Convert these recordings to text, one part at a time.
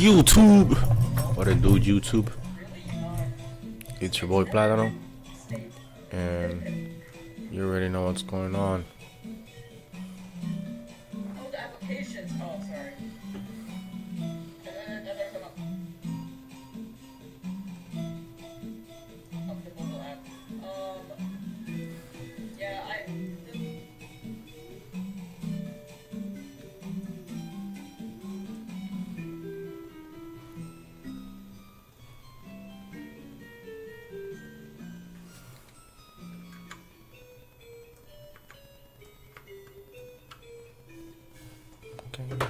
YouTube? What it do, YouTube? It's your boy Platano, and you already know what's going on. Okay.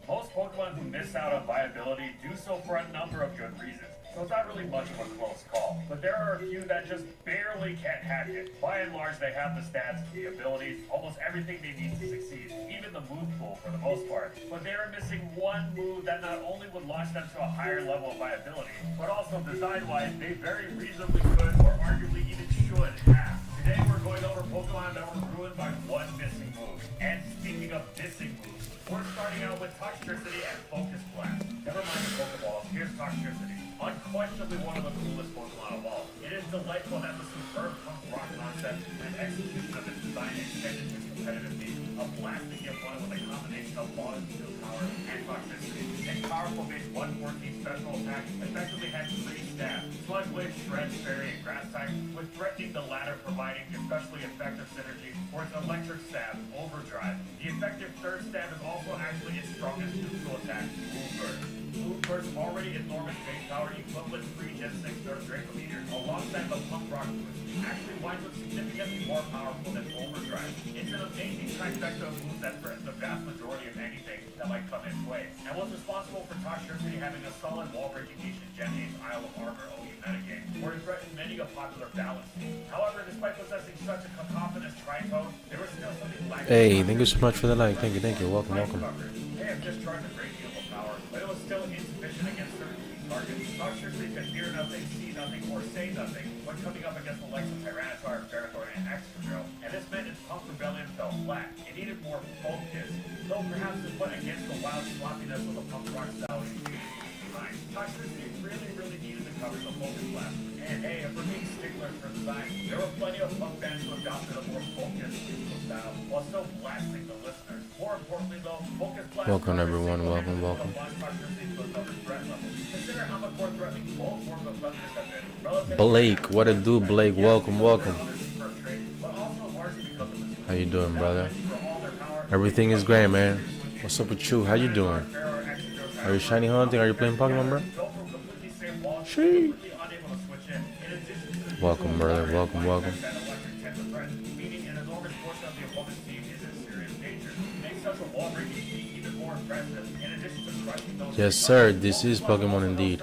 Most Pokemon who miss out on viability do so for a number of good reasons, so it's not really much of a close call. But there are a few that just barely can't hack it. By and large, they have the stats, the abilities, almost everything they need to succeed, even the move pool for the most part. But they are missing one move that not only would launch them to a higher level of viability, but also design-wise, they very reasonably could, or arguably even should, have. Today we're going over Pokemon that were ruined by one missing move. And speaking of missing moves, we're starting out with Toxtricity and Focus Blast. Never mind the Pokeballs, here's Toxtricity. Unquestionably one of the coolest Pokemon of all. It is delightful that the superb punk rock concept and execution of its design extended to its competitive needs. A blasting gift one with a combination of bottom steel power and Toxtricity. Its powerful base 114 special attack effectively has 3 stabs: Sludge Wave, Shred, Fairy, and Grass type, with threatening the latter providing especially effective synergy for its electric stab, Overdrive. The effective third stab is also actually its strongest neutral attack, Moonburst. Moonburst's already enormous base power equivalent 3 Gen 6 Earth Draco Meteors, alongside the Punk Rock boost, actually winds up significantly more powerful than Overdrive. It's an amazing trifecta of moves that threaten the vast majority of anything that might come its way, and was responsible for Toxtricity having a solid wall-breaking niche in Gen 8's Isle of Armor OU metagame, where it threatened many a popular balance scheme. However, despite possessing such a cacophonous tritone, there was still something lacking. Hey, thank you so much for the like. Thank you. Welcome. They have discharged a great deal of power, but it was still insufficient against certain key targets. Toxtricity could hear nothing, see nothing, or say nothing when coming up against the likes of Tyranitar, Ferrothorn, and Excadrill, and this meant its Punk Rebellion fell flat. It needed more focus, though perhaps this went against the wild sloppiness of the Punk Rock style design. Toxtricity really needed to cover the Focus Blast. And hey, if we're being sticklers for design, there were plenty of punk bands who adopted a more focused musical style while still blasting the listeners. More importantly though, Focus Blast... Welcome everyone, welcome. Consider how much more threatening both forms of thunders have been. Blake, what it do, Blake? Welcome. How you doing, brother? Everything is great, man. What's up with you? How you doing? Are you shiny hunting? Are you playing Pokemon, bro? She. Welcome, brother. Welcome. Yes, sir. This is Pokemon indeed.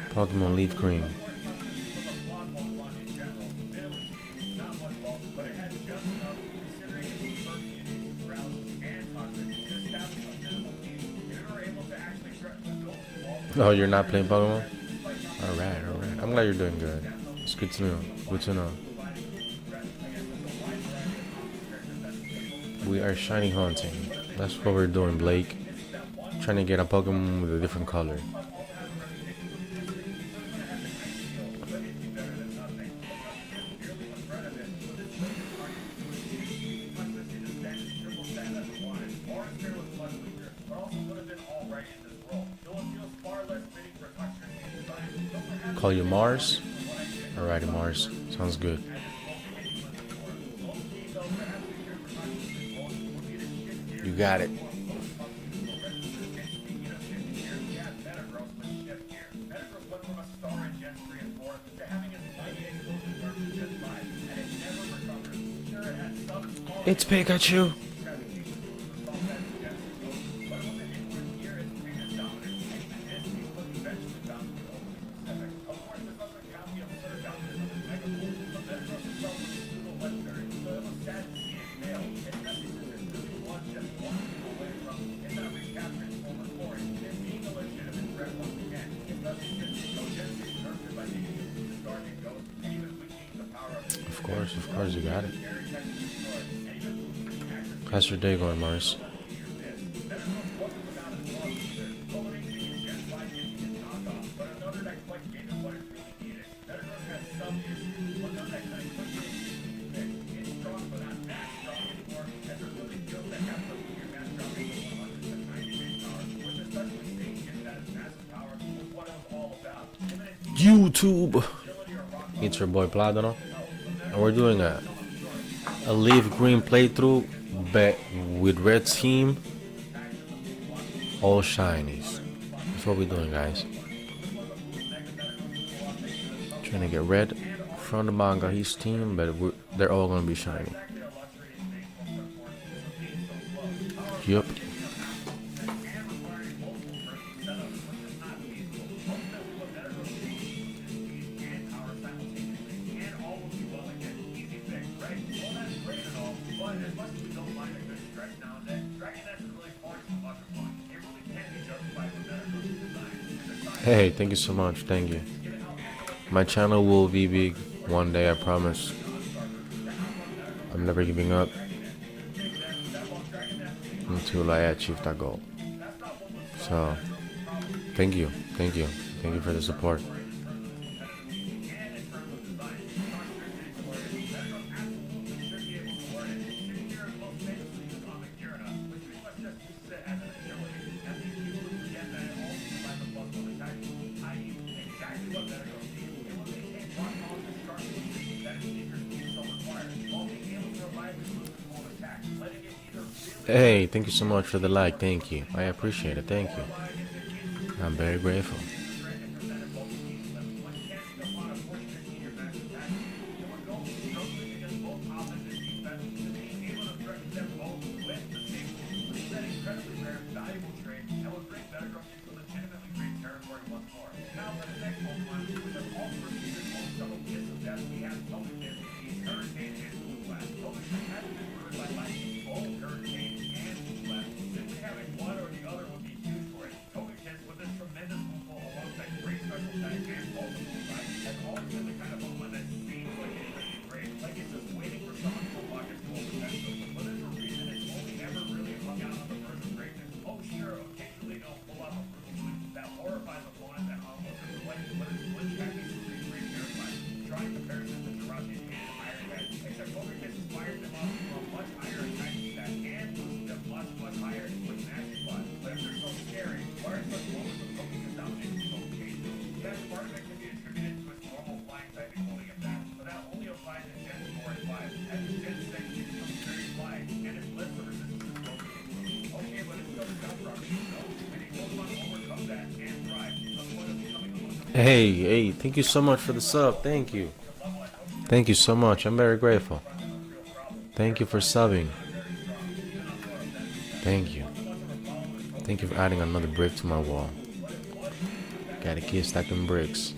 Pokemon LeafGreen. Oh, you're not playing Pokemon? Alright. I'm glad you're doing good. It's good to know. We are shiny hunting. That's what we're doing, Blake. Trying to get a Pokemon with a different color. Call you Mars? Alrighty, Mars. Sounds good. You got it. It's Pikachu. Of course, you got it. How's your day going, Mars? YouTube. It's your boy Platano, and we're doing a LeafGreen playthrough, but with red team, all shinies. That's what we're doing, guys. Trying to get red from the manga, his team, but they're all gonna be shiny. Yup. Hey, thank you so much. Thank you. My channel will be big one day, I promise. I'm never giving up until I achieve that goal. So, thank you. Thank you. Thank you for the support. Hey, thank you so much for the like. Thank you. I appreciate it. Thank you. I'm very grateful. Hey, thank you so much for the sub. Thank you. Thank you so much. I'm very grateful. Thank you for subbing. Thank you. Thank you for adding another brick to my wall. Gotta keep stacking bricks.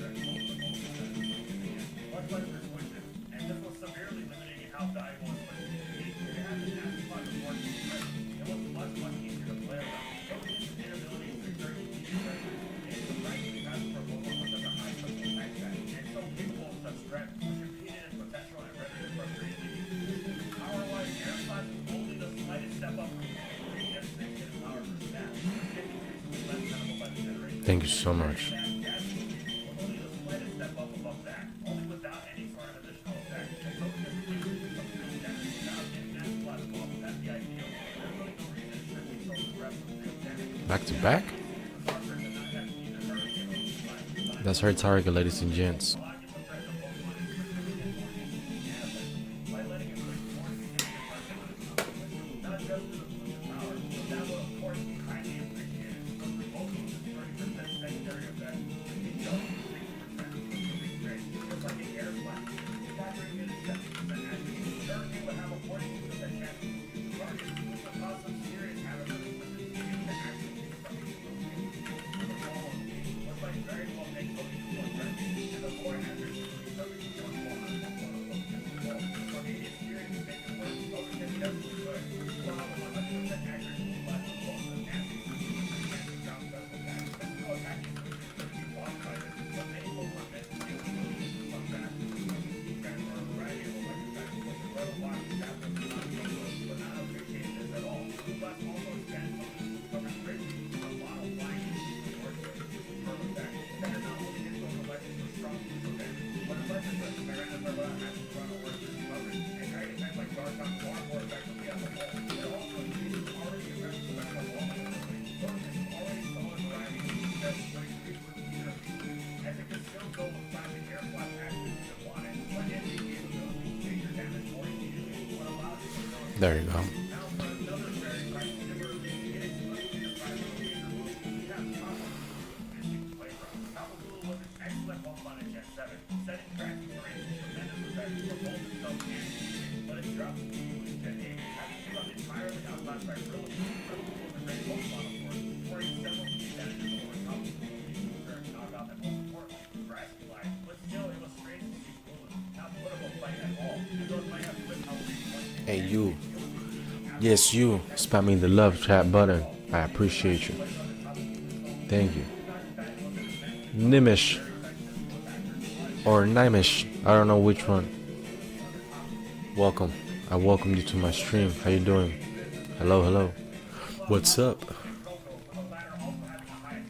Thank you so much. Back to back? That's her target, ladies and gents. There you go. Hey, you. Yes, you. Spamming the love chat button. I appreciate you. Thank you. Nimish. Or Nimish. I don't know which one. Welcome. I welcome you to my stream. How you doing? Hello, hello. What's up?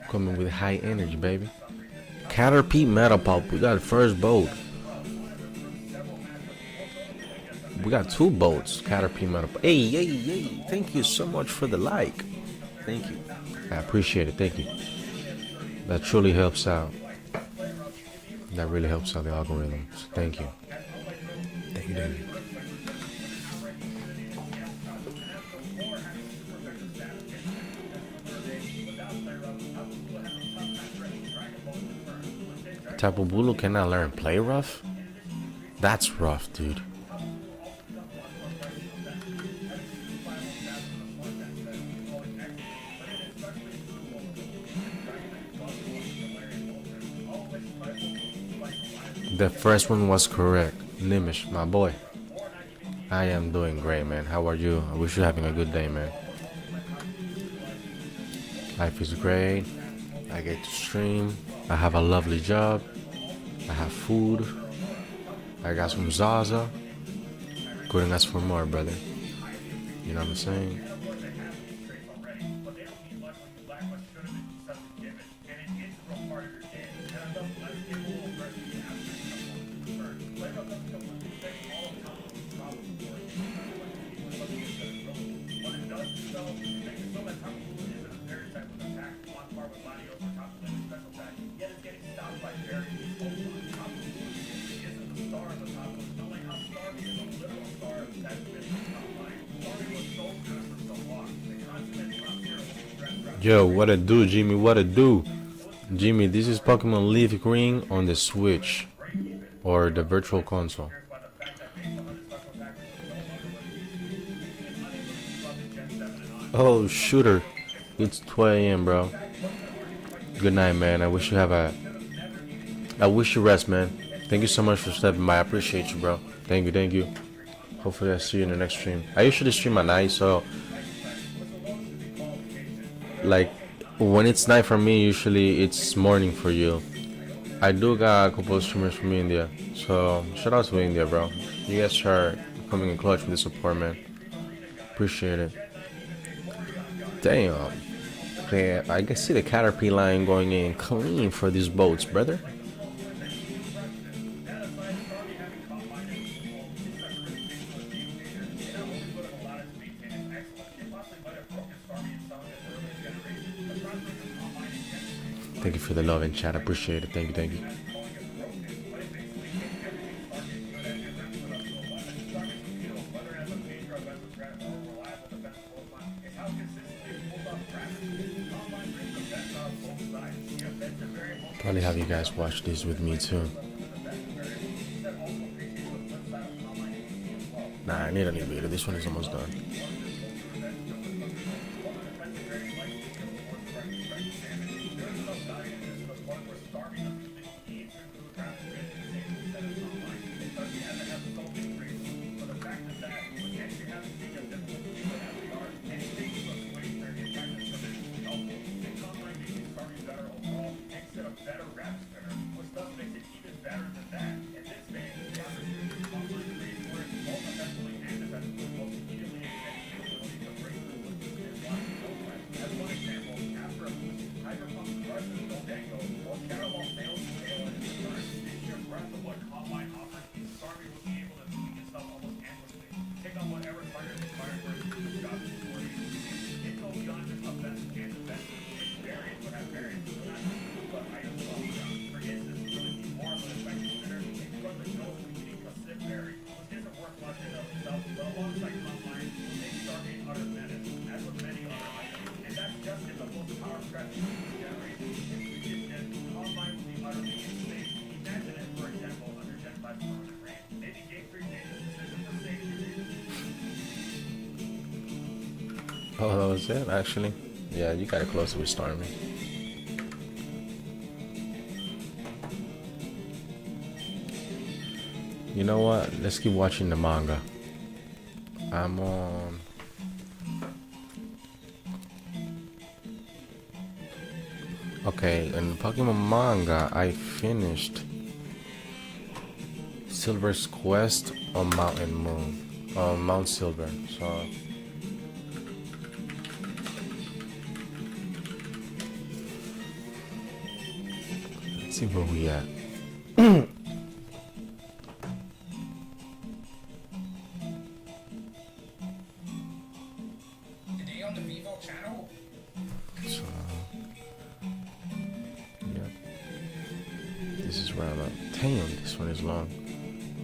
Coming with high energy, baby. Caterpie Metal Pulp. We got the first boat. We got 2 boats. Caterpie Metal Pulp. Hey, hey, hey. Thank you so much for the like. Thank you. I appreciate it. Thank you. That truly helps out. That really helps out the algorithm. So thank you. Thank you, thank you. Tapu Bulu cannot learn play rough? That's rough, dude. The first one was correct. Nimish, my boy. I am doing great, man. How are you? I wish you're having a good day, man. Life is great. I get to stream. I have a lovely job. I have food. I got some Zaza. Couldn't ask for more, brother. You know what I'm saying? Yo, what it do, Jimmy? What it do? Jimmy, this is Pokemon LeafGreen on the Switch or the Virtual Console. Oh, shooter. It's 12 a.m., bro. Good night, man. I wish you rest, man. Thank you so much for stepping by. I appreciate you, bro. Thank you, thank you. Hopefully I see you in the next stream. I usually stream at night, so like when it's night for me, usually it's morning for you. I do got a couple of streamers from India, so shout out to India, bro. You guys are coming in clutch with the support, man. Appreciate it. Damn. Okay, I can see the Caterpie line going in clean for these boats, brother. Thank you for the love in chat. I appreciate it. Thank you, thank you. Probably have you guys watch these with me too. Nah, I need a new video. This one is almost done. Oh, that was it, actually. Yeah, you got it closer with Stormy. You know what? Let's keep watching the manga. I'm on... Okay, in Pokemon manga, I finished Silver's quest on Mount Silver. So let's see where we at. Today on the Vivo channel. So, yep. This is where I'm at. Damn, this one is long.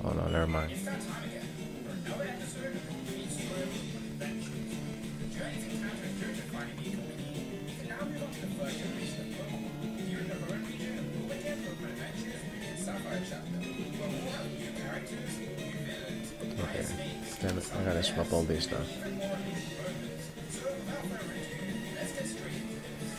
Oh no, never mind. It's that time again for another episode of the Complete Story Adventures. The journey's encounter is Jojo finding the company. We can now move on to the first generation of Pokemon. Here in the Hoenn region of Pokemon Pokemon Adventures, we get Sapphire chapter, where we'll have new characters, new villains, Okay. snakes, Damn it, I gotta swap all these stuff. even more amazing bonus. So without further ado, let's get straight into this.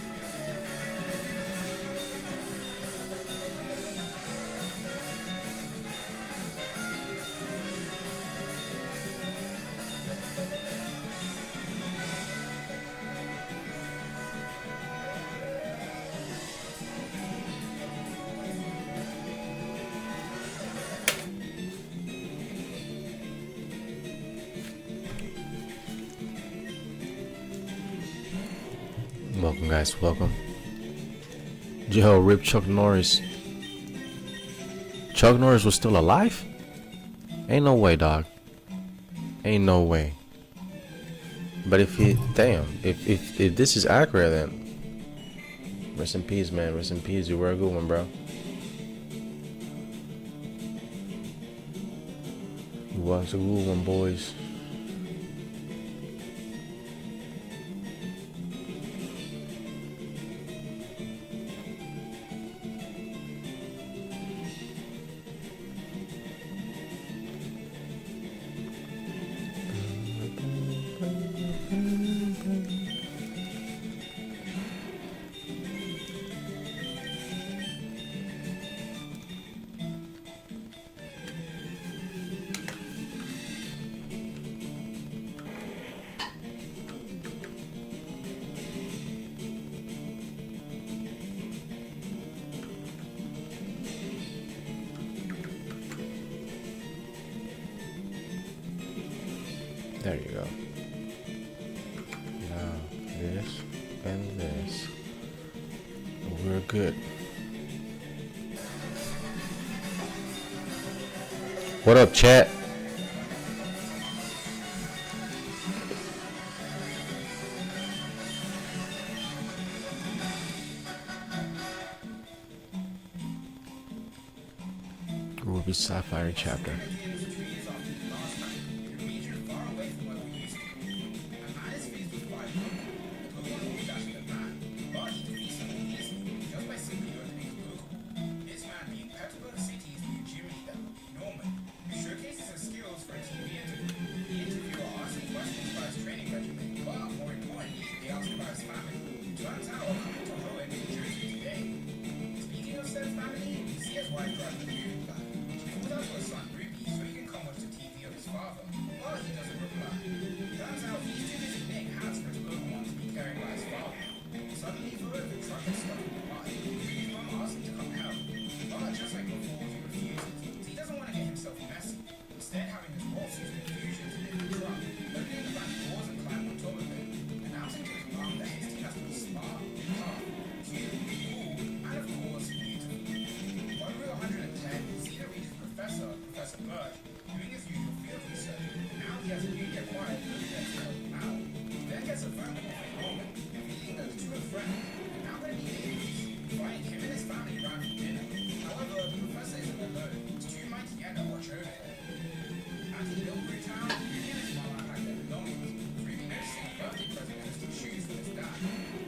Welcome, guys. Welcome. Yo, rip Chuck Norris. Chuck Norris was still alive? Ain't no way, dog. Ain't no way. But if he, damn, if this is accurate, then rest in peace, man. Rest in peace. You were a good one, bro. You was a good one, boys. There you go. Now this and this. We're good. What up, chat? Ruby Sapphire chapter. his wife drives the movie back. She calls out to her son Ruby so he can come watch the TV of his father, but he doesn't reply. Turns out he's too busy making hats for his Pokemon to be carried by his father. Suddenly, the truck gets stuck in the mud. Ruby's mom asks him to come help, but just like before, he refuses. So he doesn't want to get himself messy. Instead, having his horse use an infusion to lift the truck, opening the back doors and climb on top of it, announcing to his mom that his team has to be smart, tough, cute, cool, and of course, beautiful. On Route 110, Cedar reaches Professor Birch, doing his usual field research, and now he has a newly acquired Pokedex to help him out. He then gets a phone call from Norman, revealing that the two are friends, and now going to be neighbors, inviting him and his family around for dinner. However, the professor isn't alone. His two mighty Yenda watch over him. At the Milbury town, Ruby and his mom unpack their belongings, Ruby noticing a birthday present and some shoes for his dad.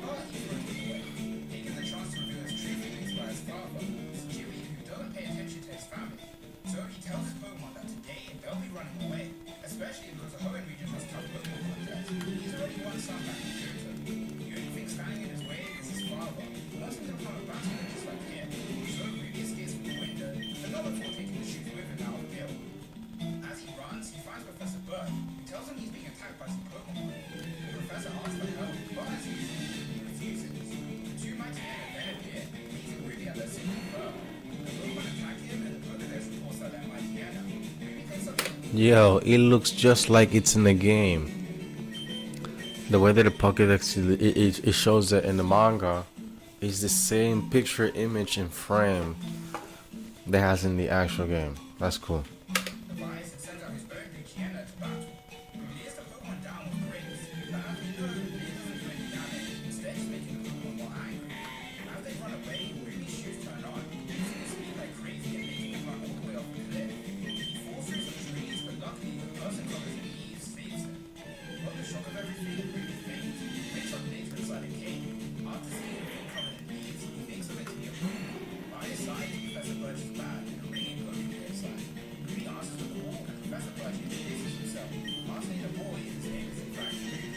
But he throws them away, taking the chance to reveal his true feelings by his father, Jimmy, who doesn't pay attention to his family. So he tells his Pokemon that today they'll be running away, especially because the Hoenn region has tough Pokemon contests. He's already won some back in Johto. The only thing standing in his way is his father, who wants him to become a battler just like him. So Ruby escapes from the window, but not before taking the shoes with him out of guilt. As he runs, he finds Professor Bird, who tells him he's being attacked by some Pokemon. The professor asks for help, but as usual, he refuses. The two mighty men then appear, meeting Ruby at their secret firm. The Pokemon attack him, and the Pokedex reports that they're mighty Yenda. Ruby thinks of Yo, it looks just like it's in the game. The way that the Pokédex it shows it in the manga is the same picture, image, and frame that has in the actual game. That's cool. device and sends out his own Yenda to battle. He leads the Pokemon down with grace, but as we know, it doesn't do any damage, instead just making the Pokemon more angry. As they run away, Ruby's shoes turn on, using his speed like crazy and making him run all the way off the cliff. He falls through some trees, but luckily the person covers in leaves saves him. But the shock of everything, Ruby faints, wakes up later inside a cave. After seeing him being covered in leaves, he thinks of it to be a Pokemon. By his side, Professor Birch's bag and a ringing Pokemon inside. Ruby answers with the ball, and Professor Birch introduces himself, asking the boy if his name is in fact Ruby.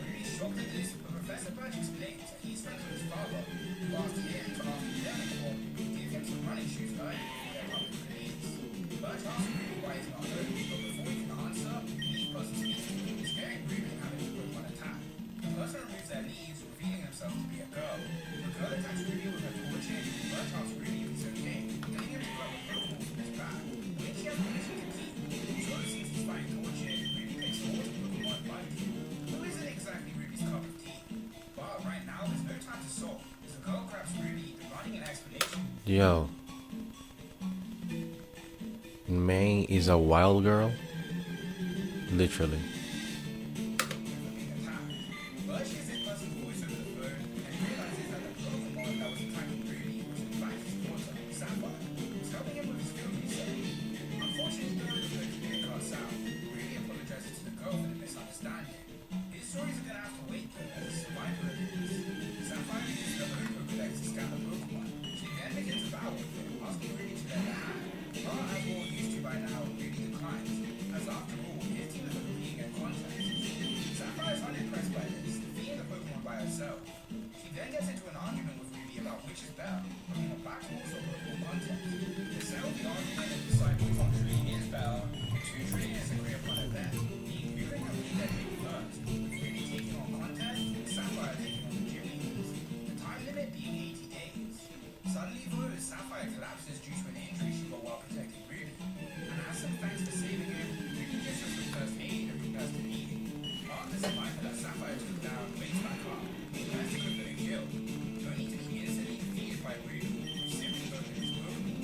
Ruby's shocked at this, but Professor Birch explains that he's friends with his father, who asked him to ask them for give him some running shoes early before their public release. Birch asks Ruby why he's not home, but before he can answer, the lead person speaks to him, scaring Ruby and having the Pokemon attack. The person removes their leaves, revealing himself to be a girl. The girl attacks Ruby with her torches, and Birch asks Ruby if he's okay, telling him to grab a Pokemon from his bag, which he has permission to keep. So since he's finding torches, Ruby picks forward to Pokemon Bunty, who isn't exactly Ruby's cup of tea. But right now, there's no time to sulk, as the girl grabs Ruby, demanding an explanation. Yo, May is a wild girl, literally. Being attacked. Birch hears his person's voice over the phone and realizes that the Pokemon that was attacking Ruby was in fact his daughter, Sapphire, who's helping him with his field research. Unfortunately, though, the Pokemon cuts out. Ruby apologizes to the girl for the misunderstanding. His stories are gonna have to wait though, as a survivor of this. Sapphire uses her own Pokedex to scan the Pokemon. She then begins a battle with him, asking Ruby to lend a hand. But as we're all used to by now, Ruby declines, as after all, his team is being in contest. Sapphire is unimpressed by this, defeating the Pokemon by herself. She then gets into an argument with Ruby about which is better, Pokemon Battle or Pokemon Contest. They settle the argument and decide which one truly is better. Two trainers agree upon a bet, being who can complete their dream first, with Ruby taking on Contest and Sapphire taking on the gym leaders. The time limit being 80 days. Suddenly though, Sapphire collapses due to an injury she got while protecting Ruby. And as some thanks for saving him, Ruby gives her some first aid and prepares to meet him. After surviving that Sapphire took down, wakes back up, he plans to go for the kill, only to be instantly defeated by Ruby, who simply opened his Pokemon.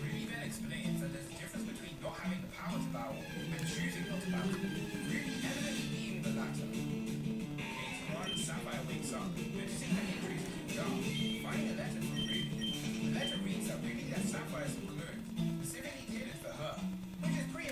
Ruby then explains that there's a difference between not having the power to battle and choosing not to battle, Ruby evidently being the latter. Later on, Sapphire wakes up, noticing her injuries are healed up, finding a letter from Ruby. The letter reads that Ruby left Sapphire some clothes, specifically tailored for her, which is pretty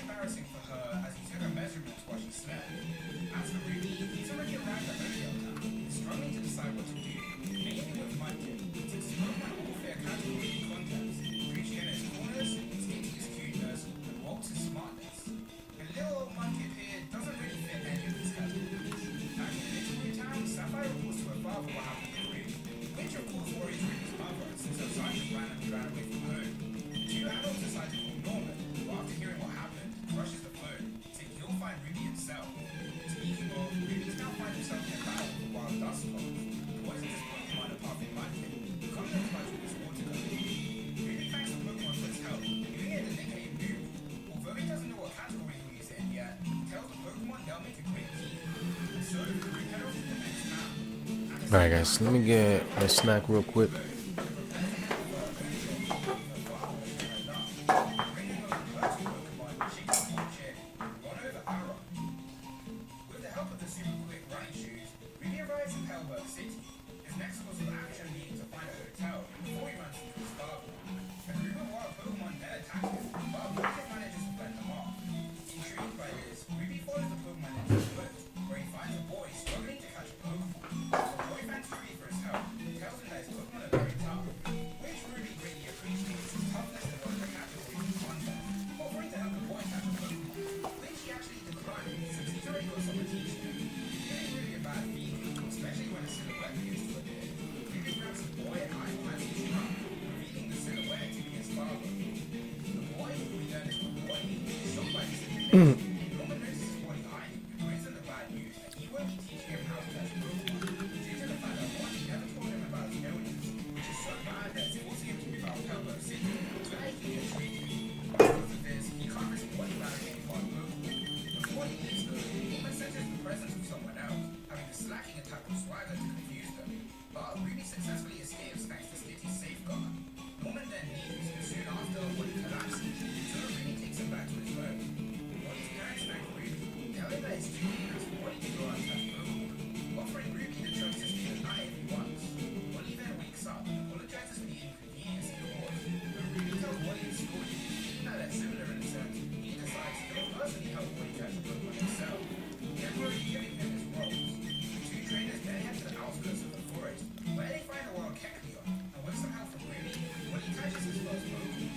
Alright, guys, let me get a snack real quick. With the help of the super quick running shoes, Ruby arrives in Pelberg City. His next course of action being to find a hotel before he runs into his father. And Ruby wild Pokemon then attack him, but Ruby manages to fend them off. Intrigued by this, Ruby follows the Pokemon into the woods, where he finds a boy struggling to catch a Pokemon. The boy thanks Ruby for his help, tells him that his Pokemon are very tough, which Ruby greatly appreciates his toughness in order to catch a Pokemon contest, offering to help the boy catch a Pokemon, which he actually declined since he's already got someone teaching him. Giving Ruby a bad feeling, especially when a silhouette begins to appear. Ruby grabs the boy and eye plans to shoot up, revealing the silhouette to be his father. The boy, who we learn is called Boy, is shocked by this information. Norman notices Boy eyeing him and brings him the bad news that he won't be teaching him how to catch Pokemon, due to the fact that Boy never told him about his illness, which is so bad that it's forcing him to move out of Pelberg City, so that he can get treated. Because of this, he can't risk Boy eradicate one Pokemon. Before he leaves though, Norman senses the presence of someone else, having the slacking attack of Swagger to confuse them. But Ruby successfully escapes thanks to Stitty's safeguard. Norman then leaves, and soon after, Wally collapses, so Ruby takes him back to his home. Wally's parents thank Ruby, tell him that it's too dangerous for Wally to go out and touch Pokemon, offering Ruby the choice to stay the night if he wants. Wally then wakes up and apologizes for the inconvenience he caused. When Ruby tells Wally his story, even though they're similar in a sense, he decides he'll personally help Wally catch a Pokemon himself, temporarily giving him his roles. The two trainers then head to the outskirts of the forest, where they find a wild Kecleon, and with some help from Ruby, Wally catches his first Pokemon.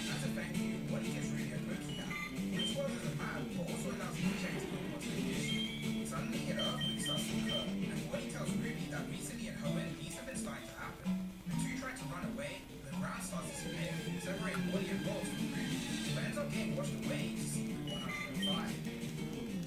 As a thank you, Wally gives Ruby a Pokemon, which works as a map, but also allows him to check his Pokemon's condition. Suddenly, an earthquake starts to occur, and Wally tells Ruby that recently in Hoenn, these have been starting to happen. The two try to run away, but the ground starts to split, separating Wally and Rolls from Ruby, who ends up getting washed away to see Route 105.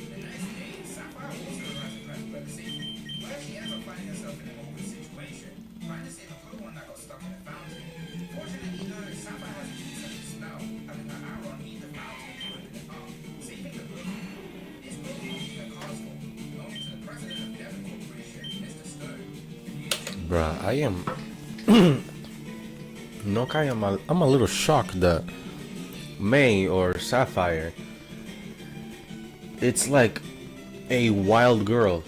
The next day, Sapphire also arrives at Pelberg City, where she ends up finding herself in an awkward situation, trying to save a Pokemon that got stuck in a fountain. Fortunately though, Sapphire has used such a spell, having her Aron lead the fountain and open it up, saving the Pokemon. This Pokemon being a castle, belonging to the president of Devon Corporation, Mr. Stone. Bruh, I am. No, I'm a little shocked that May or Sapphire, it's like a wild girl,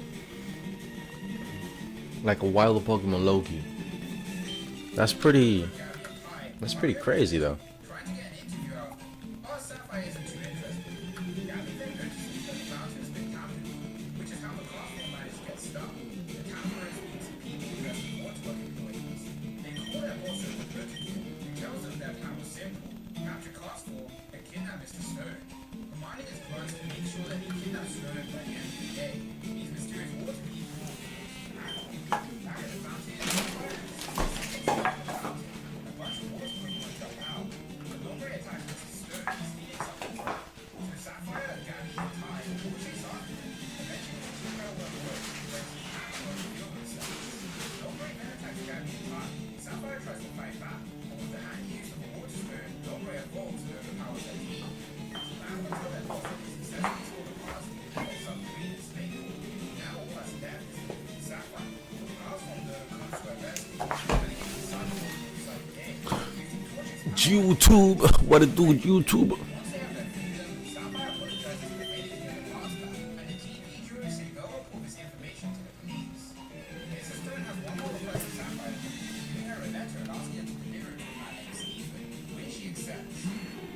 like a wild Pokemon Loki. That's pretty crazy though. Trying to get an interview out of him, but Sapphire isn't too interested. Gabby then notices that the fountain has been tampered with, which is how the classroom managed to get stuck. The tamperers being some people dressed in waterwork employees. They call their boss over protocol, who tells them their plan was simple: capture class 4 and kidnap Mr. Stone. Commanding his grunts to make sure that he kidnaps Stone by the end of the day. These mysterious water people. Back at the fountain, Sapphire notices the fountain. A bunch of water Pokemon jump out. The Lombre attacks Mr. Stone, stealing something from him. So Sapphire, Gabby, and Ty all chase after him. Eventually reaching Pelberg Woods, where he acts on the field themselves. Lombre then attacks Gabby and Ty. Sapphire tries to fight back, but with the hand use of a water stone, Lombre evolves to overpower their team. The battle until their boss has successfully scored a pass and picks up Green and Snake. Now all that's left is to defeat Sapphire. The cars from the comes to a rest, turning into the sun inside the game. Using torches and YouTube, what it do with YouTube? once they have their freedom, Sapphire apologizes for failing to get the pass back, and the GP Drew say go report this information to the police. Mr. Stone has one more request for Sapphire, giving her a letter and asking her to deliver it to a man named Stephen, which she accepts.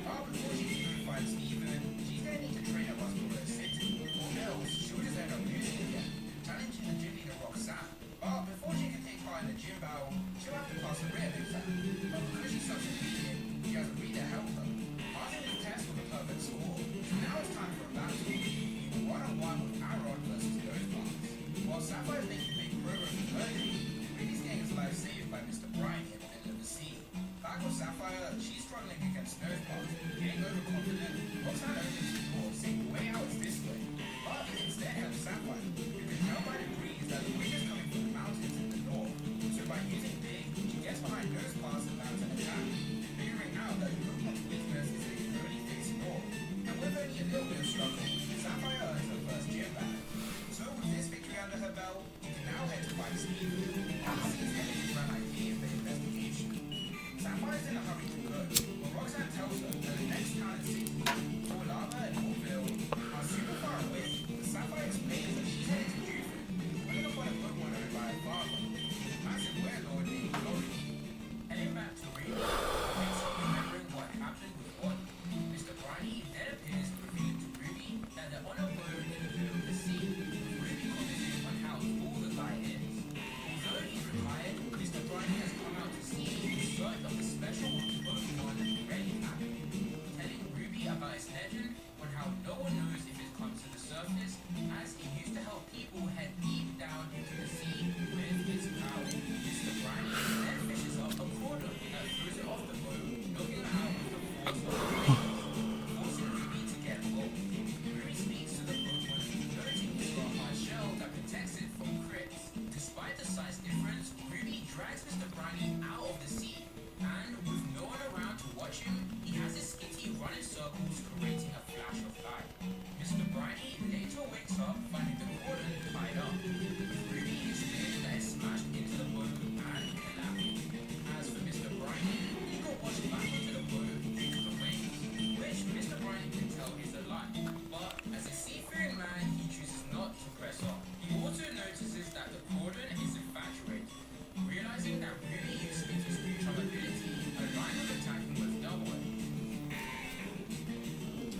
But before she can notify Stephen, she's going to need to train at Rustboro City, or else she'll just end up losing again, challenging the gym leader Roxanne. But before she can take part in the gym battle, she'll have to pass a rare exam. But because she's such a idiot, she has a reader help her. Passing the test with a perfect score. So now it's time for a battle. Either one-on-one with Aron versus Ghostbusters. While Sapphire is making big progress with her dream, Ruby's getting his life saved by Mr. Briny in the middle of the sea. Back with Sapphire, she's struggling against Ghostbusters, getting overconfident. Roxanne opens the door, saying the way out is this way. But it instead helps Sapphire. You can tell by the breeze that the wind is coming from the mountains in the north. So by using Big, she gets behind Ghostbusters and mounts an attack. Figuring out that Pokemon's weakness is that you can only face north. And with only a little bit of struggle, Sapphire earns her first gym battle. So with this victory under her belt, she can now head to fight Steve. wakes up finding the cordon tied up. Ruby explains that it smashed into the boat and collapsed. As for Mr. Bryant, he got washed back onto the boat due to the waves, which Mr. Bryant can tell is a lie. But as a seafaring man, he chooses not to press on. He also notices that the cordon is infatuated, realizing that Ruby used its spiritual ability, a line of attacking with double.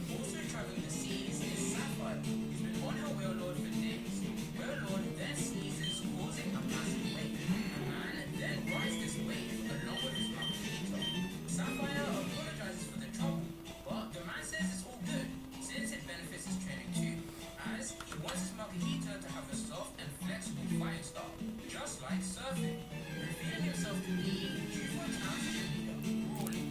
Also traveling the seas is Sapphire, who's been on her whale lord for days. Whale lord then sneezes, causing a massive wave. A man then rides this wave along with his mojito. Sapphire apologizes for the trouble, but the man says it's all good, since it benefits his training too, as he wants his mojito to have a soft and flexible flying style, just like surfing, revealing himself to be Juvo Town's leader, Rawley.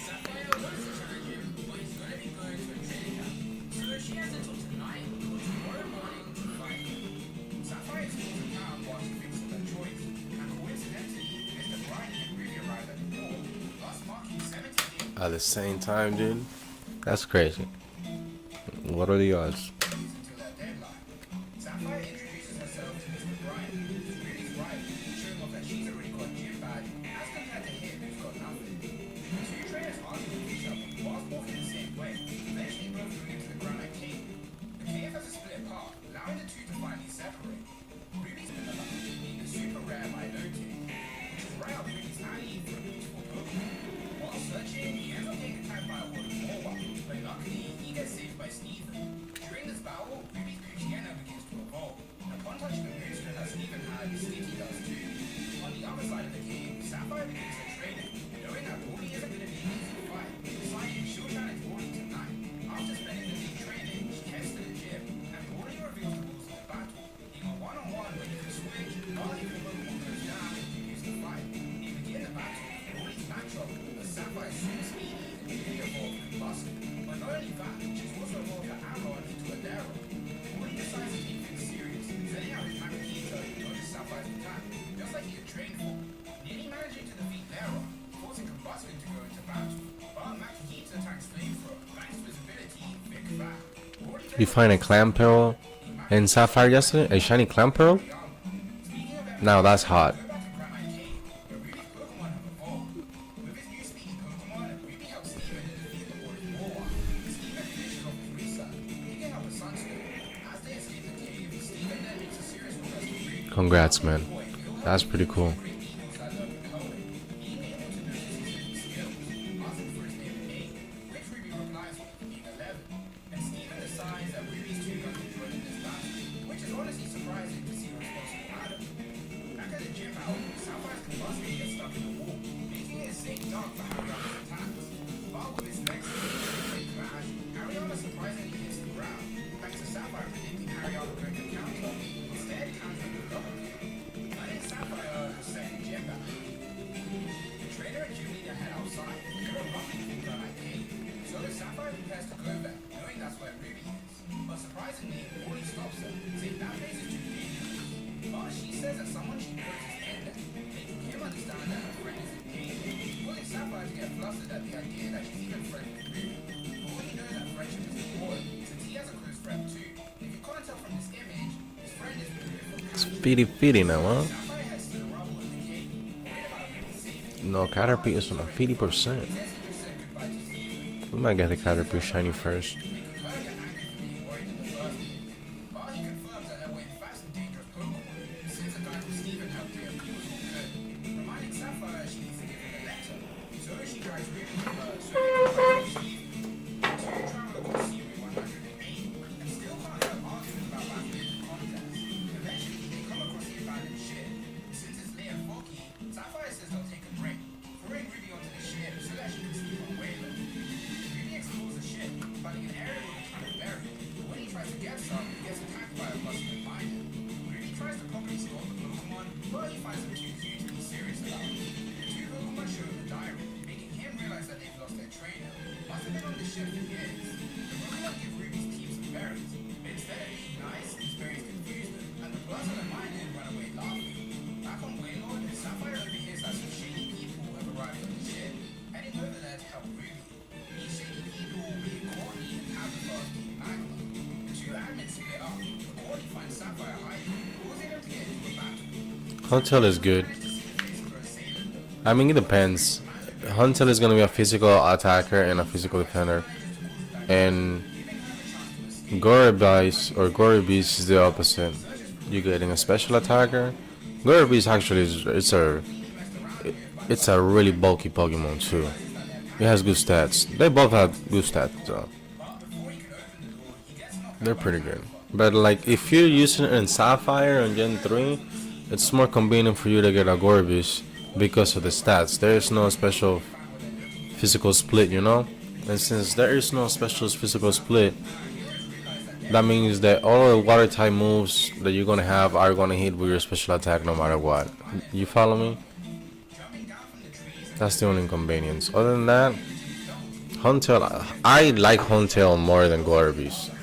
Sapphire wants to challenge him, but he's going to be going to a training camp, so she has until tonight or tomorrow morning to fight him. Sapphire explores the town while she thinks of her choice, and coincidentally, Mr. Bryant and Ruby arrive at the door, thus marking 17 years At the same time, dude. That's crazy. What are the odds? until their deadline. Sapphire introduces herself to Mr. Bryant, who's Ruby's right, showing off that she's already got gym badge, as compared to him who's got nothing. The two trainers argue with each other whilst walking the same way, eventually both moving into the granite cave. The cave has a split path, allowing the two to finally separate. Ruby's been about being the super rare Minotaur, which is right up Ruby's alley for a beautiful Pokemon. While searching, he ends up getting attacked by a water Morwa, but luckily he gets saved by Steven. During this battle, Ruby's Poochyena begins to evolve. Upon touching the moonstone that Steven had, Sticky does too. On the other side of the cave, Sapphire begins her training, knowing that Rawley isn't going to be an easy fight, deciding she'll challenge Rawley tonight. After spending the day training, she heads to the gym, and Rawley reveals the rules of the battle, being a one-on-one where you can switch, while if your Pokemon goes down, you use the fight. They begin the battle, Rawley's matchup, but Sapphire is super speedy and really evolved Combustion. But not only that, she's also evolved her Aron into a Lera. Rawley decides to take things serious, sending out his Magneto to dodge Sapphire's attack, just like he had trained for. Nearly managing to defeat Lera, forcing Combustion to go into battle. But Magneto attacks Flamethrower, thanks to his ability, Vic Vac. You find a clam pearl in Sapphire yesterday? A shiny clam pearl? Now that's hot. Go back to Granite Cave, where Ruby's Pokemon have evolved. With his new speedy Pokemon, Ruby helps Steven to defeat the Lord Morwa. Steven finishes off his research, picking up a Sunstone. As they escape the cave, Steven then makes a serious request to Ruby. Congrats, man. That's pretty cool. Great eagles that love the color. Being able to notice his hidden skills, asking for his name and age, which Ruby replies with being 11. And Steven decides that Ruby's too young to join in this battle, which is honestly surprising to see a responsible Adam. Back at the gym house, Sapphire's Combustion gets stuck in the wall, making it a safe dark for Hariyama's attacks. But with his legs they crash, Hariyama surprisingly hits the ground, thanks to Sapphire predicting Hariyama going to counter. Instead, countering the double kick. Letting Sapphire her second gym battle. The trainer and gym leader head outside, they were roughly through Granite Cave. So Sapphire prepares to go there, knowing that's where Ruby is. But surprisingly, Rawley stops her, saying that place is too dangerous. But she says that someone she knows is in there, making him understand that her friend is in danger, causing Sapphire to get flustered at the idea that she's even friendly with Ruby. But when he knows that friendship is important, since he has a close friend too, if you can't tell from this image, his friend is Ruby from Speedy now, huh? Sapphire heads to the rubble in the cave, worried about Ruby's safety. No, Caterpie is on a 50%. Says he just said goodbye to Steven. We might get the Caterpie shiny first. Making her get angry for being worried in the first place. But he confirms that there were in fact some dangerous Pokemon, since a guy called Steven helped him, he was all good. Reminding Sapphire she needs to give him a letter. So she drives Ruby to her so they can find Steven. The two travel across Seaway 108 and still can't help arguing about last minute contest. Eventually, they come across the abandoned ship. Since it's late and foggy, Sapphire says they'll take a break, throwing Ruby onto the ship so that she can sleep on Wayland. Ruby explores the ship, finding an area with a ton of berries. But when he tries to get some, he gets attacked by a bustling miner. Ruby tries to properly scold the Pokemon, but he finds them too cute to be serious about. The two Pokemon show him the diary, making him realize that they've lost their trainer. Must have been on the ship for years. The Pokemon give Ruby's team some berries, but instead of being nice, these berries confuse them, and the bustling miner run away laughing. Back on Waylord, Sapphire overhears that some shady people have arrived on the ship, heading over there to help Ruby. These shady people being Courtney and Abathar King Magma. The two admins Huntail is good. I mean, it depends. Huntail is gonna be a physical attacker and a physical defender, and Gorebeast is the opposite. You're getting a special attacker. Gorebeast actually it's a really bulky Pokemon too. It has good stats. They both have good stats though. They're pretty good. But like if you're using it in Sapphire on Gen 3, it's more convenient for you to get a Gorebeast because of the stats. There is no special physical split, you know? And since there is no special physical split, that means that all the water type moves that you're gonna have are gonna hit with your special attack no matter what. You follow me? That's the only inconvenience. Other than that, Huntail, I like Huntail more than Gorebeast.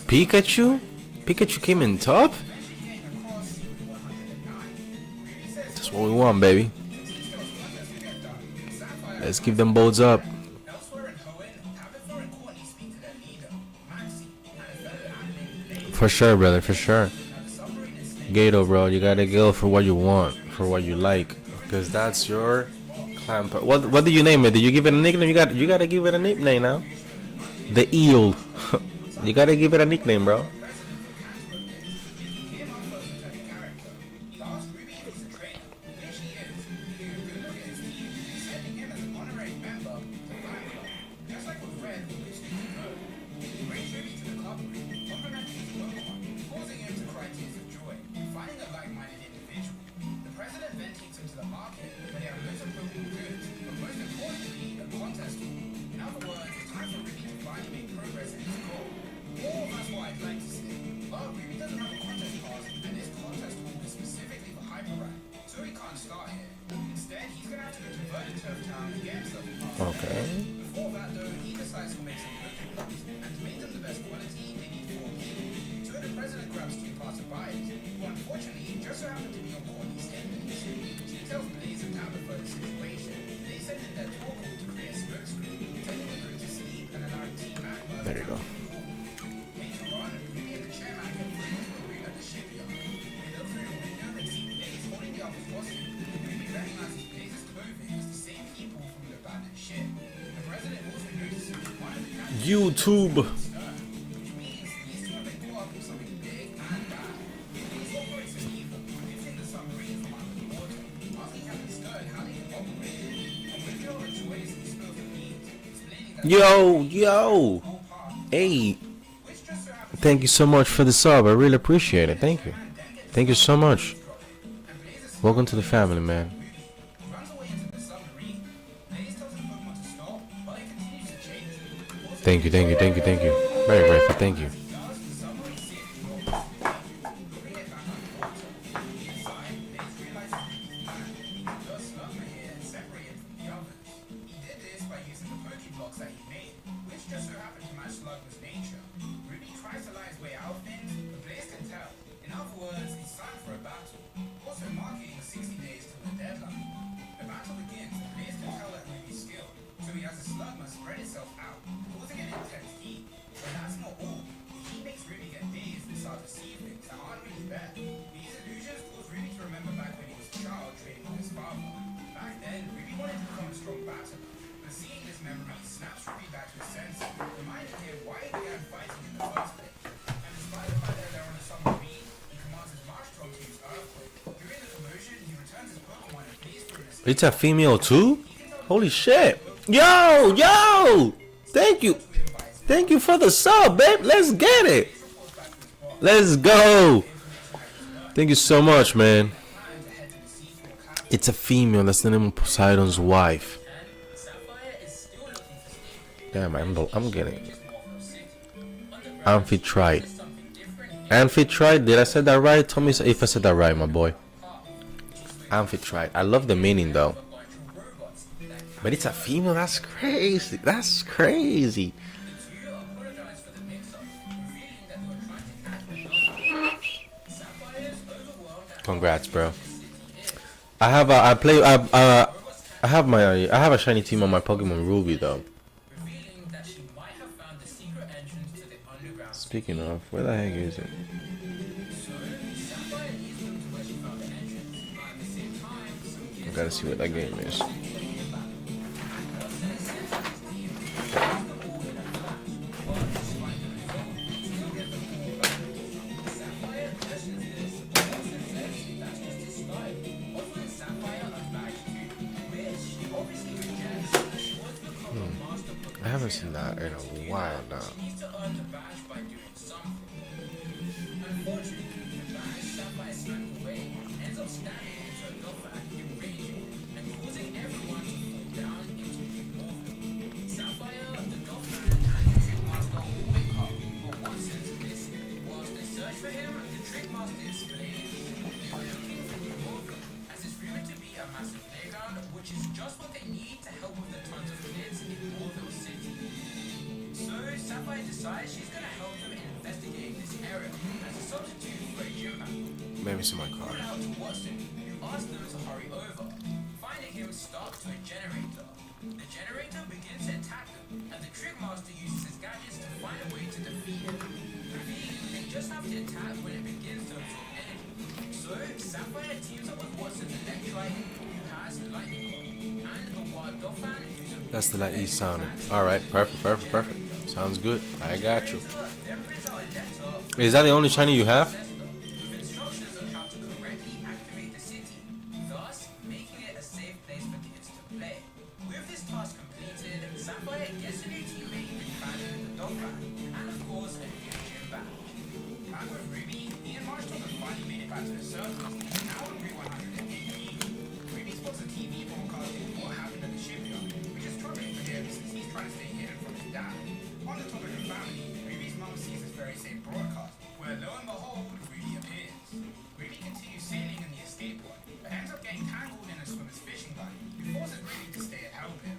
Pikachu? Pikachu came in top? That's what we want, baby. Let's keep them bolts up. For sure, brother, for sure. Gato, bro, you gotta go for what you want, for what you like, because that's your clan. What do you name it? Did you give it a nickname? You gotta give it a nickname now. The eel. You gotta give it a nickname, bro. Okay. Before that, though, he decides to make some Poke-Plats, and to make them the best quality, they need 4 keys. So the president grabs 2 passerbys, who unfortunately just so happen to be on board these enemies. She tells Blaze and Tabitha the situation. They send in their talk to create a smokescreen, telling the group to sleep and allowing Team Magma. There you go. Later on, Ruby and the chairman get free to the room at the shipyard. They look through the window and see Blaze holding the other's hostage. Ruby recognizes Blaze's clothing as the same people from the abandoned ship. The president also notices one of the captains YouTube. stern, which means these 2 have been caught up in something big and bad. Blaze operates an evil, lifting the submarine from under the water, asking Captain Stern how they can operate it. And when Joe enjoys and spills the beans, explaining that Yo. whole part, Hey, which just so happens thank you so much for the sub. I really appreciate it. Thank you. Thank you so much. Welcome to the family, man. runs away into the submarine. Blaze tells the Pokemon to stop, but it continues to chase. Thank you. Very grateful. Thank you. Spread itself out, causing an intense heat. But that's not all. The heat makes Ruby get dazed and start to see things that aren't really there. These illusions cause Ruby to remember back when he was a child training with his father. Back then, Ruby wanted to become a strong battler, but seeing this memory snaps Ruby back to his senses, reminding him why he began fighting in the first place. And despite the fact that they're on a submarine, he commands his Marshstrong to use Earthquake. During the commotion, he returns his Pokemon and flees through an escape. It's a female too? Holy shit. Yo. Thank you for the sub, babe. Let's get it. Let's go. Thank you so much, man. It's a female. That's the name of Poseidon's wife. Damn, I'm getting Amphitrite. Amphitrite. Did I say that right? Tell me if I said that right, my boy. Amphitrite. I love the meaning though. But it's a female. That's crazy. That's crazy. Congrats, bro. I have I have a shiny team on my Pokemon Ruby though. Speaking of, where the heck is it? I gotta see what that game is. I haven't seen that in a while now. Which is just what they need to help with the tons of kids in Warville City. So Sapphire decides she's gonna help them investigate this area as a substitute for a gym map. Maybe see my card. Out to Watson, who asks them to hurry over. Finding him stuck to a generator. The generator begins to attack them, and the Trick Master uses his gadgets to find a way to defeat it. They just have to attack when it begins to absorb energy. So Sapphire teams up with Watson's Electrite, who has lightning. That's the light east sounding. Alright, perfect. Sounds good. I got you. Is that the only shiny you have? Instructions on how to correctly activate the city, thus making it a safe place for kids to play. With this task completed, Sapphire gets a new teammate in Fanny the Dogman, and of course a new gym badge. Back with Ruby, Ian Marsh took a funny minute back to the circus, now on Route 180. Ruby spots a TV broadcasting what happened at the shipyard, which is troubling for him since he's trying to stay hidden from his dad. On the topic of family, Ruby's mum sees this very same broadcast, where lo and behold, Ruby appears. Ruby continues sailing in the escape pod, but ends up getting tangled in a swimmer's fishing line, who forces Ruby to stay and help him.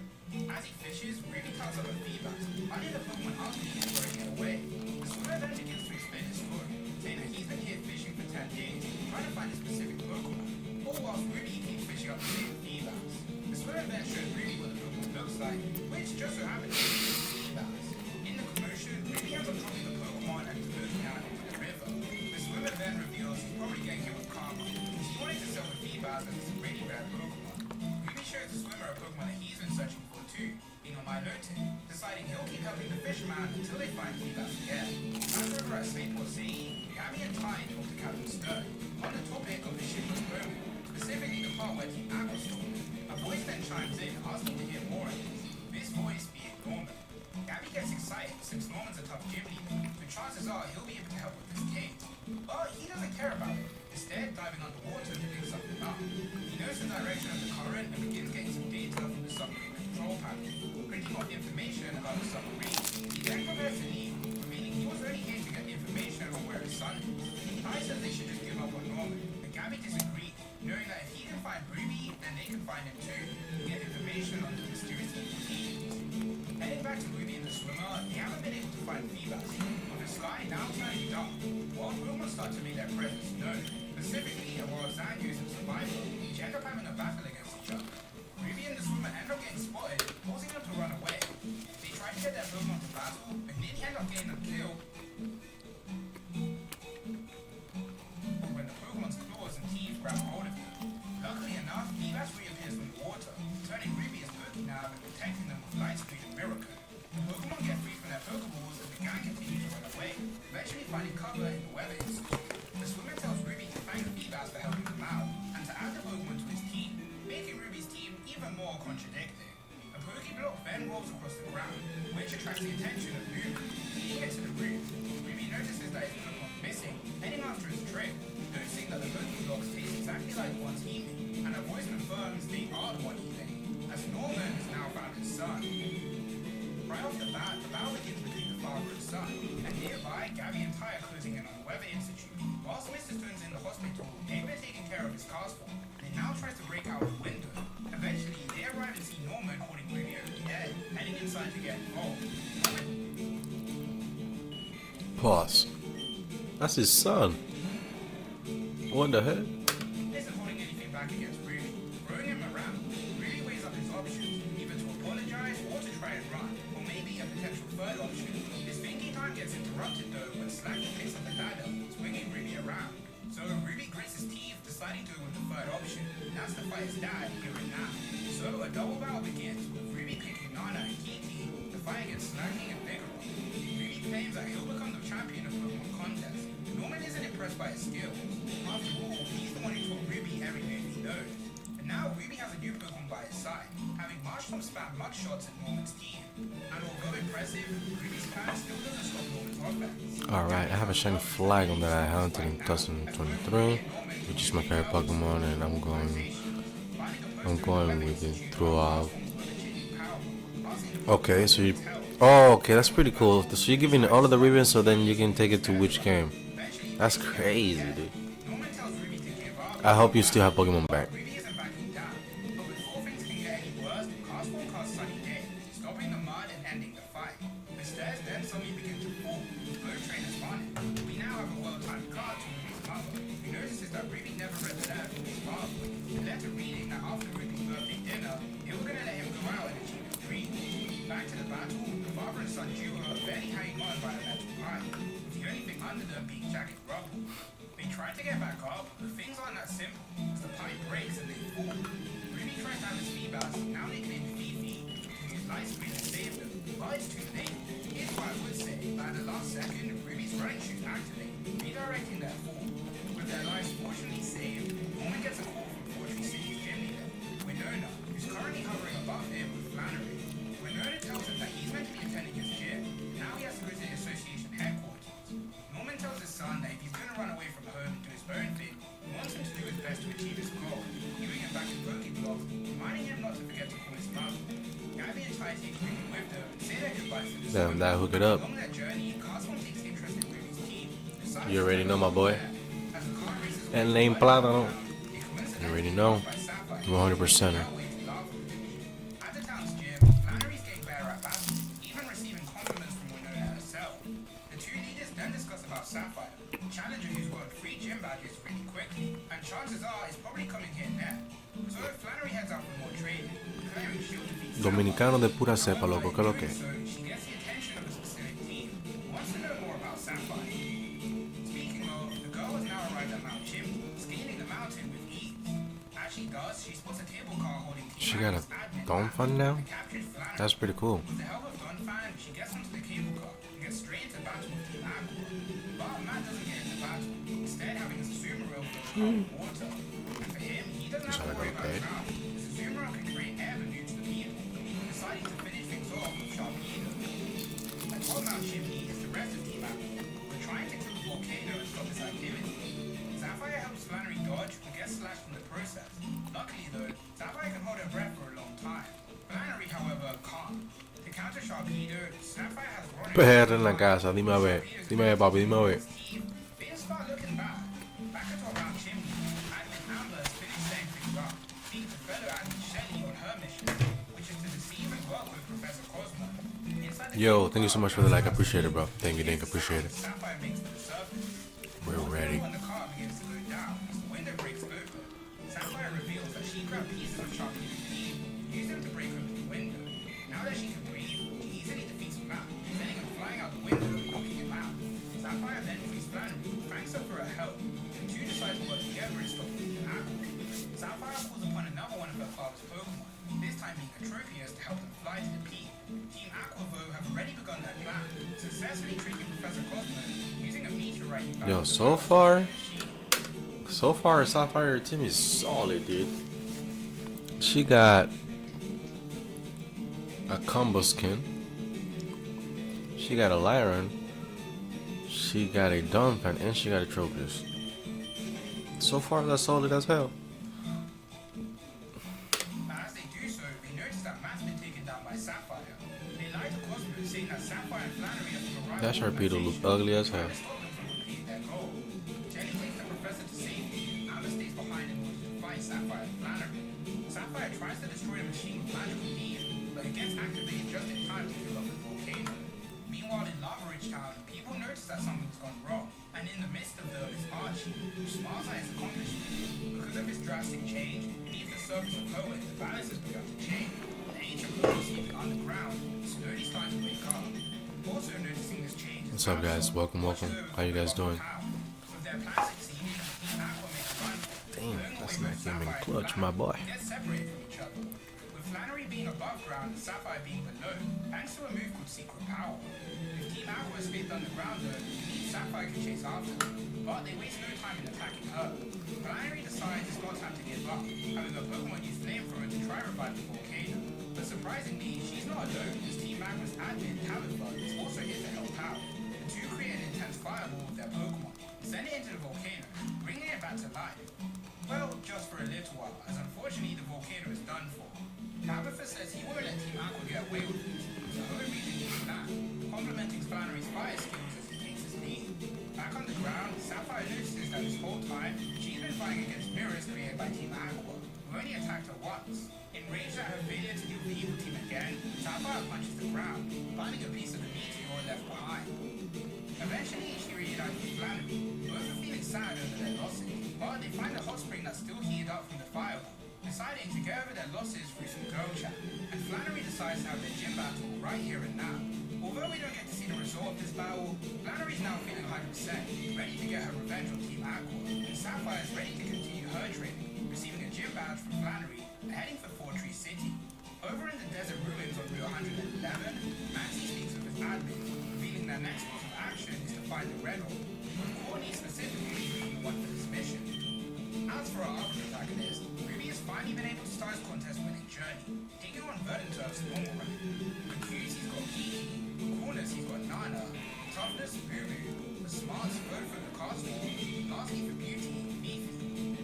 As he fishes, Ruby tugs up a feedback, only the Pokemon ugly is throwing it away. The swimmer then begins to explain his story, saying that he's been here fishing for 10 days, trying to find a specific Pokemon, all whilst Ruby keeps fishing up the same feedbacks. The swimmer then shows Ruby what the Pokemon looks like, which just so happens to be feedbacks. In the commotion, Ruby ends up dropping the Pokemon and floating out into the river. The swimmer then reveals he's probably getting hit with karma. She wanted to sell the feedbacks as it's a really rare Pokemon. Ruby shows the swimmer a Pokemon that he's been searching for too, being on Milotic, deciding he'll keep helping the fisherman until they find feedbacks again. As over at Slateport City, Gabby and Ty talk to Captain Stern on the topic of the ship's moment, specifically the part where Team Aqua stole. A voice then chimes in, asking to hear more of this voice being Norman. Gabby gets excited since Norman's a tough gym leader, so chances are he'll be able to help with this case. But he doesn't care about it, instead diving underwater to pick something up. He knows the direction of the current and begins getting some data from the submarine control panel, printing off information about the submarine. He then prepares to leave, revealing he was only here to get information on where his son is. Ty says they should just give up on Norman, but Gabby disagrees, knowing that if he can find Ruby, then they can find him too, to get information on the mysterious evil. Heading back to Ruby and the swimmer, they haven't been able to find feedbacks, with the sky now turning dark, while rumors start to make their presence known, specifically while Zangoose and Survivor, which end up having a battle against each other. Ruby and the swimmer end up getting spotted, causing them to run away. They try to get their Pokemon to battle, but nearly end up getting them killed. When the Pokemon's claws and teeth grab hold of them. Luckily enough, Feebas reappears from the water, turning Ruby as Pokenav and protecting them with Light Speed and Miracle. The Pokemon get free from their Pokeballs and the gang continue to run away, eventually finding cover in the Weather Institute. The swimmer tells Ruby to thank Feebas for helping them out, and to add the Pokemon to his team, making Ruby's team even more contradicting. A Pokeblock then rolls across the ground, which attracts the attention of Luna. Leading it to the room, Ruby notices that his Pokemon missing, heading after his trail, noticing that the Poke-blocks taste exactly like the ones he made, and a voice confirms they are the one he made, as Norman has now found his son. Right off the bat, the battle begins between the father and son, and nearby, Gabby and Ty are closing in on the Weather Institute. Whilst Mr. Stone's in the hospital, they've been taking care of his cast form, and now tries to break out the window. Eventually, they arrive and see Norman holding Ruby over the head, heading inside to get involved. Pause. That's his son. What the heck? Isn't holding anything back against Ruby, throwing him around. Ruby weighs up his options, either to apologize or to try and run, or maybe a potential third option. His thinking time gets interrupted though when Slacky picks up the ladder, swinging Ruby around. So Ruby grits his teeth, deciding to go with the third option. That's to fight his dad here and now. So a double battle begins, with Ruby picking Nana and Kiki, the fight against Slacky and Vigoroth. Ruby claims that he'll become the champion of Pokemon contest. Norman isn't impressed by his skills. After all, he's the one who taught Ruby every move he knows. And now Ruby has a new Pokemon by his side, having marched from spam mug shots at Norman's team. And although impressive, Ruby's plan still doesn't stop Norman's offense. Alright, I have a shiny Flagon that I hunted in 2023, which is my favorite Pokemon, and I'm going with it throughout. Okay, so you... Oh, okay, that's pretty cool. So you're giving all of the ribbons so then you can take it to which game. That's crazy, dude. I hope you still have Pokemon back. Back to the battle, the father and son duo are barely hanging on by a metal pipe, with the only thing under them being jagged rubble. They try to get back up, but things aren't that simple, as the pipe breaks and they fall. Ruby tries to have his feedback, now nicknamed Fifi, to use light screen to save them, but it's too late. Here's what I would say, that at the last second, Ruby's running shoes activate, redirecting their fall. With their lives fortunately saved, Norman gets a call from Fortree City's gym leader, Winona, who's currently hovering above him with Flannery. Winona tells him that he's meant to be attending his gym. Now he has to go to the association headquarters. Norman tells his son that if he's going to run away from home and do his own thing, he wants him to do his best to achieve his goal, giving him back his Poke-blocks, reminding him not to forget to call his mother. Gabby and Ty take Ruby with them and say their goodbyes to the Damn, that hook it up. Along their journey, Castform takes interest in Ruby's team. You already know, my boy. And name Platano. You already know. 100%er. Sapphire, challenger who's got 3 gym badges really quickly, and chances are he's probably coming here next. So Flannery heads out for more training, clearing shield defeats Dominicano de pura cepa, loco, que lo que. so she gets the attention of a specific team, who wants to know more about Sapphire. Speaking of, the girl has now arrived at Mount Chimney, scaling the mountain with ease. As she does, she spots a cable car holding She got a Dawn Fund now? That's pretty cool. With the help of Dawn Fan, she gets onto the cable car and gets straight into battle with Team Aqua. But Matt doesn't get into battle, instead having a Suzumaru fill the car with water. And for him, he doesn't have to worry about ground. The Suzumaru can create air balloons for people, deciding to finish things off with Sharpedo. At top Mount Chimney is the rest of Team Aqua. We're trying to kill the volcano and stop its activity. Sapphire helps Flannery dodge, but gets slashed in the process. Luckily though, Sapphire can hold her breath for a long time. Flannery, however, can't. To counter Sharpedo, Sapphire has Ronan. PR en la casa, dime a ver. Dime a ver, papi, dime a ver. Things start looking bad. Back at top Mount Chimney, Admin Amber has finished setting things up, speaking to fellow Admin Shelley on her mission, which is to deceive and work with Professor Cosmo. Inside the Yo, thank you so much for the like. I appreciate it, bro. Thank you, appreciate it. Sapphire makes to the surface. We're ready. When the car begins to go down, the window breaks open. Sapphire reveals that she grabbed pieces of Sharpedo's teeth, used them to break open the window. Now that she can breathe, she easily defeats Matt, sending him flying out the window and knocking him out. Sapphire then frees Flannery, thanks her for her help. The two decide to work together and stop Team Aqua. Sapphire calls upon another one of her father's Pokemon, this time being Atropius, to help them fly to the peak. Team Aqua, though, have already begun their plan, successfully tricking Professor Cosmo using a meteorite. Yo, so far, Sapphire team is solid, dude. She got a combo skin. She got a Lyran. She got a dump and she got a Tropius. So far, that's solid as hell. As they do so, they notice that Matt's been taken down by Sapphire. They lie to Cosmo, saying that Sapphire and Flannery are from a rival That Sharpedo look organization, ugly as hell. trying to stop them from completing their goal. Jenny takes the professor to safety. Alma stays behind in order to fight Sapphire and Flannery. Sapphire tries to destroy the machine with magical means, but it gets activated just in time to kill off the volcano. Meanwhile, in Lava Ridge Town, people notice that something's gone wrong, and in the midst of them is Archie, who smiles at his accomplishments. Because of his drastic change, beneath the surface of Poet, the balance has begun to change. The ancient Poet sleeping underground is slowly starting to wake up. Also noticing this change. What's up, guys? Welcome. How you guys doing? With their plans succeeding, Aqua makes a run. Damn, that's not gaming clutch, my boy. Get separated from each other. With Flannery being above ground and Sapphire being below, thanks to a move called Secret Power. If Team Aqua escaped underground though, it means Sapphire can chase after them, but they waste no time in attacking her. Flannery decides it's not time to give up, having her Pokemon use Flamethrower to try revive the volcano. But surprisingly, she's not alone, as Team Aqua's admin, Tabitha, is also here to help out. The two create an intense fireball with their Pokemon, send it into the volcano, bringing it back to life. Well, just for a little while, as unfortunately the volcano is done for. Tabitha says he won't let Team Aqua get away with it, so her region is that, complementing Flannery's fire skills as he takes his lead. Back on the ground, Sapphire notices that this whole time, she's been fighting against mirrors created by Team Aqua, who only attacked her once. Enraged at her failure to deal with the evil team again, Sapphire punches the ground, finding a piece of the meteor left behind. Eventually, she reunites with Flannery, both are feeling sad over their losses, but they find a hot spring that's still heated up from the fireball, deciding to get over their losses through some girl chat, and Flannery decides to have their gym battle right here and now. Although we don't get to see the result of this battle, Flannery's now feeling 100%, ready to get her revenge on Team Aqua, and Sapphire is ready to continue her training, receiving a gym badge from Flannery, and heading for Four Tree City. Over in the desert ruins on Route 111, Maxie speaks with his admin, revealing their next course of action is to find the Red Hole, with Courtney specifically being the one for this mission. As for our other protagonist, Ruby has finally been able to start his contest-winning journey, taking on Verdanturf's normal rank. For cues, he's got Kiki, for coolness, he's got Nana, toughness, Boo-Boo, for smarts, both for the castle, lastly for beauty, Fifi.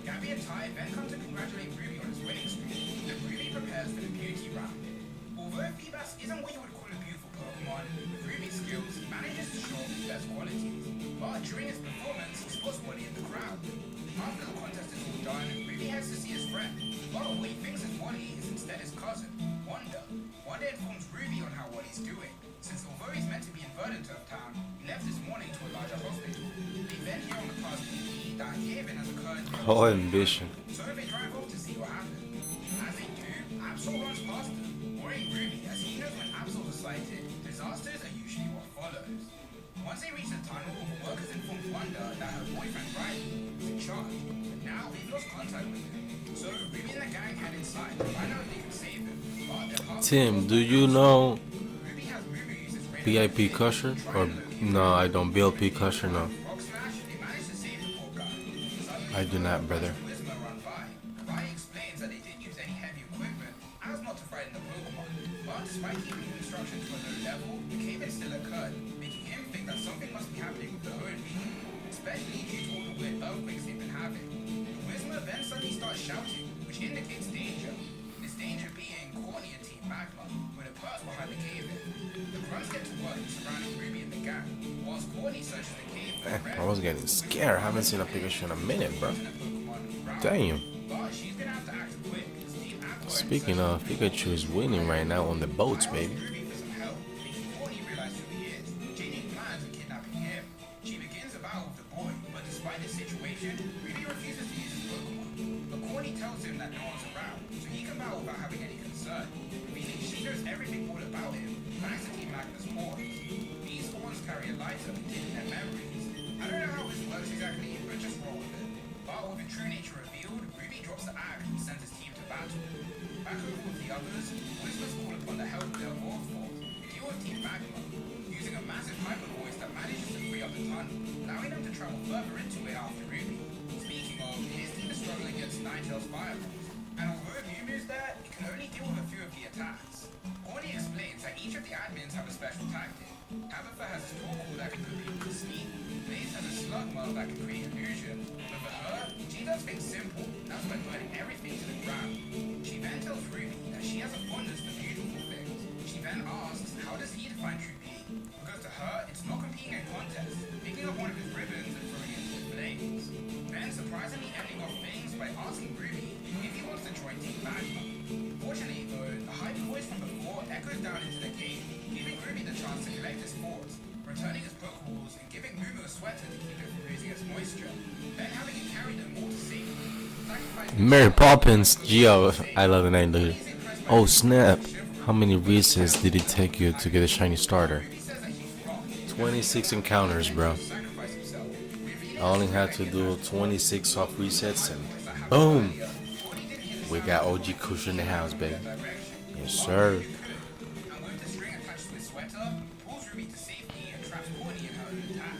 Gabby and Ty then come to congratulate Ruby on his winning streak, and Ruby prepares for the beauty round. Although Feebas isn't what you would call a beautiful Pokemon, with Ruby's skills, he manages to show off his best qualities. But during his performance, he spots Wally in the crowd. After the contest is all done, Ruby heads to see his friend. But what he thinks is Wally is instead his cousin, Wanda. Wanda informs Ruby on how Wally's doing, since although he's meant to be in Verdanturf Town, he left this morning to a larger hospital. They then hear on the past TV that a cave-in has occurred. Oh, ambition. So they drive off to see what happens. As they do, Absol runs past them, worrying Ruby as he knows when Absols are sighted, disasters are usually what follows. Once they reach the tunnel, the workers inform Wanda that her boyfriend Riley is in charge, but now they've lost contact with him. So Ruby and the gang head inside to find out if they can save him. But they're half Tim, do you know Ruby has Ruby use his radar BIP Cusher? Or no, I don't. BLP Cusher, no. rock smash. They manage to save the poor guy. Suddenly, I do not, brother. Wisma run by. Riley explains that they didn't use any heavy equipment, as not to frighten the Pokemon. But despite keeping the instruction to a low level, the cave-in still occurred, making him think that something must be happening with the Hoenn region, especially due to all the weird earthquakes they've been having. The Wisma then suddenly starts shouting, which indicates danger. This danger being Courtney and Team Magma, with a purse behind the cave-in. The grunts get to work surrounding Ruby and the gang, whilst Courtney searches the cave for Red. I was getting scared. I haven't seen a Pikachu in a minute, bro. Damn. But she's gonna have to act quick, as Team Aqua Speaking of, Pikachu is winning right now on the boats, baby. Ruby for some help, making Courtney realize who he is. Janie plans on kidnapping him. She begins a battle with the boy, but despite this situation, Ruby refuses to use his Pokemon. But Courtney tells him that no one's around, so he can battle without having any concern, meaning she knows everything all about him, thanks to Team Magma's horns. These horns carry a lighter containing their memories. I don't know how this works exactly, but just roll with it. But with the true nature revealed, Ruby drops the axe and sends his team to battle. Back over with the others, Whispers call upon the help of their Evolved form to deal with Team Magma, using a massive hyper voice that manages to free up the tunnel, allowing them to travel further into it after Ruby. Speaking of, his team is struggling against Ninetales fireballs, and although Mew removes that, it can only deal with a few of the attacks. Cordy explains that each of the admins have a special tactic. Tabitha has a Stormcall that can put people to sleep. Blaze has a Slug Mode that can create illusion. But for her, she does things simple. That's by burning everything to the ground. She then tells Ruby that she has a fondness for beautiful things. She then asks, how does he define true beauty? Because to her, it's not competing in contests, picking up one of his ribbons and throwing it into the flames. Then surprisingly ending off things by asking Ruby if he wants to join Team Magma. Fortunately though, the high voice from before echoes down into the cave, giving Ruby the chance to collect his thoughts, returning his Pokeballs and giving Mumu a sweater to keep it from losing its moisture, then having it carry them all to safety. Mary Poppins, Geo, I love the name, dude. Oh snap! How many resets did it take you to get a shiny starter? 26 encounters, bro. I only had to do 26 soft resets and boom! We got OG Kush in the house, baby. Yes, sir. And with the string attached to his sweater, pulls Ruby to safety and traps Corny in her own attack.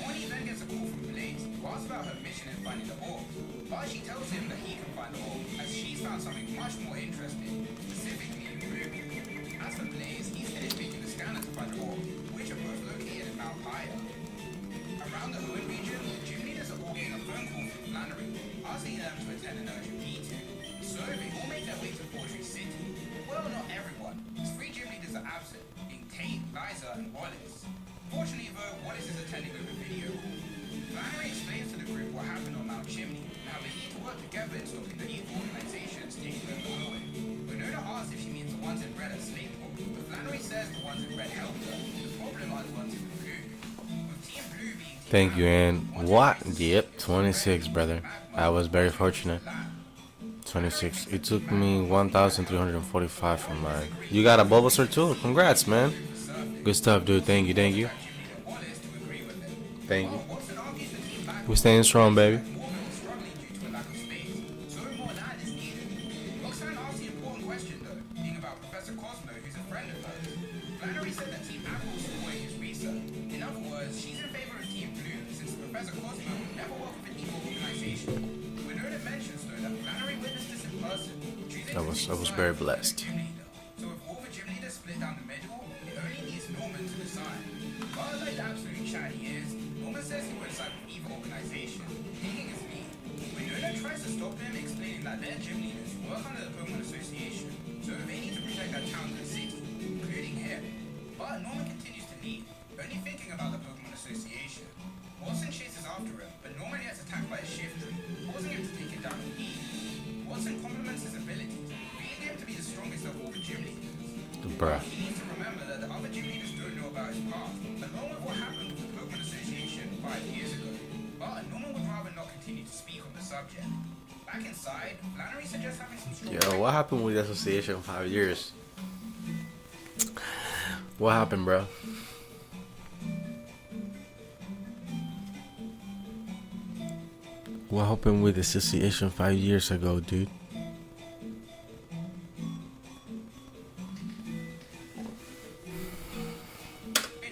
Corny then gets a call from Blaze, who asks about her mission in finding the orb. But she tells him that he can find the orb, as she's found something much more interesting, specifically in Ruby. As for Blaze, he's headed making the scanner to find the orb, which are both located in Mount Pyre. Around the Hoenn region, the gym leaders are all getting a phone call from Flannery, asking them to attend an urgent meeting. So they all make their way to Fortree City. Well, not everyone, as 3 gym leaders are absent, being Tate, Liza, and Wallace. Fortunately though, Wallace is attending over video call. Flannery explains to the group what happened on Mount Chimney, and how they need to work together in stopping the evil organizations taking over Hoenn. Winona asks if she means the ones in red at Slateport, but Flannery says the ones in red helped her. The problem are the ones in blue. With Team Blue being Team Thank you, and what? Yep, 26, brother. I was very fortunate. 26. It took me 1,345 from mine. You got a Bulbasaur too? Congrats, man. Good stuff, dude. Thank you, thank you. Thank you. We staying strong, baby. struggling due to a lack of space, so more land is needed. Roxanne asks the important question though, being about Professor Cosmo, who's a friend of hers. Flannery said that Team Apple is supporting his research. In other words, she's in favor of Team Blue, since Professor Cosmo would never work with an evil organization. Winona mentions though that Flannery witnessed this in person. I was very blessed. So if all the gym leaders split down the middle, it only needs Norman to decide. But like the absolute chat he is, Norman says he would side with evil organization, taking his lead. Winona tries to stop him, explaining that they're gym leaders who work under the Pokemon Association, so they need to protect their town and city, including him. But Norman continues to lead, only thinking about the Pokemon Association. Watson chases after him, but Norman gets attacked by a shift tree, causing him to take it down with ease. Watson compliments his abilities, being him to be the strongest of all the gym leaders. Bruh. He needs to remember that the other gym leaders don't know about his past, along with what happened with the Pokemon Association 5 years ago. But Norman would rather not continue to speak on the subject. Back inside, Flannery suggests having some strong... Yo, what happened with the association in 5 years? What happened, bro? What happened with the association 5 years ago, dude?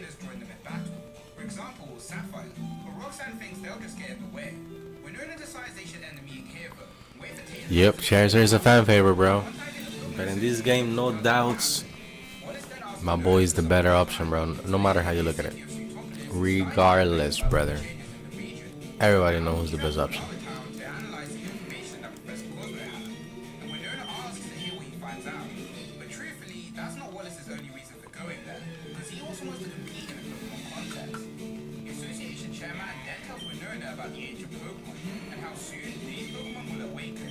trainers join them in battle. For example, Sapphire. But Roxanne thinks they'll just get in the way. Winona decides they should end the meeting here, but wait for Taylor. Yep, Charizard is a fan favorite, bro. But in this game, no doubts, my boy is the better option, bro. No matter how you look at it. Regardless, brother. Everybody knows who's the best option. To analyze the information that Professor Cosmo has. And Winona asks to hear what he finds out. But truthfully, that's not Wallace's only reason for going there, because he also wants to compete in a Pokemon contest. The association chairman then tells Winona about the age of Pokemon, and how soon these Pokemon will awaken.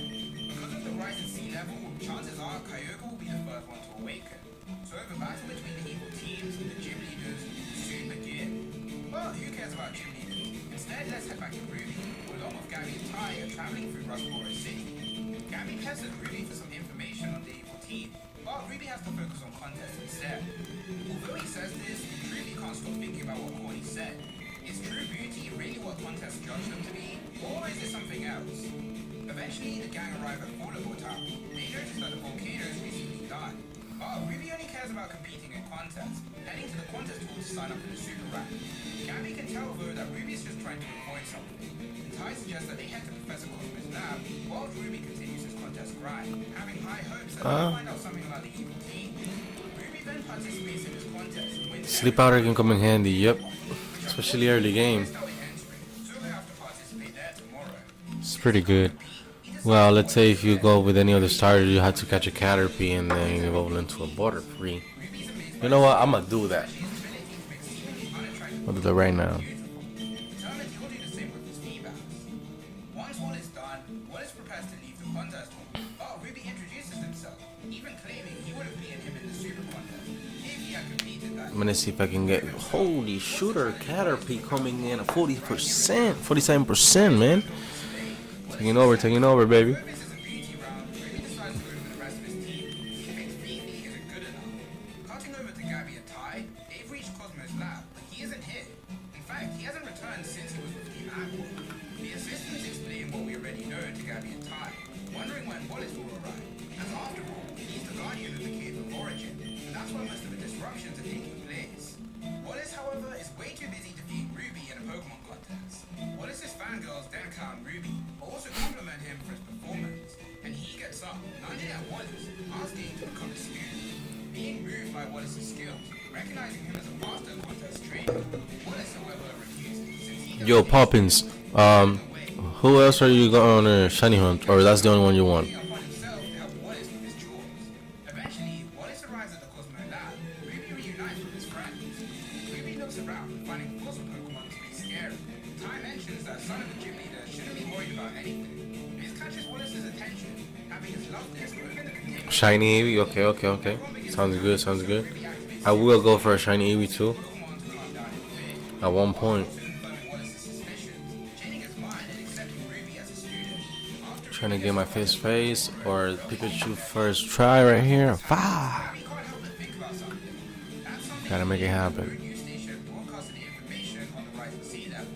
Because of the rise in sea level, chances are Kyogre will be the first one to awaken. So the battle between the evil teams and the gym leaders will soon begin. But who cares about gym leaders? Instead, let's head back to Ruby, who along with Gabby and Ty are traveling through Rustboro City. Gabby pesters Ruby for some information on the evil team, but Ruby has to focus on contests instead. Although he says this, Ruby can't stop thinking about what Corny said. Is true beauty really what contests judge them to be, or is it something else? Eventually, the gang arrive at Volleyball Town. They notice that the volcano has recently died. But Ruby only cares about competing in contests, heading to the contest hall to sign up for the Super Rank. Gabby can tell though that Ruby's just trying to avoid something. And Ty suggests that they head to Professor Cosmo's lab while Ruby continues his contest. contest cry, having high hopes that they'll find out something about the evil teen. Ruby then participates in this contest and wins Sleep powder can come in handy. Yep, especially early game. how it ends with, so we have to participate there tomorrow. It's pretty good. Well, let's say if you go with any other starter, you have to catch a Caterpie and then you evolve into a Butterfree. You know what? I'm gonna do that. I'll do that right now. Determined he'll do the same with his females. Once all is done, Wallace prepares to leave the contest hall. But Ruby introduces himself, even claiming he would have beaten him in the super contest if he had completed that. I'm gonna see if I can get. Holy shooter, Caterpie coming in at 40%, 47%, man. Taking over, baby. This is a beauty round. Ruby decides to go for the rest of his team. He thinks Fifi isn't good enough. Cutting over to Gabby and Ty, they've reached Cosmo's lab, but he isn't here. In fact, he hasn't returned since he was with Team Aqua. The assistants explain what we already know to Gabby and Ty, wondering when Wallace will arrive. As after all, he's the guardian of the Cave of Origin, and that's where most of the disruptions are taking place. Wallace, however, is way too busy defeating Ruby in a Pokemon contest. Wallace's fangirls then count Ruby, but also compliment him for his performance. And he gets up, lunging at Wallace, asking to become a student. Being moved by Wallace's skills, recognizing him as a master contest trainer, Wallace, however, refuses, since he Yo, Poppins. Who else are you going on a shiny hunt? Or that's the only one you want? upon himself to help Wallace with his chores. Eventually, Wallace arrives at the Cosmo lab. Ruby reunites with his friends. Ruby looks around, finding fossil Pokemon to be scary. Ty mentions that son of a gym leader shouldn't be worried about anything. This catches Wallace's attention, having his love disc open the container. Shiny Eevee? Okay. Sounds good. I will go for a shiny Eevee too. Pokemon to calm down his fear. At one point. Confirming Wallace's suspicions, changing his mind and accepting Ruby as a student. After Trying to get my face or Pikachu first try right here. Fah! Ruby can't help but think about something. That's something Gotta make it happen. news station broadcasted the information on the rising sea level.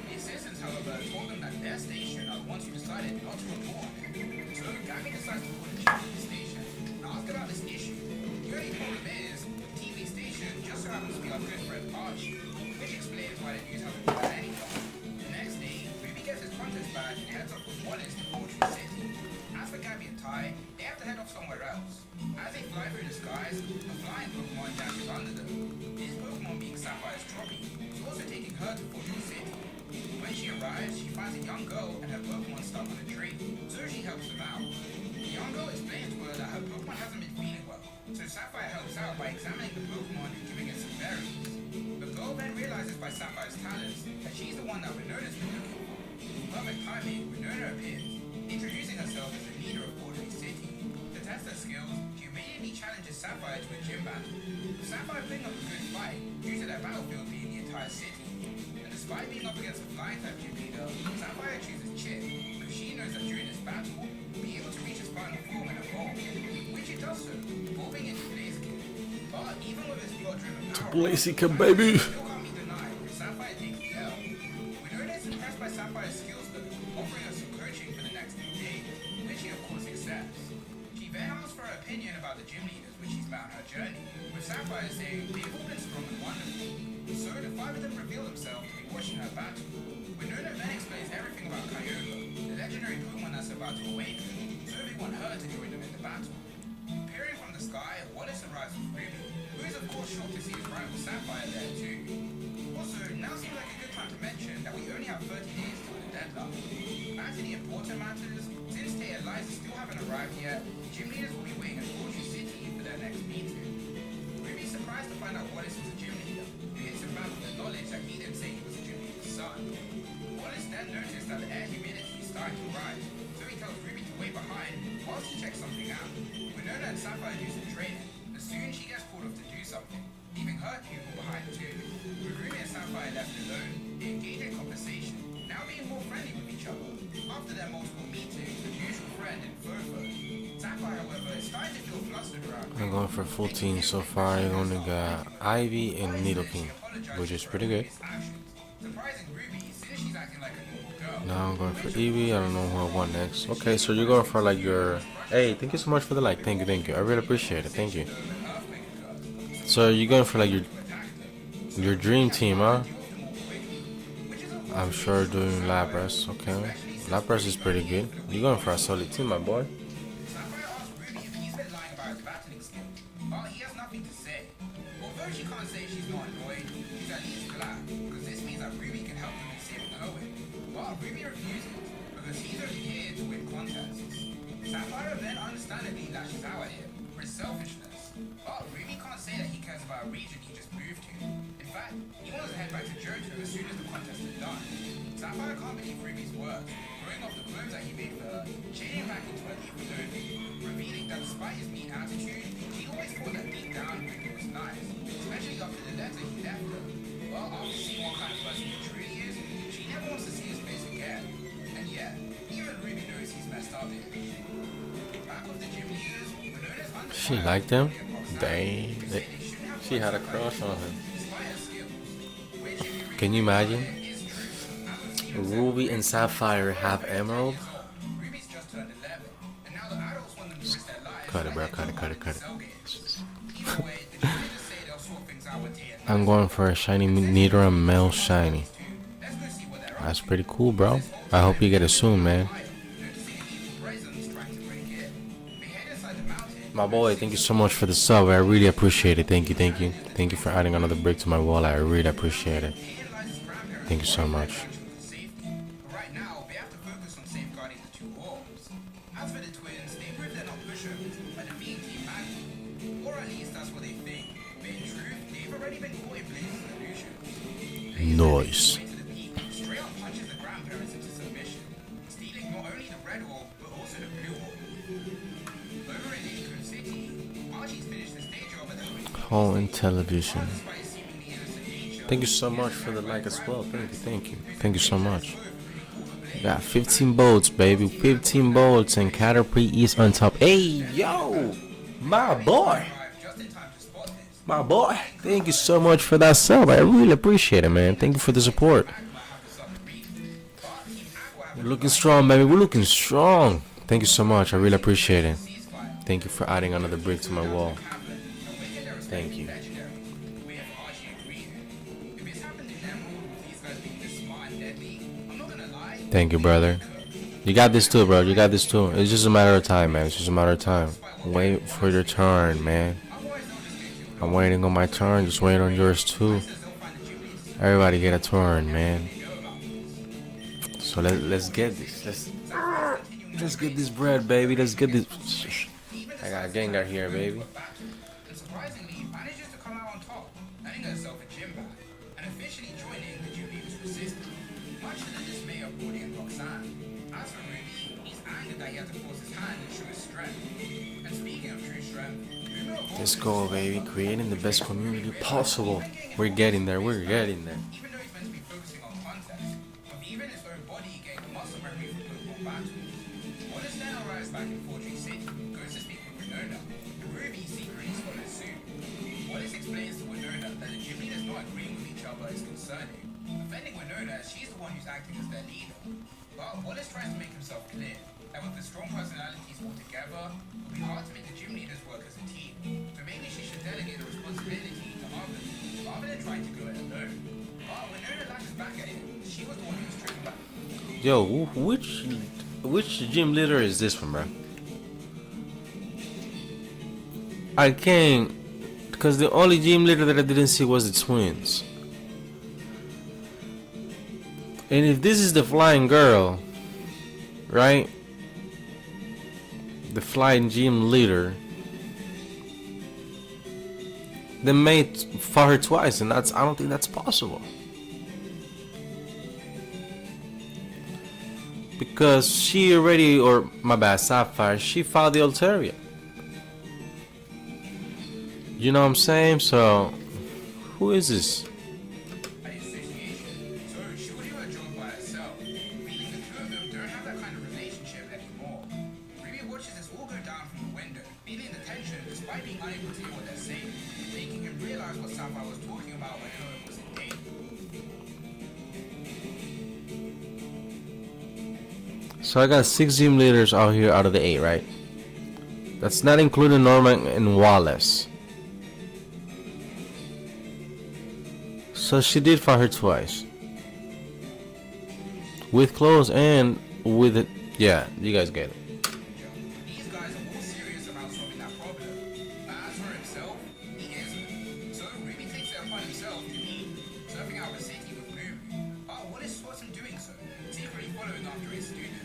The assistants, however, told them that their station are the ones who decided not to report on it. So Gabby decides to call the chief of the station and ask about this issue. The only problem is, the TV station just so happens to be our good friend Archie, which explains why the news haven't brought any time. The next day, Ruby gets his contest badge and heads off with Wallace to Fortune City. As for Gabby and Ty, they have to head off somewhere else. As they fly through the skies, a flying Pokemon dashes under them. This Pokemon being Sapphire's Troppy, is also taking her to Fortune City. When she arrives, she finds a young girl and her Pokemon stuck on a tree, so she helps them out. The young girl explains to her that her Pokemon hasn't been feeling well, so Sapphire helps out by examining the Pokemon and giving it some berries. The girl then realizes by Sapphire's talents that she's the one that Winona's been looking for. Perfect timing, Winona appears, introducing herself as the leader of Fortune City. To test her skills, she immediately challenges Sapphire to a gym battle. Sapphire putting up a good fight due to their battlefield being the entire city. And despite being up against a flying type gym leader, Sapphire chooses Chip, because she knows that during this battle, he'll be able to reach his final form and evolve, which it does so, evolving into Blaziken. But even with his plot-driven power, Blaziken, baby! still can't be denied that Sapphire takes the L. Winona is impressed by Sapphire's skills though, offering her some coaching for the next 2 days, which she of course accepts. She then asks for her opinion about the gym leaders which she's met on her journey, with Sapphire saying they've all been strong and wonderful. So the 5 of them reveal themselves to be watching her battle. Winona then explains everything about Kyogre, the legendary Pokemon that's about to awaken, so they want her to join them in the battle. Appearing from the sky, Wallace arrives with Ruby, who is of course shocked to see his rival Sapphire there too. Also, now seems like a good time to mention that we only have 30 days till the deadline. Back to the important matters, since Tay and Liza still haven't arrived yet, gym leaders will be waiting at Fortune City for their next meeting. Ruby's surprised to find out Wallace is a gym leader, who hits him back with the knowledge that he didn't say he was a gym leader's son. Wallace then noticed that the air humidity is starting to rise, so he tells Ruby to wait behind whilst he checks something out. Winona and Sapphire do some training, but soon she gets called off to do something, leaving her pupil behind too. With Ruby and Sapphire left alone, they engage in conversation, now being more friendly with each other. After their multiple meetings, the mutual friend and Fofo. Sapphire, however, is starting to feel flustered around. I'm going for full team so far. I only got Ivy and Nidoking, which is pretty good. Surprising Ruby, since she's acting like a normal girl. Now I'm going for Eevee. I don't know who I want next. Okay, so you're going for like your... Hey, thank you so much for the like. Thank you. I really appreciate it. Thank you. So you're going for like your dream team, huh? I'm sure doing Lapras. Okay, Lapras is pretty good. You're going for a solid team, my boy. though she can't say she's not annoyed, she's at least glad, because this means that Ruby can help them in saving her way. But Ruby refuses, because he's only here to win contests. Sapphire then understandably lashes out at him for his selfishness. But Ruby can't say that he cares about a region he just moved to. In fact, he wants to head back to Johto as soon as the contest is done. Sapphire can't believe Ruby's words, throwing off the clothes that he made for her, changing back into a Leaf clothing, revealing that despite his mean attitude, he always thought that deep down Ruby was nice, especially after the letter he left her. Well, after seeing what kind of person he truly is, she never wants to see his face again. And yeah, even Ruby knows he's messed up here. Back with the gym leaders, Winona's under She fire liked him? from Roxanne, Dang. who said they shouldn't have She had a trusted crush on her him. despite her skills, which if you Can you imagine? is true. Ruby and Sapphire have emerald? Ruby's just turned 11, and now the adults want them to risk their lives. Cut it, bro. like they Cut it, do cut it, in cut it. cell games. Either way, the cheerleaders say they'll sort things out with Tia. I'm going for a shiny Nidra male shiny. Let's go see what they're up That's pretty cool, bro. I hope you get it soon, man. to. Noticing an evil presence trying to break in. They head inside the mountain. My boy, thank you so much for the sub. I really appreciate it. Thank you, thank you. Thank you for adding another brick to my wall. I really appreciate it. Thank you so much. But right now, they have to focus on safeguarding the two orbs. As for the twins, they prove they're not pushovers, but they're being team magnet. Or at least that's what they think. But in truth, they've already been caught in Blaze's illusion. Nice. Way to the peak, straight up punches the grandparents into submission, stealing not only the red orb, but also the blue orb. Over in Leafgreen City, Archie's finished the stage over the Home and television. despite his seemingly innocent nature. Thank you so much for the like as well. Thank you, thank you. Thank you so much. Got 15 bolts, baby. 15 bolts and Caterpie is on top. Hey, yo! My boy! Just in time to spot this. My boy! Thank you so much for that sub. I really appreciate it, man. Thank you for the support. We're looking strong, baby. We're looking strong. Thank you so much. I really appreciate it. Thank you for adding another brick to my wall. Thank you. We have Archie and Green. If it's happened in Emerald, these guys being this smart and deadly, I'm not gonna lie. Thank you, brother. You got this too, bro. You got this too. It's just a matter of time, man. It's just a matter of time. Wait for your turn, man. I'm waiting on my turn. Just wait on yours too. Everybody get a turn, man. So let's get this. Let's get this bread, baby. Let's get this. I got Gengar here, baby. And surprisingly, manages to come out on top, earning herself a gym bag, and officially joining the gym leaders' resistance, much to the dismay of Brody and Roxanne. As for Ruby, he's angered that he had to force his hand and show his strength. And speaking of true strength, Let's go, baby. Creating the best community possible. We're getting there. We're getting there. even though he's meant to be focusing on contests, with even his own body getting muscle memory from Pokemon battles. Wallace then arrives back in Fortree City, goes to speak with Winona, and Ruby secretly follows suit. Wallace explains to Winona that the gym leaders not agreeing with each other is concerning, offending Winona as she's the one who's acting as their leader. But Wallace tries to make himself clear that with the strong personalities all together, it will be hard to make the gym leaders work as a team. So maybe she should delegate the responsibility to others, rather than trying to go it alone. But Winona lashes back at him. She was the one who was tripping back. Yo, which gym leader is this one, bro? I can't, because the only gym leader that I didn't see was the twins. And if this is the flying girl, right? The flying gym leader, then May fought her twice, and I don't think that's possible. Because she already, or my bad, Sapphire, she fought the Altaria. You know what I'm saying? So, who is this? By association, so she will do her job by herself, meaning the two of them don't have that kind of relationship anymore. Ruby watches this all go down from the window, feeling the tension despite being unable to hear what they're saying, making him realize what Sapphire was talking about when Helen was in danger. So I got 6 gym leaders out here out of the 8, right? That's not including Norman and Wallace. So she did fight her twice. With clothes and with it. Yeah, you guys get it. These guys are all serious about solving that problem, but as for himself, he isn't. So Ruby after his student,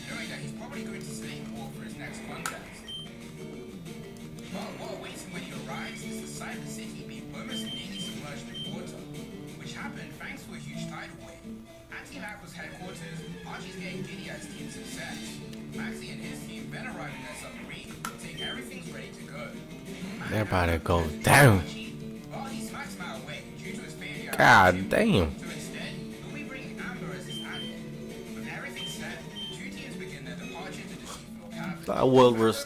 knowing that he's probably going to slay Paul for his next contest. But what awaits him when he arrives is the sight of the city being almost nearly submerged in water, which happened thanks to a huge tidal wave. At Team Aqua's headquarters, Archie's getting giddy at his team's success. Maxie and his team then arrive in their submarine, saying everything's ready to go. They're about to go down. Well, he smacks him out away due to his failure. God damn. So instead, he'll be bringing Amber as his ally. With everything set, two teams begin their departure to deceive Phil Cavett. That was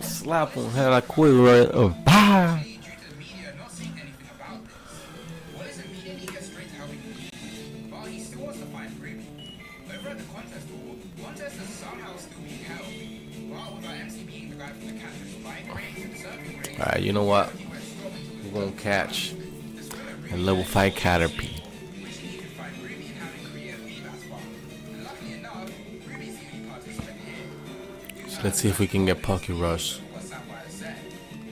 slap on head like quick right up. Bah! Due to the media not saying anything about this, Wallace immediately gets straight to helping Lee, but he still wants to find Ruby. Over at the contest hall, contest is somehow still being held, but with our MC being the guy from the catcher's spike rings and surfing rings, Alright, you know what? We're gonna catch a level 5 Caterpie. wishing he could find Ruby and having created a feedback spot. And luckily enough, Ruby's the only participant here. So let's see if we can get Poke Rush. What Sapphire said.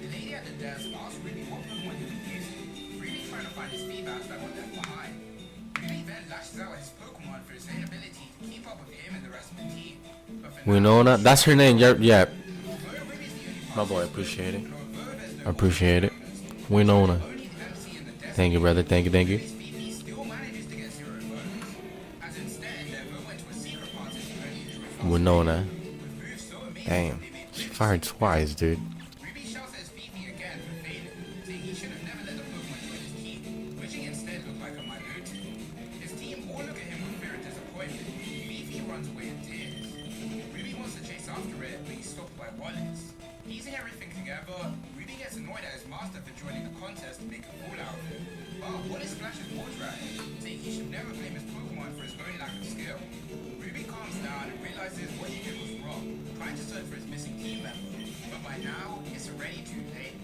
The lady at the desk asked Ruby what Pokemon he was using. Ruby trying to find his feedbacks that got left behind. Ruby then lashes out at his Pokemon for his inability to keep up with him and the rest of the team. But for We now, know that. That's her name. Yeah. although Ruby's the only My boy, appreciate it. although there's no Appreciate it. We know that. only the MC and the desk Thank you, brother. Thank you. Thank you. Phoebe still manages to get 0 votes. As instead, their vote went to a secret participant who drew We know that. with moves so amazing Damn. they made She Ruby fired twice, dude. Ruby shouts at his Fifi again for failing, saying he should have never let the Pokemon join his team, which he instead looked like a Milotic. His team all look at him with fear and disappointment. Fifi runs away in tears. Ruby wants to chase after it, but he's stopped by Wallace. Piecing everything together, Ruby gets annoyed at his master for joining the contest to make a fool out of him. But Wallace splashes water at him, saying he should never blame his Pokemon for his own lack of skill. Ruby calms down and realizes what he did was wrong, trying to search for his missing team member. But by now, it's already too late.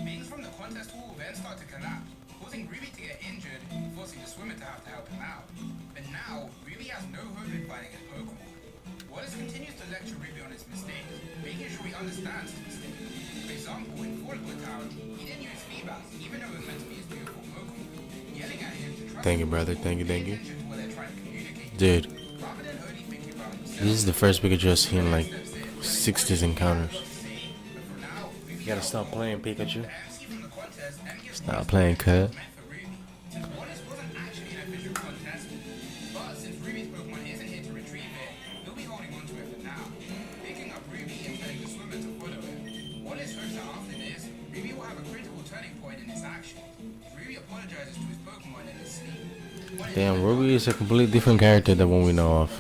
Beings from the contest hall then start to collapse, causing Ruby to get injured, forcing the swimmer to have to help him out. But now, Ruby has no hope in finding his Pokemon. Wallace continues to lecture Ruby on his mistakes, making sure he understands his mistakes. For example, in Fallable Town, he didn't use feedback, even though it was meant to be his beautiful Pokemon, yelling at him to trust Thank you, him, brother. Thank you. pay Thank you. attention to what they're trying to communicate. Dude, Rather than only thinking about himself, this is the first Pikachu I've seen in like steps in, 60s encounters. but for now, You gotta stop playing, Pikachu. the MC from the contest and gives Stop playing, cut. meant for Ruby. Since Wallace wasn't actually an official contestant, but since Ruby's Pokemon isn't here to retrieve it, he'll be holding on to it for now, picking up Ruby and telling the swimmer to follow it. Wallace hopes that after this, Ruby will have a critical turning point in his actions. Ruby apologizes to his Pokemon in his sleep. Wallace Damn, Ruby is a completely different character than one we know of.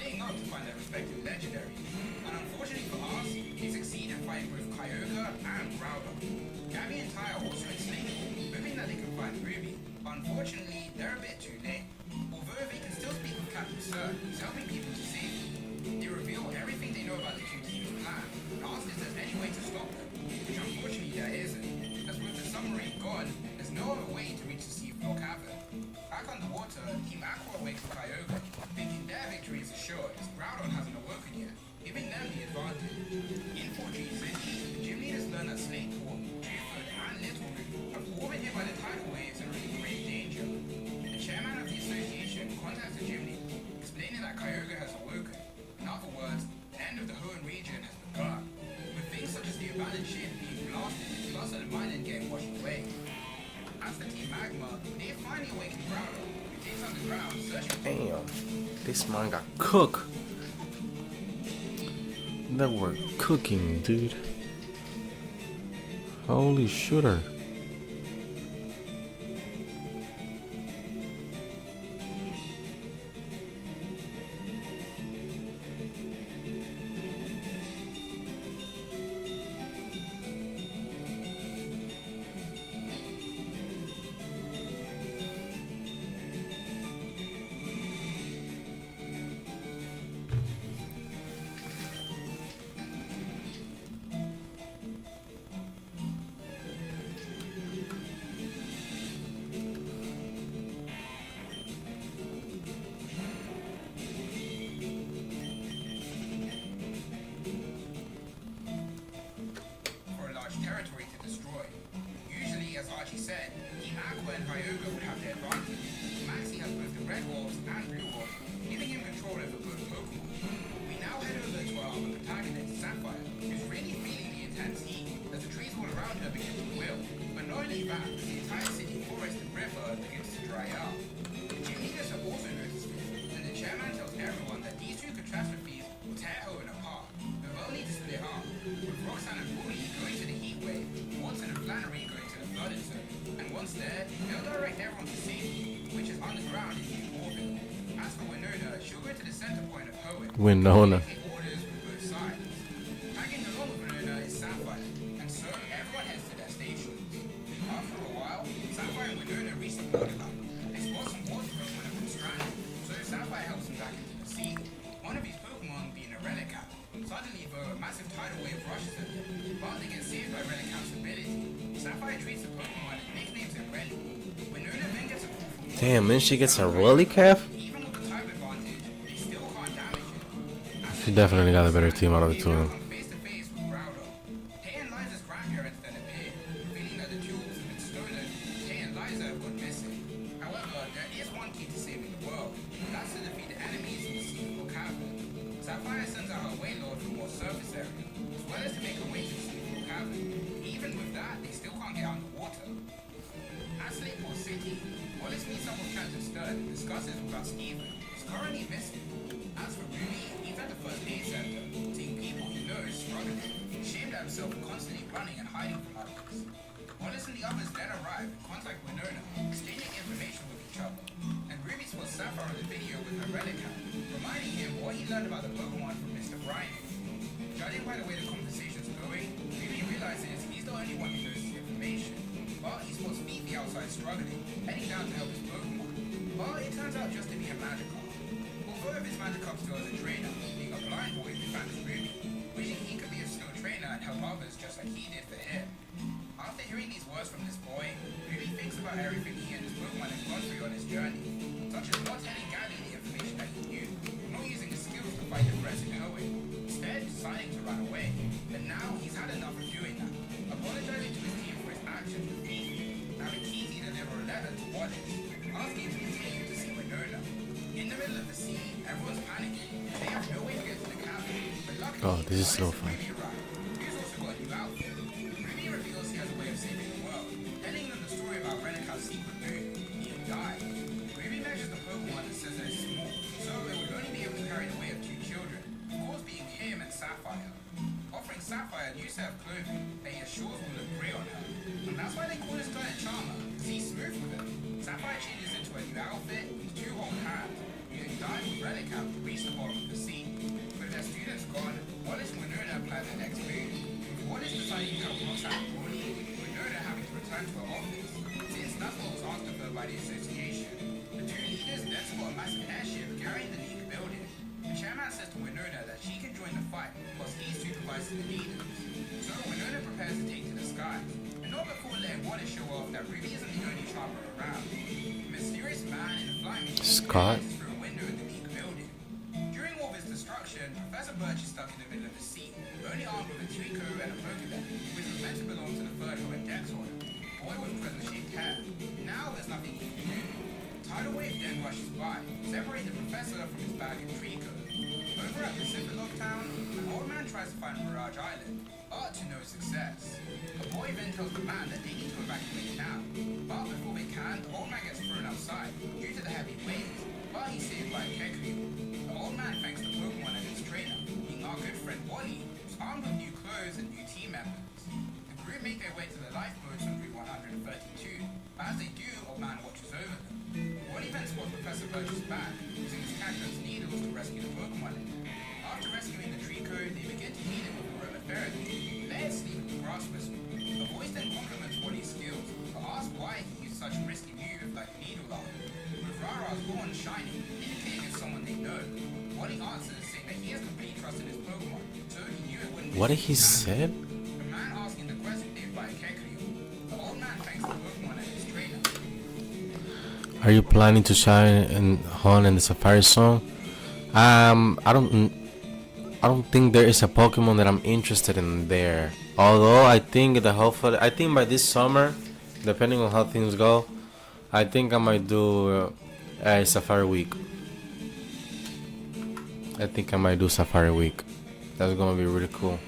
laying up to find their respective legendaries. And unfortunately for us, they succeed in fighting both Kyogre and Growler. Gabby and Ty are also enslaved, hoping that they can find Ruby. Unfortunately, they're a bit too late. Although they can still speak with Captain Sir, who's helping people to safety. They reveal everything they know about the two teams' plan and ask if there's any way to stop them, which unfortunately there isn't. As with the submarine gone, there's no other way to reach the sea floor cavern. Back underwater, Team Aqua awakes Kyogre, thinking their victory is assured as Groudon hasn't awoken yet, giving them the advantage. In 4G City, the gym leaders learn that Slate Paw, Jewfoot, and Little Root have all been hit by the tidal waves and are in great danger. The chairman of the association contacts the gym leader, explaining that Kyogre has awoken. In other words, the end of the Hoenn region has begun, with things such as the abandoned ship being blasted, plus an island getting washed away. As for Team Magma, they finally awakened Groudon, who takes underground searching for Damn, this man got cooked. That were cooking, dude. Holy shooter. for a large territory to destroy. Usually, as Archie said, Team Aqua and Kyogre would have the advantage. Maxie has both the red orbs and blue orbs, giving him control over both Pokemon. We now head over to our other protagonist, Sapphire, who's really feeling the intense heat as the trees all around her begin to wilt. But not only that, the entire city, forest, and river begins to dry out. Junius also notices this, and the chairman tells everyone that these two catastrophes will tear Hoenn apart, but they'll need to split up, with Roxanne and Bully going to the heat wave, Watson and Flannery going to the flooded zone, and once there, they'll direct everyone to safety, which is underground in New Orville. As for Winona, she'll go to the center point of Hoenn, Winona. take orders from both sides. Tagging along with Winona is Sapphire, and so everyone heads to their stations. After a while, Sapphire and Winona reach the borderline. They spot some water from one of them stranded, so Sapphire helps him back into the sea. One of his Pokemon being a Relicat. Suddenly, though, a massive tidal wave rushes at them, but they get saved by Relicat's ability. Sapphire treats the Pokemon and nicknames it Relic. Winona then gets a call from Damn, then she gets a Rolly calf? even with the type advantage, they still can't damage it. She definitely got a better team out of the two of them. Face to face with Growler. Tay and Liza's grandparents then appear, revealing that the jewels have been stolen. Tay and Liza have gone missing. However, there is one key to saving the world. That's to defeat the enemies in the Seafloor Cavern. Sapphire sends out her Wailord for more surface area, as well as to make her way to the Seafloor Cavern. Even with that, they still can't get underwater. At Slateport City, Wallace meets up with Captain Stern and discusses about Steven, who's currently missing. As for Ruby, he's at the first aid center, seeing people he knows struggling, ashamed of himself for constantly running and hiding from others. Wallace and the others then arrive and contact Winona, exchanging information with each other. And Ruby spots Sapphire on the video with her Relicat, reminding him what he learned about the Pokemon from Mr. Bryan. Judging by the way the conversation's going, Ruby realizes he's the only one who knows this information. But he spots Fifi outside struggling, heading down to help his Pokemon. But it turns out just to be a Magikarp. Although if his Magikarp still as a trainer, being a blind boy who found his Ruby, wishing he could be a skilled trainer and help others just like he did for him. After hearing these words from this boy, Ruby thinks about everything he and his Pokemon have gone through on his journey, such as not telling Gabby the information that he knew, not using his skills to fight the threats in Hoenn, instead deciding to run away. But now he's had enough of doing that, apologizing to his team for his actions with Fifi, having Kiki deliver a letter to Wallace, asking him to continue to see Winona. In the middle of the sea, everyone's panicking, and they have no way to get to the cabin, but luckily, Oh, this is so Wallace and fun. Ruby arrive. He's also got a new outfit. Ruby reveals he has a way of saving the world, telling them the story about Relicat's secret moon, being died. Ruby measures the Pokemon and says that it's small, so it would only be able to carry the weight of two children, of course being him and Sapphire. Offering Sapphire a new set of clothing that he assures will look great on her. And that's why they call this guy a charmer, because he's smooth with it. Sapphire changes into a new outfit with two whole hands, using dive with Relicat to reach the bottom of the sea. With their students gone, Wallace and Winona plan the next move. With Wallace deciding to help Roxanne and Bully, Winona having to return to her office, since that's what was asked of her by the association. The two leaders then spot a massive airship carrying the League building. The chairman says to Winona that she can join the fight, whilst he supervises the leaders. So Winona prepares to take to the sky, and not before letting Wallace show off that Ruby isn't the only charmer around. A mysterious man in a flying machine Scott? passes through a window in the League building. During all this destruction, Professor Birch is stuck in the middle of the sea, only armed with a Trico and a Pokedex, which was meant to belong to the third Hoenn Dex Order. Boy with crescent-shaped hair. Now there's nothing he can do. Tidal wave then rushes by, separating the professor from his bag and Trico. Over at Pacific Town, an old man tries to find Mirage Island, but to no success. The boy then tells the man that they need to evacuate now, but before they can, the old man gets thrown outside due to the heavy waves, but he's saved by a Kekuyu. The old man thanks the Pokemon and its trainer, being our good friend Wally, who's armed with new clothes and new team members. The group make their way to the lifeboats on Route 132, but as they do, old man watches over them. Wally then spots Professor Birch's back, using his cactus needles to rescue the Pokemon in it. After rescuing the Trico, they begin to heal it with aromatherapy. Let it sleep with grass whisper. The voice then compliments Wally's skills, but asks why he used such a risky move like needle art. With Rara's horn shining, indicating it's someone they know. Wally answers, saying that he has complete trust in his Pokemon, so he knew it wouldn't be What did he something said? The man asking the question gave by a Kekuyu. The old man thanks the Pokemon and his trainer. Are you planning to shine and hone in the Safari Zone? I don't think there is a Pokemon that I'm interested in there. Although I think I think by this summer, depending on how things go, I think I might do Safari Week. I think I might do Safari Week. That's gonna be really cool.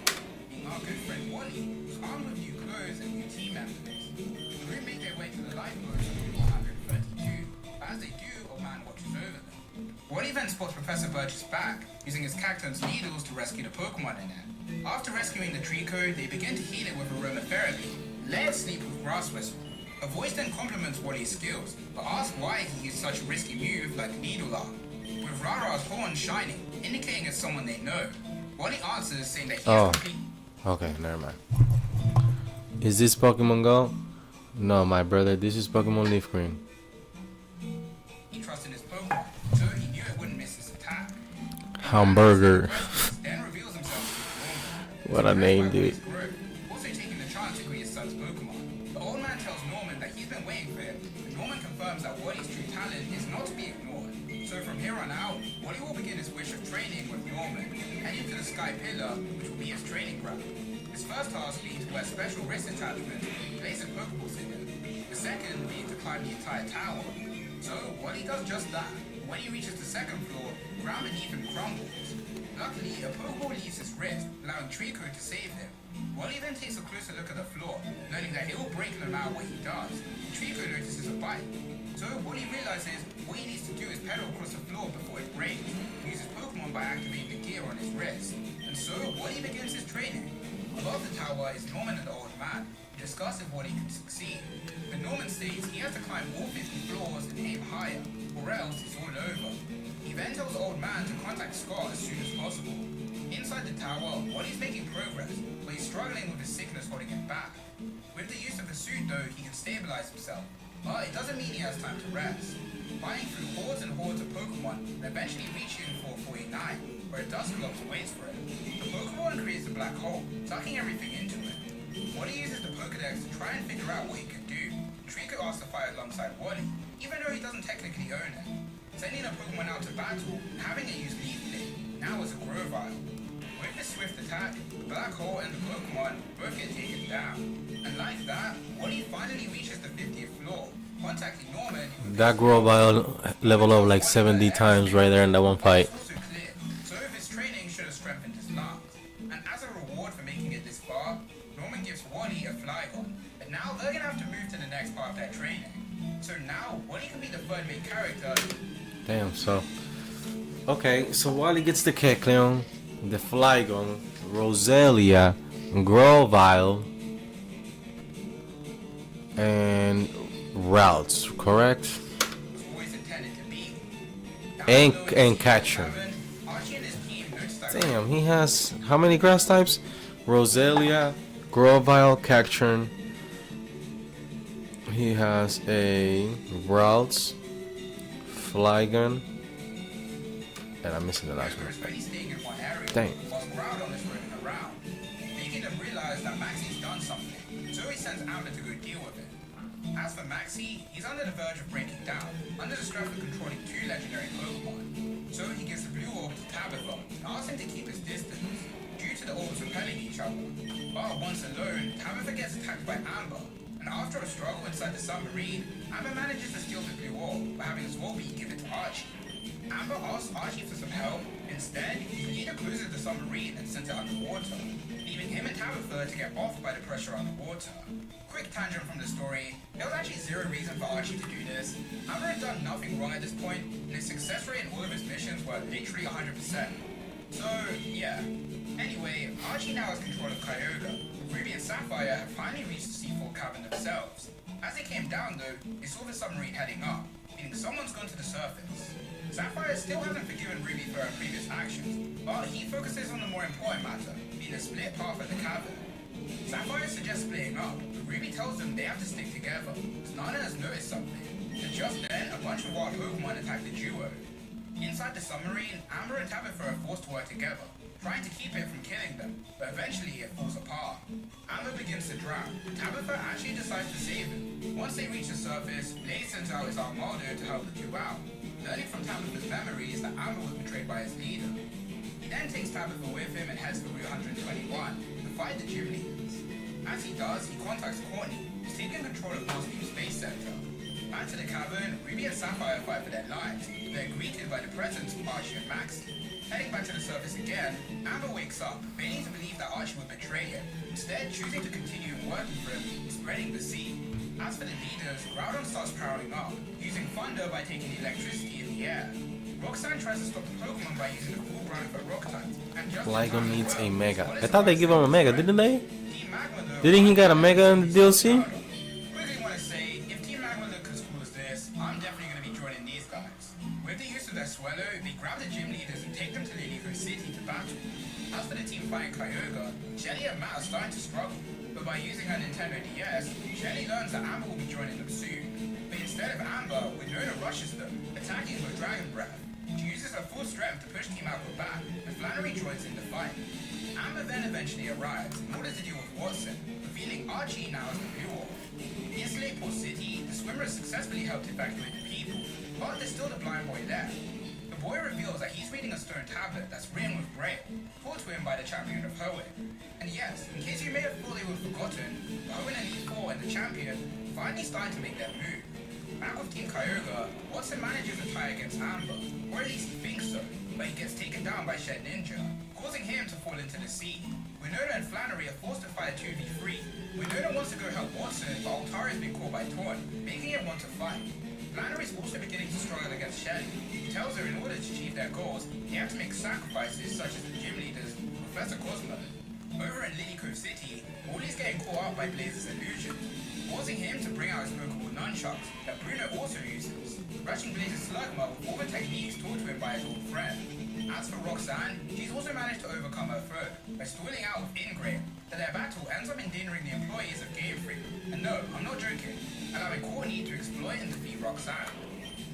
Our good friend Wally was armed with new clothes and new team members. The group make their way to the lifeboats on 132. As they do, old man watches over them. Wally then spots Professor Birch's back, using his cactus needles to rescue the Pokemon in it. After rescuing the Trico, they begin to heal it with aromatherapy. Let it sleep with Grass Whistle. A voice then compliments Wally's skills, but asks why he used such a risky move like Needle Arm, with Rara's horn shining, indicating it's someone they know. Wally answers saying that he Oh. is complete. Okay, never mind. Is this Pokemon Go? No, my brother. This is Pokemon LeafGreen. He trusted his Pokemon, so he knew it wouldn't miss his attack. Hamburger. Then reveals himself to be Norman. What a name, dude. Also taking the chance to greet his son's Pokemon. The old man tells Norman that he's been waiting for him, and Norman confirms that Wally's true talent is not to be ignored. So from here on out, Wally will begin his wish of training with Norman, heading to the Sky Pillar, which will be his training ground. His first task being to wear special wrist attachments and place a Pokeballs in them. The second being to climb the entire tower. So Wally does just that. When he reaches the second floor, the ground beneath him crumbles. Luckily, a Pokeball leaves his wrist, allowing Trico to save him. Wally then takes a closer look at the floor, learning that it will break no matter what he does. Trico notices a bite. So Wally realizes what he needs to do is pedal across the floor before it breaks. He uses Pokemon by activating the gear on his wrist. And so Wally begins his training. Above the tower is Norman and the old man, who discuss if Wally can succeed. But Norman states he has to climb all 50 floors and aim higher, or else it's all over. He then tells the old man to contact Scott as soon as possible. Inside the tower, Wally's making progress, but he's struggling with his sickness holding him back. With the use of the suit though, he can stabilize himself, but it doesn't mean he has time to rest. Flying through hordes and hordes of Pokemon, and eventually reaching 449, where a Dusclops waits for him. The Pokemon creates a black hole, sucking everything into it. Wally uses the Pokedex to try and figure out what he can do. Trico asks to fight alongside Wally, even though he doesn't technically own it. Sending a Pokemon out to battle, and having it use LeafGreen, now as a Grovyle. With his swift attack, the black hole and the Pokemon both get taken down. And like that, Wally finally reaches the 50th floor, contacting Norman. That Grovyle level up like 70 times right there in that one fight. Also clear, so if his training should have strengthened his lungs. And as a reward for making it this far, Norman gives Wally a Flygon. But now they're gonna have to move to the next part of their training. So now Wally can be the third main character. Damn, so. Okay, so Wally gets the Kecleon, the Flygon, Roselia, Grovyle, and Routes, correct? Was always intended to be. And Catcher. Archie and his team noticed that Damn, he has how many grass types? Roselia, Grovyle, Cacturn. He has a Routes, Flygon, and I'm missing the last Joker one. is really staying in one area, Dang. while Groudon is roaming around, making them realize that Maxie's done something, so he sends Amber to go deal with it. As for Maxie, he's under the verge of breaking down, under the stress of controlling two legendary Pokemon. So he gives the blue orb to Tabitha and asks him to keep his distance, due to the orbs repelling each other. But once alone, Tabitha gets attacked by Amber, and after a struggle inside the submarine, Amber manages to steal the blue orb by having Swolby give it to Archie. Amber asks Archie for some help. Instead, he either closes the submarine and sends it underwater, leaving him and Tabitha to get off by the pressure underwater. Quick tangent from the story, there was actually zero reason for Archie to do this. Amber had done nothing wrong at this point, and his success rate in all of his missions were literally 100%. So, yeah. Anyway, Archie now has control of Kyogre. Ruby and Sapphire have finally reached the Seafall Cavern themselves. As they came down though, they saw the submarine heading up, meaning someone's gone to the surface. Sapphire still hasn't forgiven Ruby for her previous actions, but he focuses on the more important matter, being the split path at the cavern. Sapphire suggests splitting up, but Ruby tells them they have to stick together, as Nana has noticed something. And just then, a bunch of wild Pokemon attack the duo. Inside the submarine, Amber and Tabitha are forced to work together, trying to keep it from killing them, but eventually it falls apart. Amber begins to drown. Tabitha actually decides to save him. Once they reach the surface, Blaze sends out his Armaldo to help the two out, learning from Tabitha's memories that Amber was betrayed by his leader. He then takes Tabitha with him and heads for Route 121 to fight the gym leaders. As he does, he contacts Courtney, who's taking control of Northview Space Center. Back to the cavern, Ruby and Sapphire fight for their lives. They're greeted by the presence of Archie and Maxie. Heading back to the surface again, Amber wakes up, failing to believe that Archie would betray him, instead choosing to continue working for him, spreading the seed. As for the leaders, Groudon starts powering up, using thunder by taking the electricity in the air. Roxanne tries to stop the Pokemon by using the full run for Rock Type, and just Flygon needs a Mega. I thought they give him a Mega, didn't they? Team Magma, though, Didn't he got a Mega in the DLC? quickly want to say, if Team Magma look as cool as this, I'm definitely going to be joining these guys. With the use of their Swallow, they grab the gym leaders and take them to Lilico City to battle. As for the team fighting Kyogre, Shelly and Matt are starting to struggle, but by using her Nintendo DS, Shelly learns that Amber will be joining them soon. But instead of Amber, Winona rushes them, attacking with Dragon Breath. She uses her full strength to push Team Aqua back, and Flannery joins in the fight. Amber then eventually arrives in order to deal with Watson, revealing Archie now as the Blue Orb. In Slateport City, the swimmers successfully helped evacuate the people, but there's still the blind boy there. The boy reveals that he's reading a stone tablet that's written with Braille, taught to him by the champion of Hoenn. And yes, in case you may have thought they were forgotten, the Hoenn Elite Four and the champion finally started to make their move. Back with Team Kyogre, Watson manages a tie against Amber, or at least he thinks so, but he gets taken down by Shed Ninja, causing him to fall into the sea. Winona and Flannery are forced to fight 2v3. Winona wants to go help Watson, but Altari's been caught by Torn, making him want to fight. Flannery's also beginning to struggle against Shelly. He tells her in order to achieve their goals, they have to make sacrifices such as the gym leaders, Professor Cosmo. Over in Lilico City, Wally's getting caught up by Blaze's illusion, causing him to bring out his Pokeball nunchucks that Bruno also uses, rushing Blaze's Slugma with all the techniques taught to him by his old friend. As for Roxanne, she's also managed to overcome her foe by stalling out with Ingrain, that their battle ends up endangering the employees of Game Freak. And no, I'm not joking, allowing Courtney to exploit and defeat Roxanne.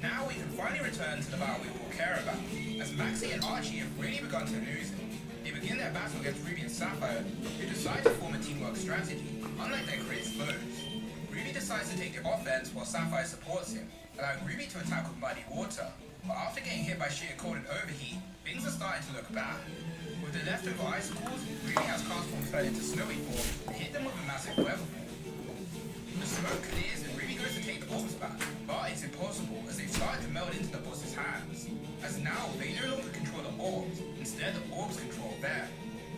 Now we can finally return to the battle we all care about, as Maxie and Archie have really begun to lose it. They begin their battle against Ruby and Sapphire, who decide to form a teamwork strategy, unlike their crazed foes. Ruby decides to take the offense while Sapphire supports him, allowing Ruby to attack with Muddy Water. But after getting hit by sheer cold and overheat, things are starting to look bad. With the leftover icicles, Ruby has Castform turn into Snowy Form and hit them with a massive weather ball. The smoke clears and Ruby goes to take the orbs back, but it's impossible as they've started to melt into the boss's hands. As now, they no longer control the orbs, instead the orbs control them.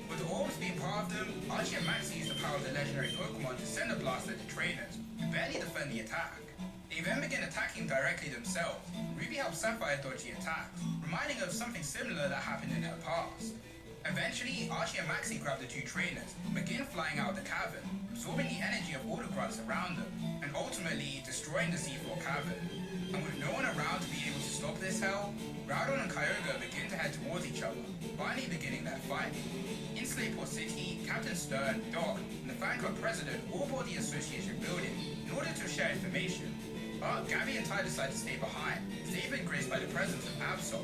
With the orbs being part of them, Archie and Maxie use the power of the legendary Pokemon to send a blast at the trainers, who barely defend the attack. They then begin attacking directly themselves. Ruby helps Sapphire dodge the attacks, reminding her of something similar that happened in her past. Eventually, Archie and Maxie grab the two trainers and begin flying out of the cavern, absorbing the energy of all the grunts around them, and ultimately destroying the seafloor cavern. And with no one around to be able to stop this hell, Groudon and Kyogre begin to head towards each other, finally beginning their fight. In Slateport City, Captain Stern, Doc, and the fan club president all board the association building in order to share information. But Gabby and Ty decide to stay behind, as they've been graced by the presence of Absol.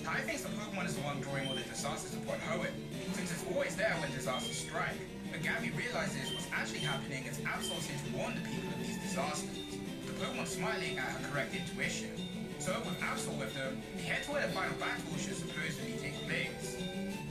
Ty thinks the Pokemon is the one drawing all the disasters upon Hoenn, since it's always there when disasters strike. But Gabby realizes what's actually happening is Absol's here to warn the people of these disasters, with the Pokemon smiling at her correct intuition. So with Absol with them, they head to where the final battle should supposedly take place.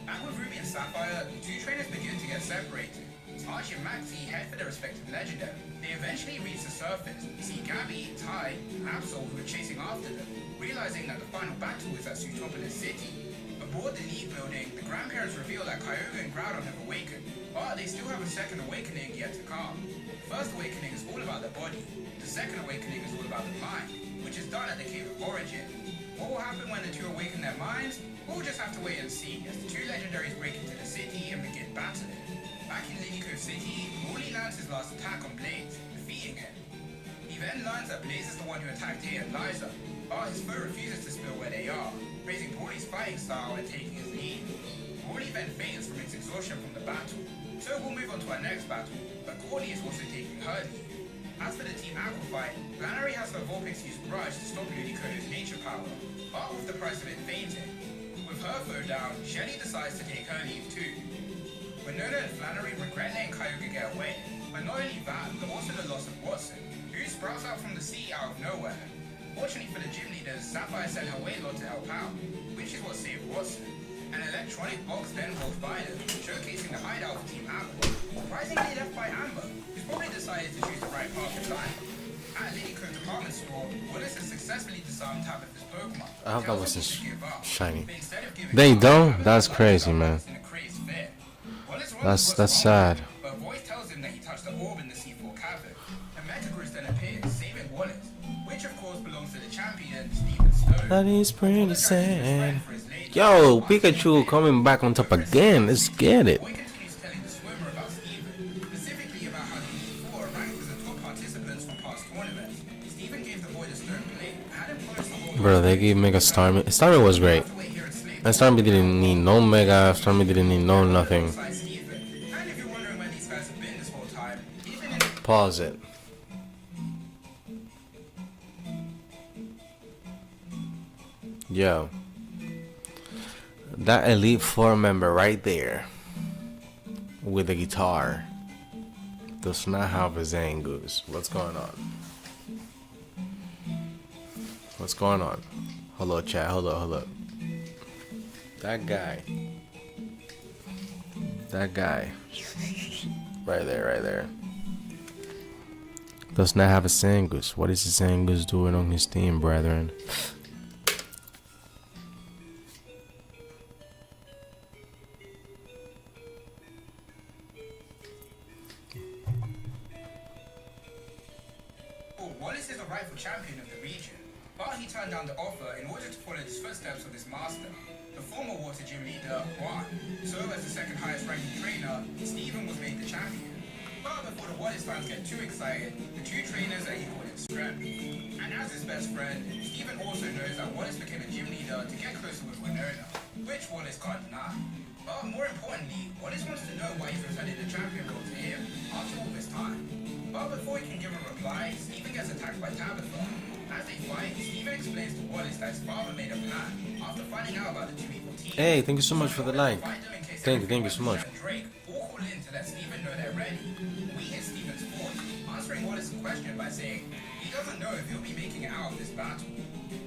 Back with Ruby and Sapphire, the two trainers begin to get separated. Archie and Maxie head for their respective legendary. They eventually reach the surface, see Gabby, Ty, and Absol who are chasing after them, realizing that the final battle is at Zootropolis City. Aboard the Leaf building, the grandparents reveal that Kyogre and Groudon have awakened, but they still have a second awakening yet to come. The first awakening is all about the body, the second awakening is all about the mind, which is done at the Cave of Origin. What will happen when the two awaken their minds? We'll just have to wait and see, as the two legendaries break into the city and begin battling. Back in Lilico City, Wally lands his last attack on Blaze, defeating him. He then learns that Blaze is the one who attacked Tay and Liza, but his foe refuses to spill where they are, praising Wally's fighting style and taking his lead. Wally then faints from his exhaustion from the battle, so we'll move on to our next battle, but Courtney is also taking her lead. As for the Team Aqua fight, Flannery has her Vulpix use Brush to stop Ludicolo's nature power, but with the price of it fainting. With her foe down, Shelly decides to take her leave too. Winona and Flannery regret letting Kyogre get away, but not only that, but also the loss of Watson, who sprouts out from the sea out of nowhere. Fortunately for the gym leaders, Sapphire sent her Wailord to help out, which is what saved Watson. An electronic box then rolls by them, showcasing the hideout for Team Aqua, surprisingly left by Amber, who's probably decided to choose the right path in life. At a Lidico department store, Wallace has successfully disarmed half of his Pokemon. I hope that Tells wasn't him to give up. shiny. But instead of giving They up, don't? Wallace That's decides crazy, to man. in a crazed fit. Wallace wonders what's That's wrong sad. with him, but voice tells him that he touched the orb in the C4 cavern. A Metagross then appears, saving Wallace, which of course belongs to the champion, Steven Stone. That is pretty Wallace asks his sad. friend for his lady, Yo, asking him Pikachu if coming back on top again. Let's get it. Boy continues telling the swimmer about Steven, specifically about how the before ranked as the top participants from past tournaments. Steven gave the boy the stone blade, had him promise to hold Bro, they gave Mega Starmie. Starmie was great. And Starmie didn't need no Mega. Starmie didn't need no nothing. And if you're wondering where these guys have been this whole time, even in Pause it. Yo. That Elite Four member right there with the guitar does not have a Zangoose. What's going on? What's going on? Hold up, chat. Hold up. That guy. Right there. Does not have a Zangoose. What is the Zangoose doing on his team, brethren? Wallace is the rightful champion of the region, but he turned down the offer in order to follow the footsteps of his master, the former water gym leader, Juan. So, as the second highest ranking trainer, Steven was made the champion. But before the Wallace fans get too excited, the two trainers are equal in strength. And as his best friend, Steven also knows that Wallace became a gym leader to get closer with Winona, which Wallace can't deny. But more importantly, Wallace wants to know why he's returning the champion role to him after all this time. But before he can give a reply, Steven gets attacked by Tabitha. As they fight, Steven explains to Wallace that his father made a plan after finding out about the two evil teams. Hey, thank you so much for the like. Thank you so much. Drake all call in to let Steven know they're ready. We hear Steven's thoughts, answering Wallace's question by saying he doesn't know if he'll be making it out of this battle.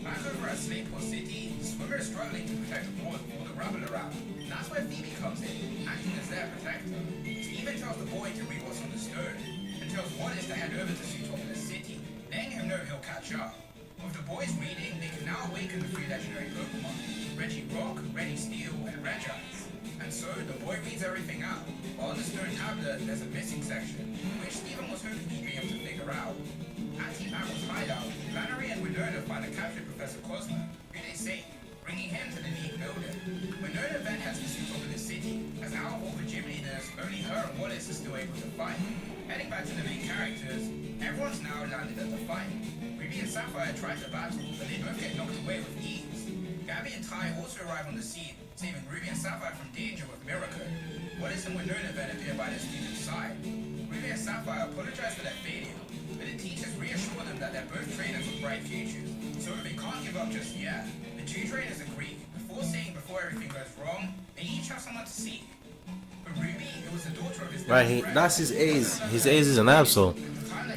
Back over at Slateport City, the swimmer is struggling to protect the board with all the rubble around. That's where Phoebe comes in, acting as their protector. Steven tells the boy to read what's on the stone, and tells Wallace to head over to Suitopolis City, letting him know he'll catch up. With the boys reading, they can now awaken the three legendary Pokemon, Regirock, Registeel, and Regice. And so, the boy reads everything out, while on the stone tablet there's a missing section, which Steven was hoping he'd be able to figure out. At Team Apple's hideout, Flannery and Winona find a captured Professor Cosmo, who they save, bringing him to the league building. Winona then heads to Suitopolis City, as out of all the gym leaders, only her and Wallace are still able to fight. Heading back to the main characters, everyone's now landed at the fight. Ruby and Sapphire try to battle, but they both get knocked away with ease. Gabby and Ty also arrive on the scene, saving Ruby and Sapphire from danger with Miracle. Wallace and Winona then appear by their student's side. Ruby and Sapphire apologize for their failure, but the teachers reassure them that they're both trainers with bright futures, so they can't give up just yet. The two trainers agree, before everything goes wrong, they each have someone to seek. For Ruby, it was the daughter of his Right, that's his ace. His ace is an Absol.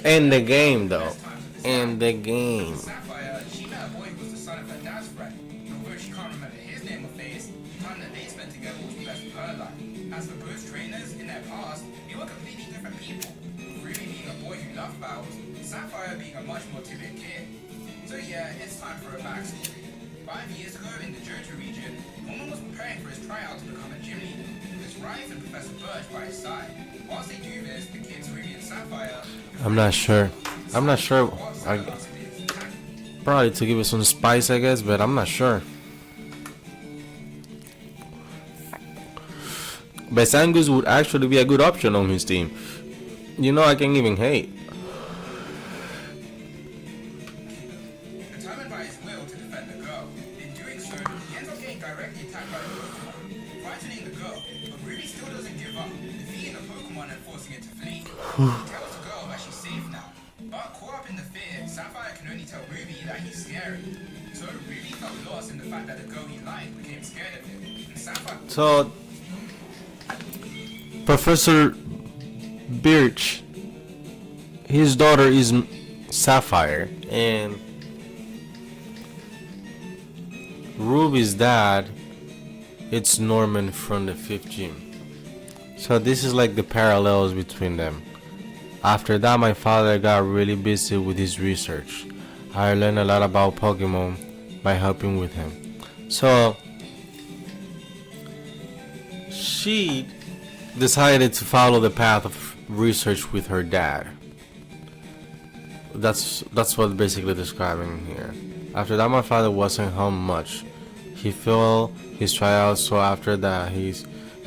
In the game, though. In the game. Sapphire, she met a boy who was the son of her dad's friend. Although she can't remember his name or face, the time that they spent together was the best of her life. As for both trainers, in their past, they were completely different people. Ruby being a boy who loved battles, Sapphire being a much more timid kid. So yeah, it's time for a backstory. 5 years ago in the Johto region, Norman was preparing for his tryout to become a gym leader, with Rife and Professor Birch by his side. Whilst they do this, the kids Ruby and Sapphire... I'm not sure. Probably to give it some spice, I guess, but I'm not sure. But Zangoose would actually be a good option on his team. You know, I can't even hate. Determined by his will to defend the girl, in doing so, he ends up getting directly attacked by a Pokemon, frightening the girl, but Ruby still doesn't give up, defeating the Pokemon and forcing it to flee. He tells the girl that she's safe now, but caught up in the fear, Sapphire can only tell Ruby that he's scary. So Ruby felt lost in the fact that the girl he liked became scared of him, and Sapphire... So, Professor Birch, his daughter is Sapphire, and Ruby's dad, it's Norman from the 5th gym. So this is like the parallels between them. After that, my father got really busy with his research. I learned a lot about Pokemon by helping with him. So she decided to follow the path of research with her dad. That's what basically describing here. After that, my father wasn't home much. He failed his tryouts, so after that he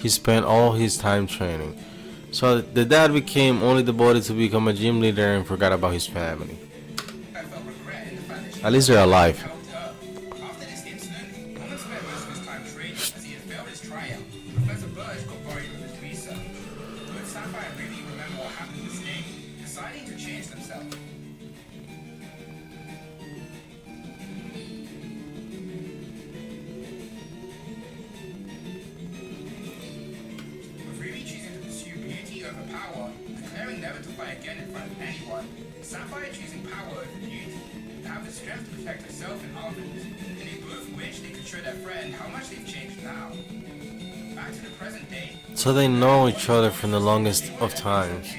spent all his time training. So the dad became only devoted to become a gym leader and forgot about his family. I felt regret in the fact that she At least they're alive. helped her. After this incident, Norman spent most of his time training as he had failed his tryout. Professor Burge got worried with his research. Both Sapphire and Ruby remember what happened this day, deciding to change themselves. With Ruby choosing to pursue beauty over power, declaring never to fight again in front of anyone, Sapphire choosing power over beauty, to have the strength to protect herself and others, and they both wish they could show their friend how much they've changed now. Back to the present day. So they know each other from the longest of times.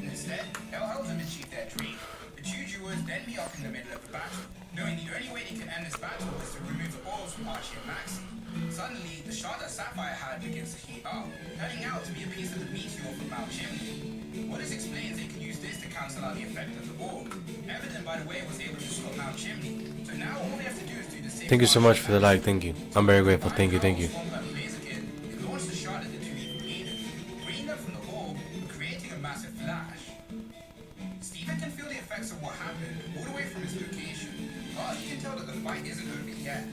Instead, they'll help them achieve their dream. The two duos then meet up in the middle of the battle, knowing the only way they can end this battle is to remove the orbs from Archie and Maxie. Suddenly, the shot that Sapphire had begins to heat up, turning out to be a piece of the meteor from Mount Chimney. What this explains they can use this to cancel out the effect of the orb. Evident, by the way, was able to stop Mount Chimney, so now all they have to do is do the same. Thank you so much for the like. Thank you. I'm very grateful. Thank you. Thank you. It launched the shot at the two evil leaders, freeing them from the orb, but creating a massive flash. Steven can feel the effects of what happened all the way from his location, but he can tell that the fight isn't over yet.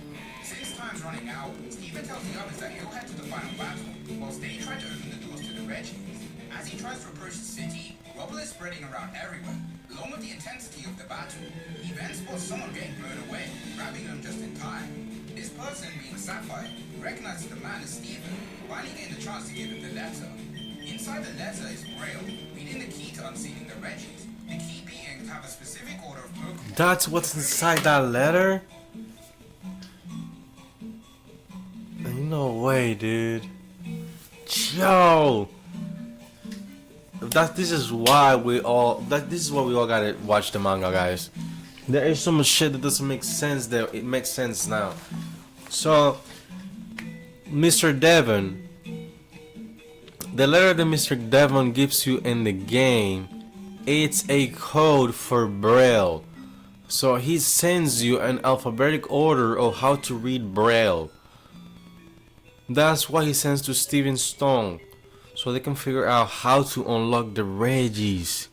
Since time's running out, Steven tells the others that he'll head to the final battle, whilst they try to open the doors to the Reggies. As he tries to approach the city, rubble is spreading around everywhere, along with the intensity of the battle. He then spots someone getting blown away, grabbing them just in time. This person, being Sapphire, recognizes the man as Steven, finally getting the chance to give him the letter. Inside the letter is Braille, reading the key to unsealing the Reggies, the key being to have a specific order of Pokemon. That's what's inside that letter? No way, dude. Yo! This is why we all gotta watch the manga, guys. There is so much shit that doesn't make sense there. It makes sense now. So Mr. Devon, the letter that Mr. Devon gives you in the game, it's a code for Braille. So he sends you an alphabetic order of how to read Braille. That's why he sends to Steven Stone, so they can figure out how to unlock the Reggies.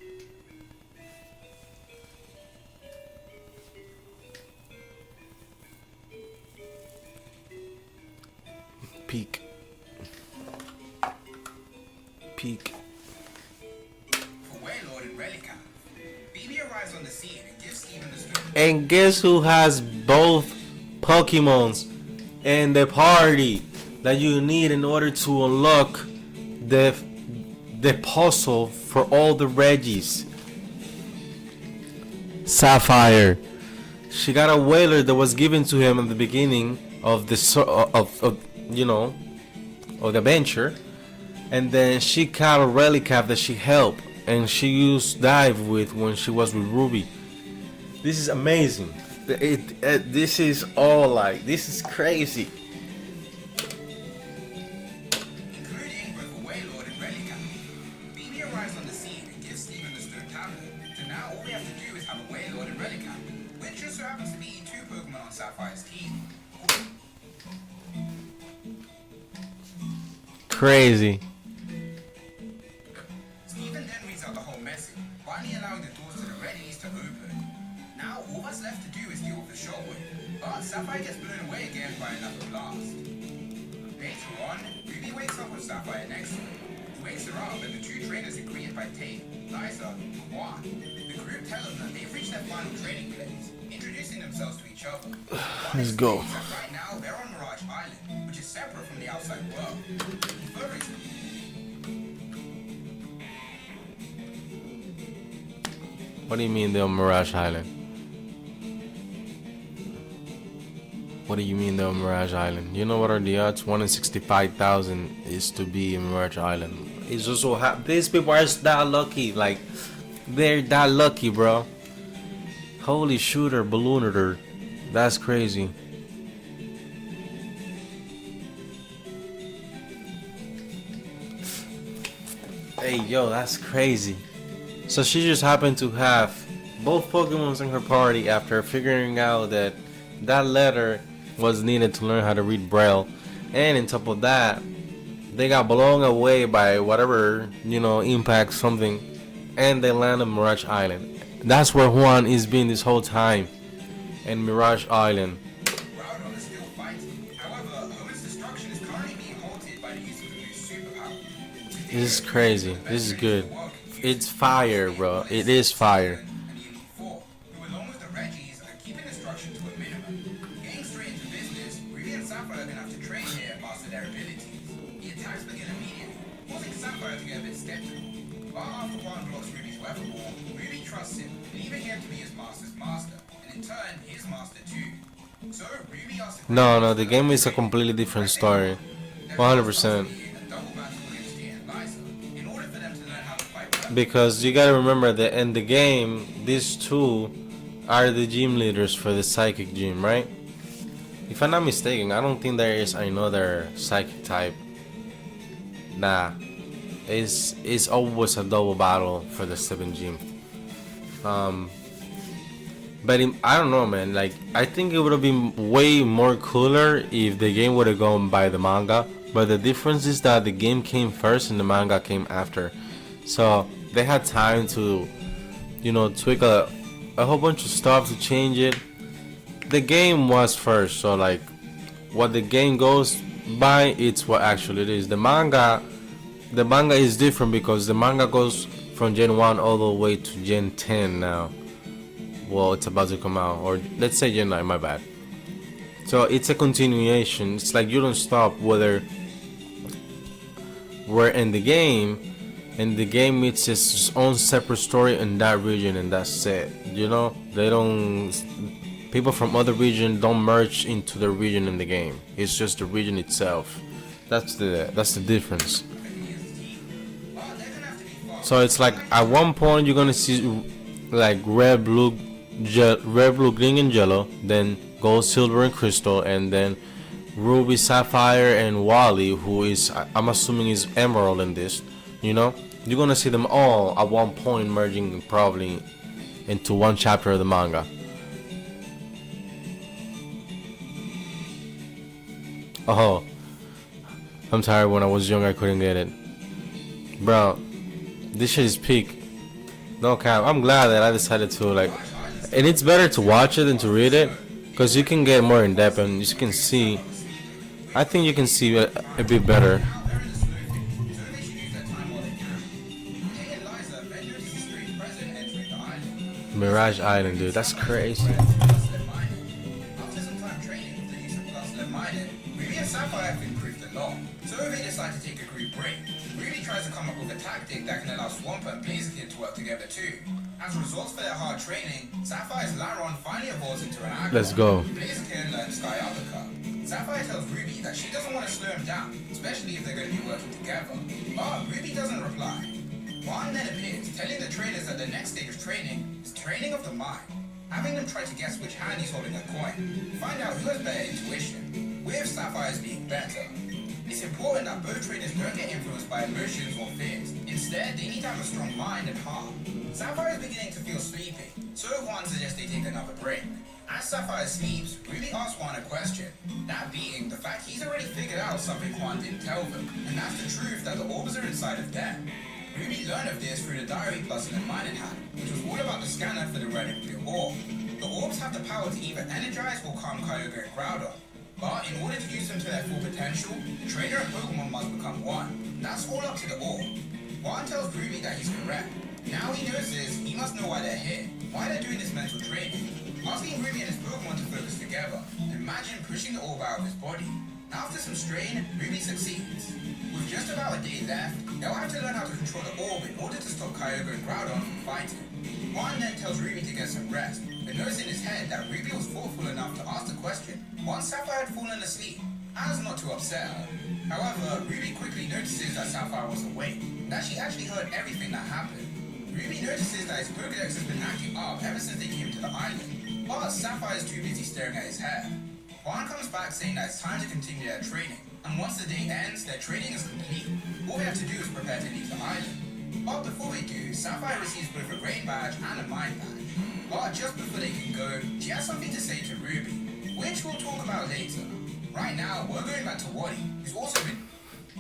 Peak. For Waylord and Relica, BB arrives on the scene and gives Steven the stone. And guess who has both Pokemons in the party that you need in order to unlock the puzzle for all the Reggies? Sapphire. She got a whaler that was given to him at the beginning of the of the adventure, and then she caught a Relicat that she helped, and she used dive with when she was with Ruby. This is amazing. This is all like, this is crazy. Including both Waylord and Relica. BB arrives on the scene and gives Steven the stone tablet. So now all we have to do is have a Waylord and Relica, which just so happens to be two Pokemon on Sapphire's team. Crazy. Steven then reads out the whole message, finally allowing the doors to the Reggies to open. Now all that's left to do is deal with the shockwave, but Sapphire gets blown away again by another blast. Later on, Ruby wakes up with Sapphire next to her. He wakes her up and the two trainers are greeted by Tate, Liza, and Juan. The group tell them that they've reached their final training place, introducing themselves to each other. Let's go. Right now, they're on Mirage Island, which is separate from the outside world. Further What do you mean they're on Mirage Island? What do you mean they're on Mirage Island? You know what are the odds? 1 in 65,000 is to be in Mirage Island. It's just so these people are that lucky. Like, they're that lucky, bro. Holy shooter, ballooner. That's crazy. Hey, yo, that's crazy. So she just happened to have both Pokemons in her party after figuring out that that letter was needed to learn how to read Braille. And on top of that, they got blown away by whatever, impact something, and they land on Mirage Island. That's where Juan is being this whole time, in Mirage Island. Groudon is still fighting. However, Hoen's destruction is currently being halted by the use of a new superpower. This is crazy. This is good. It's fire, bro. It is fire. And the Elite Four, who along with the Reggies are keeping destruction to a minimum. Getting straight into business, Ruby and Sapphire are going to have to train here and master their abilities. The attacks begin immediately, causing Sapphire to get a bit skeptical. But after Juan blocks Ruby's weather ball, Ruby trusts him, believing him to be his master's master, and in turn, his master too. So Ruby asks No, the game is a completely different story. 100%. a double battle against Jay and Liza, in order for them to learn how to fight weapons. Because you gotta remember that in the game, these two are the gym leaders for the psychic gym, right? If I'm not mistaken, I don't think there is another psychic type. Nah, it's always a double battle for the 7 gym. But I don't know, man. Like, I think it would have been way more cooler if the game would have gone by the manga. But the difference is that the game came first and the manga came after. So they had time to, tweak a whole bunch of stuff to change it. The game was first, so like, what the game goes by, it's what actually it is. The manga is different because the manga goes from Gen 1 all the way to Gen 10 now. Well, it's about to come out, or let's say Gen 9, my bad. So it's a continuation. It's like you don't stop whether we're in the game, and the game it's its own separate story in that region, and that's it. They don't. People from other region don't merge into the region in the game. It's just the region itself. That's the difference. So it's like at one point you're gonna see like red, blue, green, and yellow, then gold, silver, and crystal, and then ruby, sapphire, and Wally, who is I'm assuming is emerald in this. You're gonna see them all at one point merging probably into one chapter of the manga. Oh, I'm tired. When I was young, I couldn't get it, bro. This shit is peak. No cap. I'm glad that I decided to like, and it's better to watch it than to read it, because you can get more in depth and you can see. I think you can see a bit better. Mirage Island, dude, that's crazy. After some time training with the use of Plus Left Minded, Ruby and Sapphire have improved a lot. So they decide to take a group break. Ruby tries to come up with a tactic that can allow Swampert and Blaziken to work together too. As results for their hard training, Sapphire's Laron finally evolves into an Aqua. Let's go. Blaziken learns Sky Uppercut. Sapphire tells Ruby that she doesn't want to slow him down, especially if they're going to be working together. But Ruby doesn't reply. Juan then appears, telling the trainers that the next stage of training is training of the mind, having them try to guess which hand he's holding a coin, find out who has better intuition, with Sapphire's being better. It's important that both trainers don't get influenced by emotions or fears. Instead, they need to have a strong mind and heart. Sapphire is beginning to feel sleepy, so Juan suggests they take another break. As Sapphire sleeps, Ruby asks Juan a question, that being the fact he's already figured out something Juan didn't tell them, and that's the truth that the orbs are inside of them. Ruby learned of this through the Diary Plus in the Mining Hat, which was all about the scanner for the red and blue orb. The orbs have the power to either energize or calm Kyogre and Groudon, but in order to use them to their full potential, the trainer and Pokemon must become one. That's all up to the orb. Juan tells Ruby that he's correct. Now he knows this, he must know why they're here, why they're doing this mental training. Asking Ruby and his Pokemon to focus together, imagine pushing the orb out of his body. After some strain, Ruby succeeds. With just about a day left, they'll have to learn how to control the orb in order to stop Kyogre and Groudon from fighting. Juan then tells Ruby to get some rest, but knows in his head that Ruby was thoughtful enough to ask the question once Sapphire had fallen asleep, as not to upset her. However, Ruby quickly notices that Sapphire was awake, that she actually heard everything that happened. Ruby notices that his Pokedex has been acting up ever since they came to the island, but Sapphire is too busy staring at his hair. Juan comes back saying that it's time to continue their training, and once the day ends, their training is complete. All they have to do is prepare to leave the island. But before they do, Sapphire receives both a rain badge and a mind badge. But just before they can go, she has something to say to Ruby, which we'll talk about later. Right now, we're going back to Wally, who's also been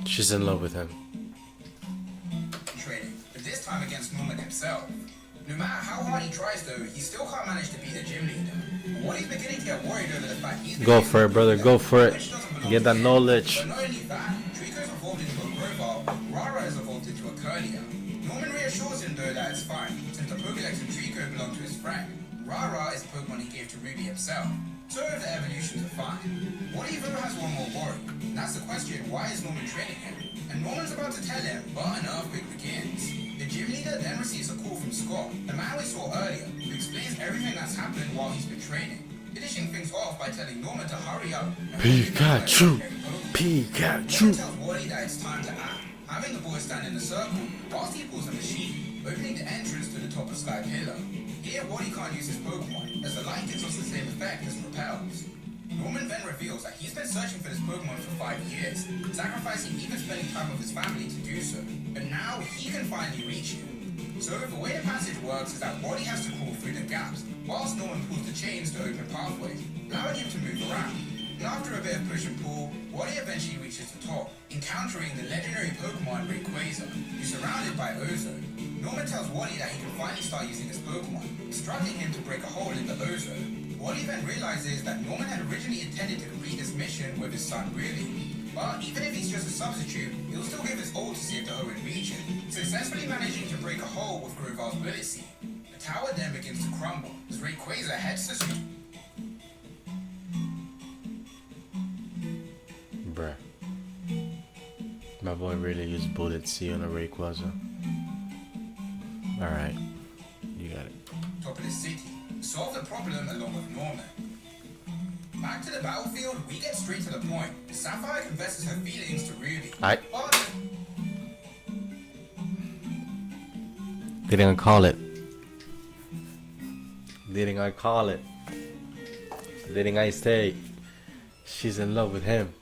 She's in love with him. training, but this time against Norman himself. No matter how hard he tries though, he still can't manage to beat the gym leader. Wally's beginning to get worried over the fact he's been Go for it, brother. Go for it. Get that knowledge. But not only that, Trico's evolved into a Grovar, Rara has evolved into a Curlier. Norman reassures him though that it's fine, since the Pokedex and Trico belong to his friend. Rara is the Pokemon he gave to Ruby himself, so the evolutions are fine. Wally though has one more worry, and that's the question, why is Norman training him? And Norman's about to tell him, but an earthquake begins. The gym leader then receives a call from Scott, the man we saw earlier, who explains everything that's happened while he's been training, finishing things off by telling Norman to hurry up. Pikachu! Norman Pikachu! tells Wally that it's time to act, having the boy stand in a circle, whilst he pulls a machine, opening the entrance to the top of Sky Pillar. Here, Wally can't use his Pokemon, as the light gives us the same effect as repels. Norman then reveals that he's been searching for this Pokemon for 5 years, sacrificing even spending time with his family to do so. But now he can finally reach him. So the way the passage works is that Wally has to crawl through the gaps, whilst Norman pulls the chains to open pathways, allowing him to move around. And after a bit of push and pull, Wally eventually reaches the top, encountering the legendary Pokemon Rayquaza, who's surrounded by ozone. Norman tells Wally that he can finally start using his Pokemon, instructing him to break a hole in the ozone. Wally then realizes that Norman had originally intended to complete this mission with his son Ruby. But even if he's just a substitute, he'll still give his all to save the Hoenn region, successfully managing to break a hole with Grovar's Bullet Seed. The tower then begins to crumble, as Rayquaza heads to street. Bruh. My boy really used Bullet C on a Rayquaza. Alright. You got it. Top of the city, solve the problem along with Norman. Back to the battlefield, we get straight to the point. Sapphire confesses her feelings to Ruby. Aight. But Didn't I call it? Didn't I call it? Didn't I say she's in love with him?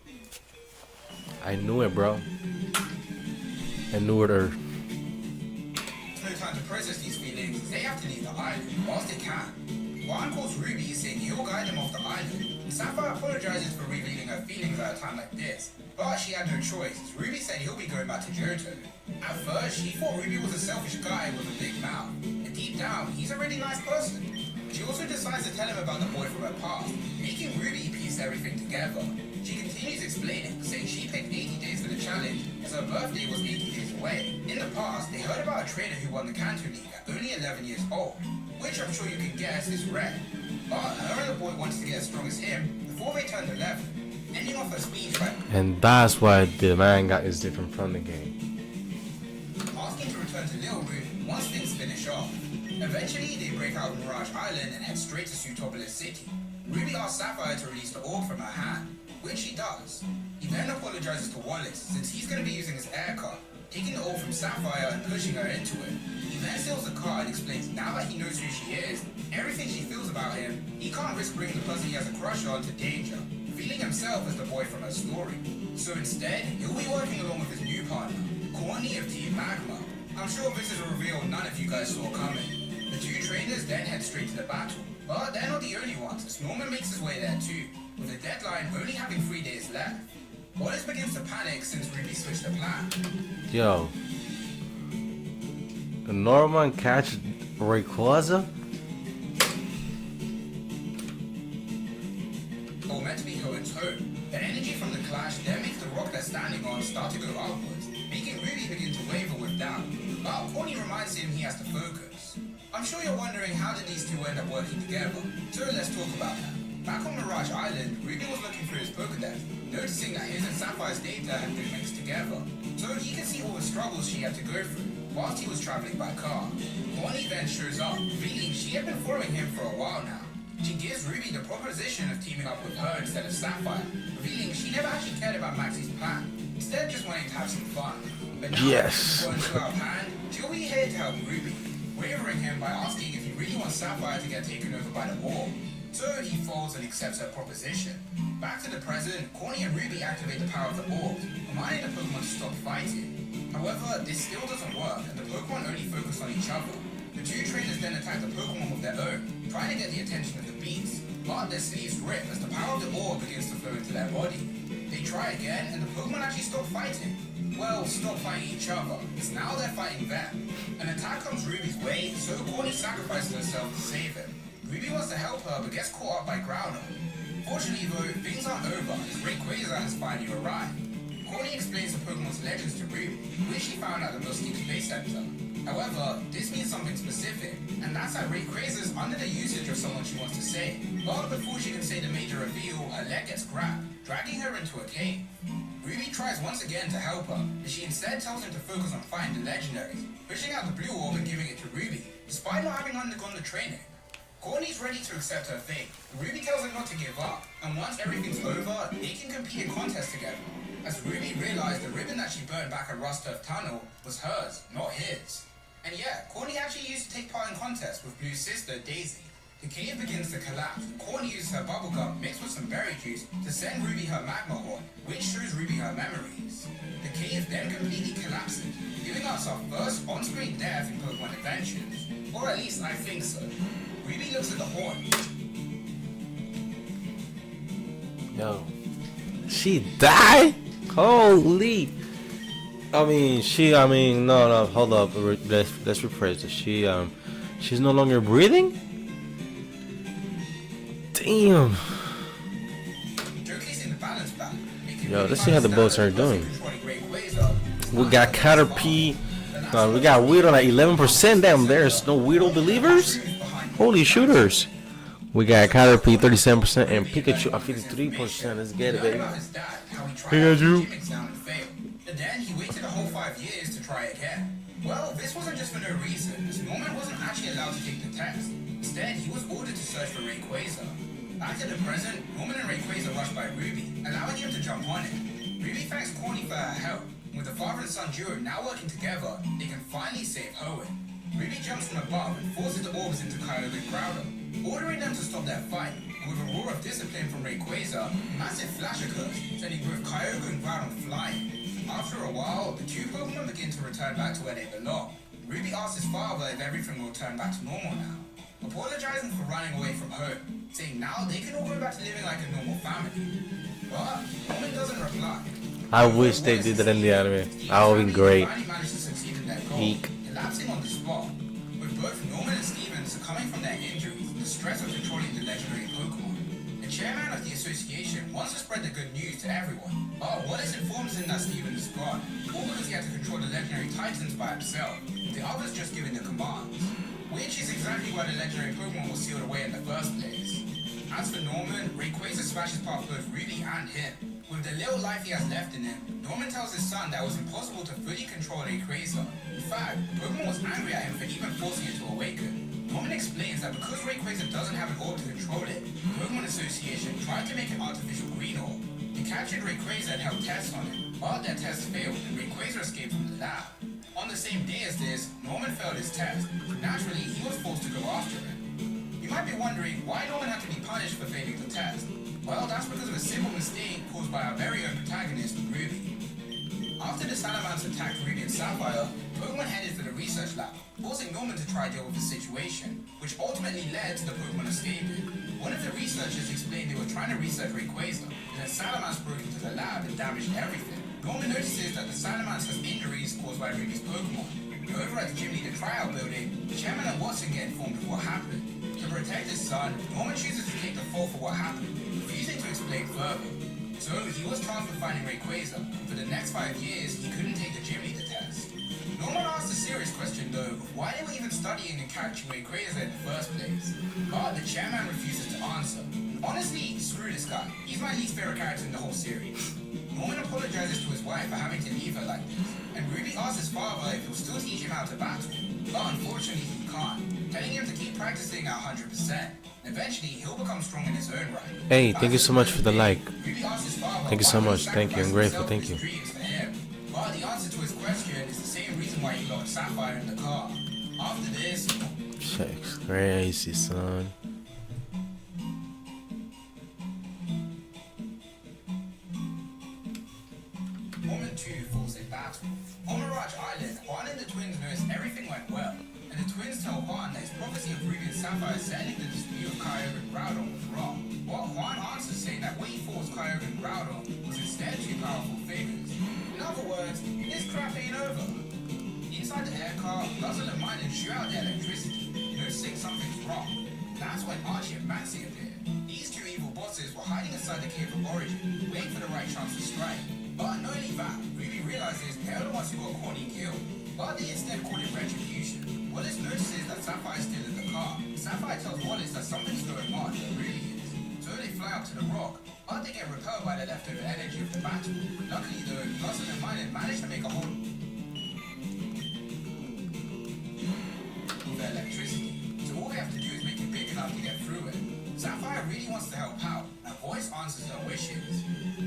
I knew it, bro. I knew it. Or it's no time to process these feelings. They have to leave the island whilst they can. Juan calls Ruby, saying he'll guide them off the island. Sapphire apologizes for revealing her feelings at a time like this, but she had no choice. Ruby said he'll be going back to Johto. At first, she thought Ruby was a selfish guy with a big mouth, and deep down, he's a really nice person. She also decides to tell him about the boy from her past, making Ruby piece everything together. She continues explaining, saying she picked 80 days for the challenge, as her birthday was 80 days away. In the past, they heard about a trainer who won the Kanto League at only 11 years old, which I'm sure you can guess is rare. But her and the boy wanted to get as strong as him before they turned 11, ending off her speech by and that's why the man got is different from the game. asking to return to Little Root once things finish off. Eventually, they break out of Mirage Island and head straight to Sutopolis City. Ruby asks Sapphire to release the orb from her hand, which she does. He then apologizes to Wallace, since he's going to be using his air card, taking the orb from Sapphire and pushing her into it. He then steals the car and explains now that he knows who she is, everything she feels about him, he can't risk bringing the person he has a crush on to danger, feeling himself as the boy from her story. So instead, he'll be working along with his new partner, Corny of Team Magma. I'm sure this is a reveal none of you guys saw coming. The two trainers then head straight to the battle, but they're not the only ones, as Norman makes his way there too, with the deadline only having 3 days left. Wallace begins to panic since Ruby switched the plan. Yo, Norman catch Rayquaza? All meant to be Hoenn's home. The energy from the clash then makes the rock they're standing on start to go upwards, making Ruby begin to waver with doubt. But Corny reminds him he has to focus. I'm sure you're wondering how did these two end up working together, so let's talk about that. Back on Mirage Island, Ruby was looking through his Pokedex, noticing that his and Sapphire's data had been mixed together, so he could see all the struggles she had to go through whilst he was traveling by car. Corny then shows up, revealing she had been following him for a while now. She gives Ruby the proposition of teaming up with her instead of Sapphire, revealing she never actually cared about Maxie's plan, instead just wanting to have some fun. But now Yes. that things are going to our hand, she'll be here to help Ruby. wavering him by asking if he really wants Sapphire to get taken over by the orb. So he folds and accepts her proposition. Back to the present, Corny and Ruby activate the power of the orb, reminding the Pokemon to stop fighting. However, this still doesn't work, and the Pokemon only focus on each other. The two trainers then attack the Pokemon with their own, trying to get the attention of the beasts, but their sleeves rip as the power of the orb begins to flow into their body. They try again, and the Pokemon actually stop fighting. Well, stop fighting each other. It's now they're fighting them. An attack comes Ruby's way, so Corny sacrifices herself to save him. Ruby wants to help her, but gets caught up by Groudon. Fortunately though, things aren't over, as Rayquaza has finally arrived. Corny explains the Pokemon's legends to Ruby, which she found at the Musketeer Space Center. However, this means something specific, and that's that Rayquaza is under the usage of someone she wants to save. But before she can say the major reveal, her leg gets grabbed, dragging her into a cave. Ruby tries once again to help her, but she instead tells him to focus on fighting the legendaries, pushing out the blue orb and giving it to Ruby, despite not having undergone the training. Corny's ready to accept her fate. Ruby tells him not to give up, and once everything's over, they can compete in contests together. As Ruby realized the ribbon that she burned back at Rust Turf Tunnel was hers, not his. And yeah, Corny actually used to take part in contests with Blue's sister, Daisy. The cave begins to collapse. Corny uses her bubblegum mixed with some berry juice to send Ruby her magma horn, which shows Ruby her memories. The cave then completely collapses, giving us our first on-screen death in Pokemon Adventures. Or at least I think so. Ruby looks at the horn. Yo, she died? Holy! No, hold up. Let's rephrase this. She's no longer breathing? Damn. Yo, let's see how the boats are doing. We got Caterpie. We got Weedle at 11%. Damn, there's no Weedle believers? Holy shooters. We got Caterpie 37% and Pikachu at 53%. Let's get it, baby. Pikachu. And then he waited a whole 5 years to try again. Well, this wasn't just for no reason, as Norman wasn't actually allowed to take the test. Instead, he was ordered to search for Rayquaza. Back to the present, Norman and Rayquaza rushed by Ruby, allowing him to jump on it. Ruby thanks Corny for her help. With the father and son duo now working together, they can finally save Hoenn. Ruby jumps from above and forces the orbs into Kyogre and Groudon, ordering them to stop their fight. And with a roar of discipline from Rayquaza, a massive flash occurs, sending both Kyogre and Groudon flying. After a while, the two Pokemon begin to return back to where they belong. Ruby asks his father if everything will turn back to normal now, apologizing for running away from home, saying now they can all go back to living like a normal family. But Norman doesn't reply. I wish they did that in the anime. That would be great. Eek. Collapsing on the spot, with both Norman and Steven succumbing from their injuries, the stress of controlling the legendary Pokemon. The chairman of the association wants to spread the good news to everyone, but Wallace informs him that Steven is gone, all because he had to control the legendary Titans by himself, with the others just giving the commands. Which is exactly why the legendary Pokemon was sealed away in the first place. As for Norman, Rayquaza smashes past both Ruby and him. With the little life he has left in him, Norman tells his son that it was impossible to fully control Rayquaza. In fact, Pokemon was angry at him for even forcing it to awaken. Norman explains that because Rayquaza doesn't have an orb to control it, the Pokemon Association tried to make an artificial green orb. They captured Rayquaza and held tests on him, but their tests failed and Rayquaza escaped from the lab. On the same day as this, Norman failed his test. Naturally, he was forced to go after him. You might be wondering why Norman had to be punished for failing the test. Well, that's because of a simple mistake caused by our very own protagonist, Ruby. After the Salamence attacked Ruby and Sapphire, Pokemon headed for the research lab, forcing Norman to try to deal with the situation, which ultimately led to the Pokemon escaping. One of the researchers explained they were trying to research Rayquaza, and then Salamence broke into the lab and damaged everything. Norman notices that the Salamence has injuries caused by Ruby's Pokemon. Over at the Gym Leader tryout building, the chairman and Watson get informed of what happened. To protect his son, Norman chooses to take the fall for what happened, refusing to explain further. So he was tasked with finding Rayquaza. For the next 5 years, he couldn't take the Gym Leader test. Norman asked a serious question though, of why they were even studying and catching Rayquaza in the first place. But the chairman refuses to answer. Honestly, screw this guy. He's my least favorite character in the whole series. Norman apologizes to his wife for having to leave her like this, and Ruby asks his father if he'll still teach him how to battle. But unfortunately he can't, telling him to keep practicing at 100%. Eventually he'll become strong in his own right. Hey, thank you so much for the like. Ruby asks his father Thank you so why he much. Thank you. I'm grateful. sacrificed Thank you. his dreams for him. But the answer to his question is the same reason why he locked Sapphire in the car. After this, crazy, son. Moment 2 falls in battle. On Mirage Island, Juan and the twins notice everything went well, and the twins tell Juan that his prophecy of Ruby and Sapphire settling the dispute of Kyogre and Groudon was wrong. While Juan answers saying that what he thought was Kyogre and Groudon was instead two powerful figures. In other words, this crap ain't over. Inside the air car, Guzzle and Mine shoot out the electricity, noticing something's wrong. That's when Archie and Maxie appear. These two evil bosses were hiding inside the Cave of Origin, waiting for the right chance to strike. But not only that, Ruby realizes they're the ones who got Corny killed, but they instead call it retribution. Wallace notices that Sapphire's still in the car. Sapphire tells Wallace that something's going on where Ruby is. So they fly up to the rock, but they get repelled by the leftover energy of the battle. Luckily though, Guzzle and Mine manage to make a whole of electricity, so all we have to do is make it big enough to get through it. Sapphire really wants to help out, and Voice answers her wishes.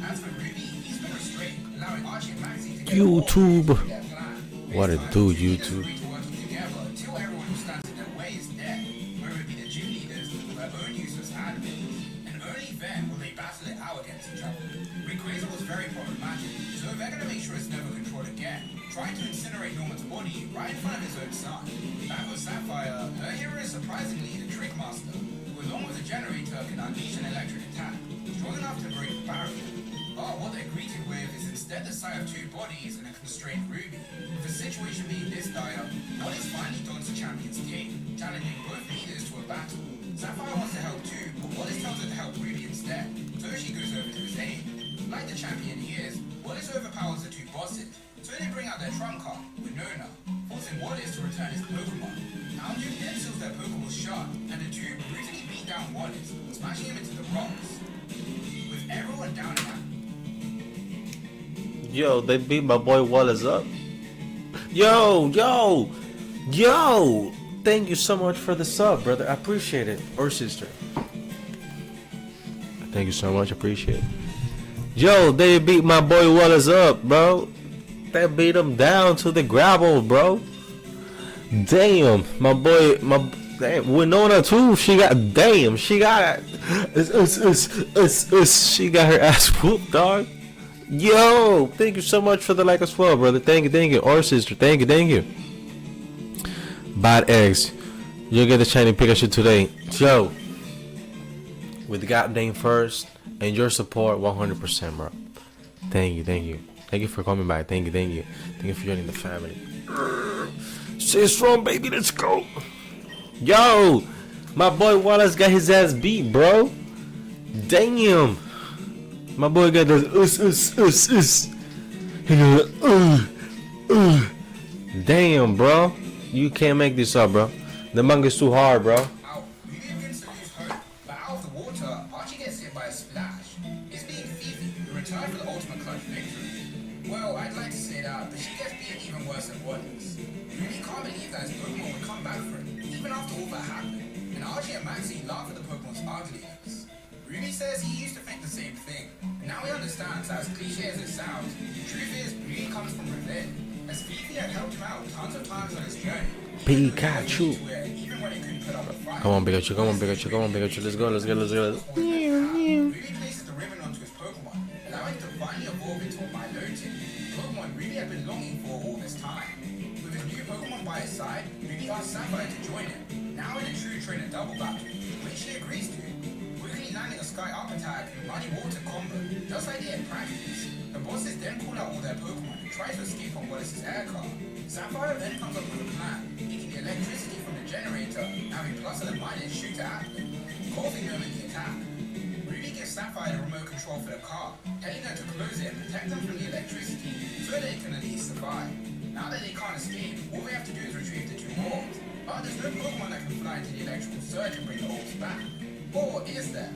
As for Ruby, he's been restrained, allowing Archie and Maxie to get YouTube. their plan. What it do, YouTube? Agree to working together until everyone who stands in their way is dead, whether it be the gym leaders or their own useless admins. And only then will they battle it out against each other. Rayquaza was very problematic, so they're gonna make sure it's never controlled again, trying to incinerate Norman's body right in front of his own son. Back with Sapphire, her hero is surprisingly the Trick Master, who along with the generator can unleash an electric attack, strong enough to break the barrier. But what they're greeted with is instead the sight of two bodies and a constrained Ruby. With the situation being this dire, Wallace finally dons the champion's cape, challenging both leaders to a battle. Sapphire wants to help too, but Wallace tells her to help Ruby instead, so she goes over to his aid. Like the champion he is, Wallace overpowers the two bosses, so they bring out their trump card, Winona, forcing Wallace to return his Pokemon. Alduin then seals their Pokeballs shut, and the two brutally beat down Wallace, smashing him into the rocks. With everyone down and out. Yo, they beat my boy Wallace up. Yo. Thank you so much for the sub, brother. I appreciate it. Or sister. Thank you so much. Appreciate it. Yo, they beat my boy Wallace up, bro. They beat him down to the gravel, bro. Damn, my boy, damn, Winona too. She got she got her ass whooped, dog. Yo, thank you so much for the like as well, brother. Thank you. Or sister, thank you. Bad eggs, you'll get the shiny Pikachu today. Yo, with the goddamn first and your support, 100%, bro. Thank you for coming by. Thank you for joining the family. Stay strong, baby. Let's go. Yo, my boy Wallace got his ass beat, bro. Damn. My boy got this He got Damn, bro. You can't make this up, bro. The manga's too hard, bro. Out, Ruby begins to lose hope, but out of the water, Archie gets hit by a splash. It's being Fifi, who returned for the ultimate clutch victory. Well, I'd like to say that, but she gets beaten even worse than Wallace. Ruby can't believe that his Pokemon would come back for him, even after all that happened. And Archie and Maxie laugh at the Pokemon's ugliness. Ruby says he used to think the same thing, and now he understands that as cliche as it sounds, the truth is Ruby comes from within, as Fifi had helped him out tons of times on his journey. Pikachu. Even when he couldn't put up a fight. Come on, Pikachu. Let's go. Ruby places the ribbon onto his Pokemon, allowing it to finally evolve into a Milotic, Pokemon Ruby had been longing for all this time. With his new Pokemon by his side, Ruby asks Sapphire to join him, now in a true trainer double battle, which she agrees to. Quickly landing a Sky Up attack and Muddy Water combo, just like they had practiced. The bosses then call out all their Pokemon and try to escape on Wallace's air car. Sapphire then comes up with a plan, taking the electricity from the generator, having Plus and Minus shoot at them, causing them in the attack. Ruby gives Sapphire the remote control for the car, telling her to close it and protect them from the electricity so they can at least survive. Now that they can't escape, all they have to do is retrieve the two orbs. But there's no Pokemon that can fly into the electrical surge and bring the orbs back. Or is there?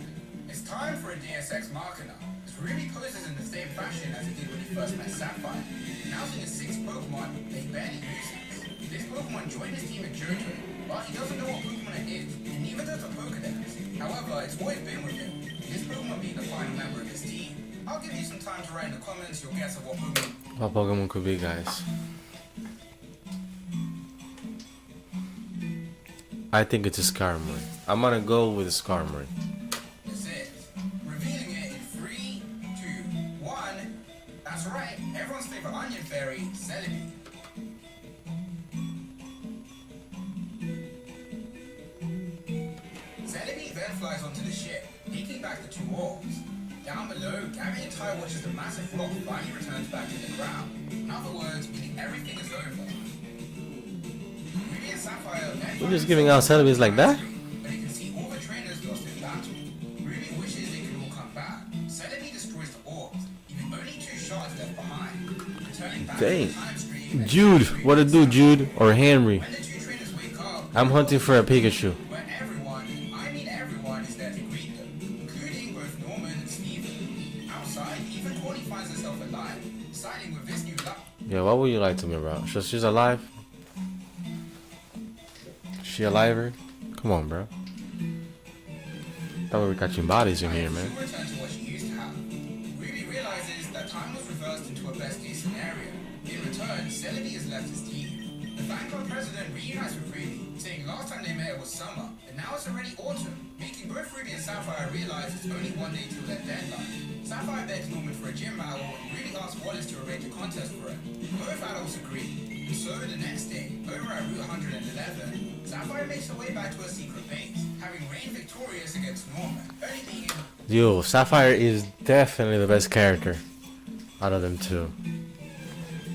It's time for a DSX Machina, as Ruby poses in the same fashion as he did when he first met Sapphire, announcing his 6 Pokemon that he barely uses. This Pokemon joined his team in Johto, but he doesn't know what Pokemon it is, and neither does the Pokedex. However, it's always been with him, this Pokemon being the final member of his team. I'll give you some time to write in the comments your guess of what Pokemon could be, guys. I think it's a Skarmory. I'm gonna go with a Skarmory. This is revealing it in 3, 2, 1. That's right, everyone's favorite onion fairy, Celebi. Celebi then flies onto the ship, peeking back the 2 orbs. Down below, Gabby and Ty watches the massive rock finally returns back to the ground. In other words, meaning everything is over. Ruby and Sapphire then We're just giving out Celebes like that? but you can see all the trainers lost in battle. Ruby wishes they could all come back. Celebi destroys the orbs, leaving only 2 shards left behind. Returning back to Dang. the time stream. Jude, what it do, Jude? Or Henry? When the 2 trainers wake up, I'm hunting for a Pikachu. where everyone, I mean everyone, is there to greet them, including both Norman and Steven. Outside, even Courtney finds herself alive, siding with this new love. Yeah, what would you like to me about? She's alive? She alive? Come on, bro. Thought we were catching bodies in here, man. She'll return to what she used to have. Ruby realizes that time was reversed into a best-case scenario. In return, Celebi is left as team. The fan club president reunites with Ruby, saying last time they met it was summer, and now it's already autumn, making both Ruby and Sapphire realize it's only one day till their deadline. Sapphire begs Norman for a gym battle, and Ruby asks Wallace to arrange a contest for it. Both adults agree. So the next day, over at Route 111, Sapphire makes her way back to her secret base, having reigned victorious against Norman, only being Yo, Sapphire is definitely the best character out of them two.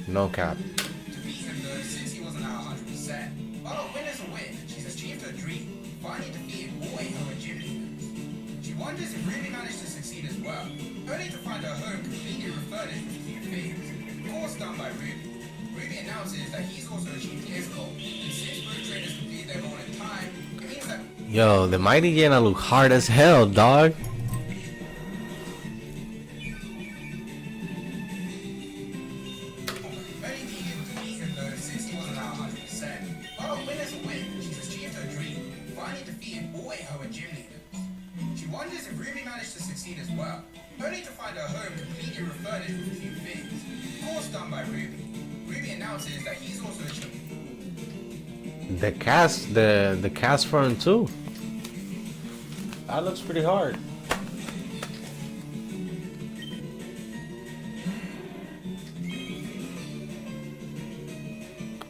No cap. to beat him though since he wasn't at 100%. But a win is a win. She's achieved her dream, finally defeated all 8 her gym leaders. She wonders if Ruby managed to succeed as well, only to find her home completely refurnished with few things. Of course done by Ruby. Ruby announces that he's also achieved his goal, and since both trainers complete their goal in time, it means that Yo, the Mighty Yena look hard as hell, dog. only being able to beat him though since he wasn't at 100%. But a win is a win. She's achieved her dream, finally defeated all 8 her gym leaders. She wonders if Ruby managed to succeed as well, only to find her home completely refurnished with a few things. Of course done by Ruby. Ruby announces that he's also achieved. The cast front too. That looks pretty hard.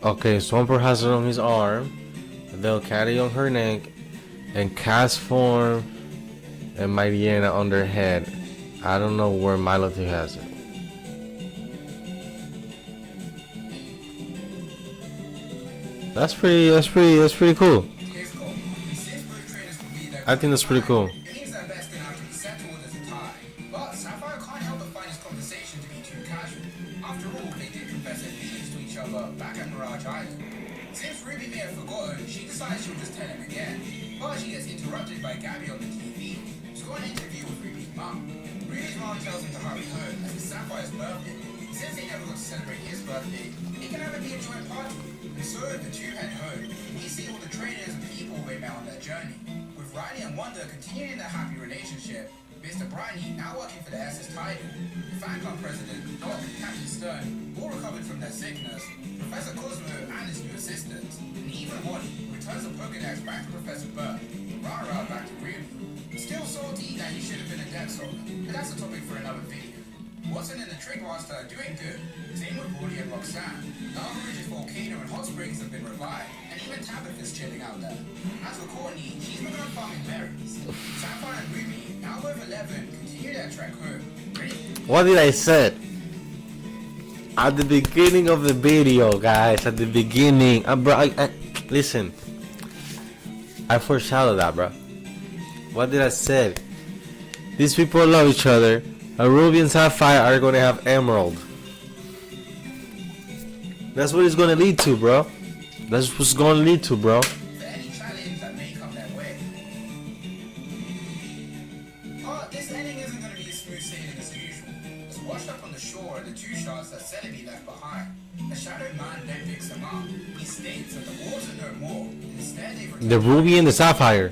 Okay, Swampert has it on his arm, they'll carry on her neck, and cast form and Mighty Yena on their head. I don't know where Milotic has it. That's pretty cool. His goal. And since both trainers complete their I think that's pretty cool. it means that best can actually settled as a tie. But Sapphire can't help but find his conversation to be too casual. After all, they did confess their feelings to each other back at Mirage Island. Since Ruby may have forgotten, she decides she'll just tell him again. But she gets interrupted by Gabby on the TV. She's got an interview with Ruby's mum. Ruby's mum tells him to hurry home as it's Sapphire's birthday. Since they never got to celebrate his birthday, it can never be a joint party. And so the 2 head home. We see all the trainers and people they met on their journey. With Riley and Wanda continuing their happy relationship, Mr. Briney now working for the SS Titan, the fan club president, Doc, and Captain Stern, all recovered from their sickness, Professor Cosmo and his new assistants, and even Wally returns the Pokedex back to Professor Burke, Rara back to Ruby. Still salty that he should have been a deck soldier, but that's a topic for another video. Watson and the Trick Master are doing good. Same with Woody and Roxanne. Lava Ridge's volcano and hot springs have been revived, and even Tabitha's chilling out there. As for Courtney, she's begun farming berries. Sapphire and Ruby, now both 11, continue their trek home. Ready? What did I say? At the beginning of the video, guys. At the beginning, bro. Listen. I foreshadowed that, bro. What did I say? These people love each other. Ruby and Sapphire are gonna have Emerald. That's what it's gonna lead to, bro. That's what's gonna lead to, bro. For any challenge that may come their way. But this ending isn't going to be as smooth sailing as usual. As washed up on the shore are the 2 shards that Celebi left behind. The Shadow Man then picks them up. He states that the wars are no more. Instead, they've returned The Ruby and the Sapphire.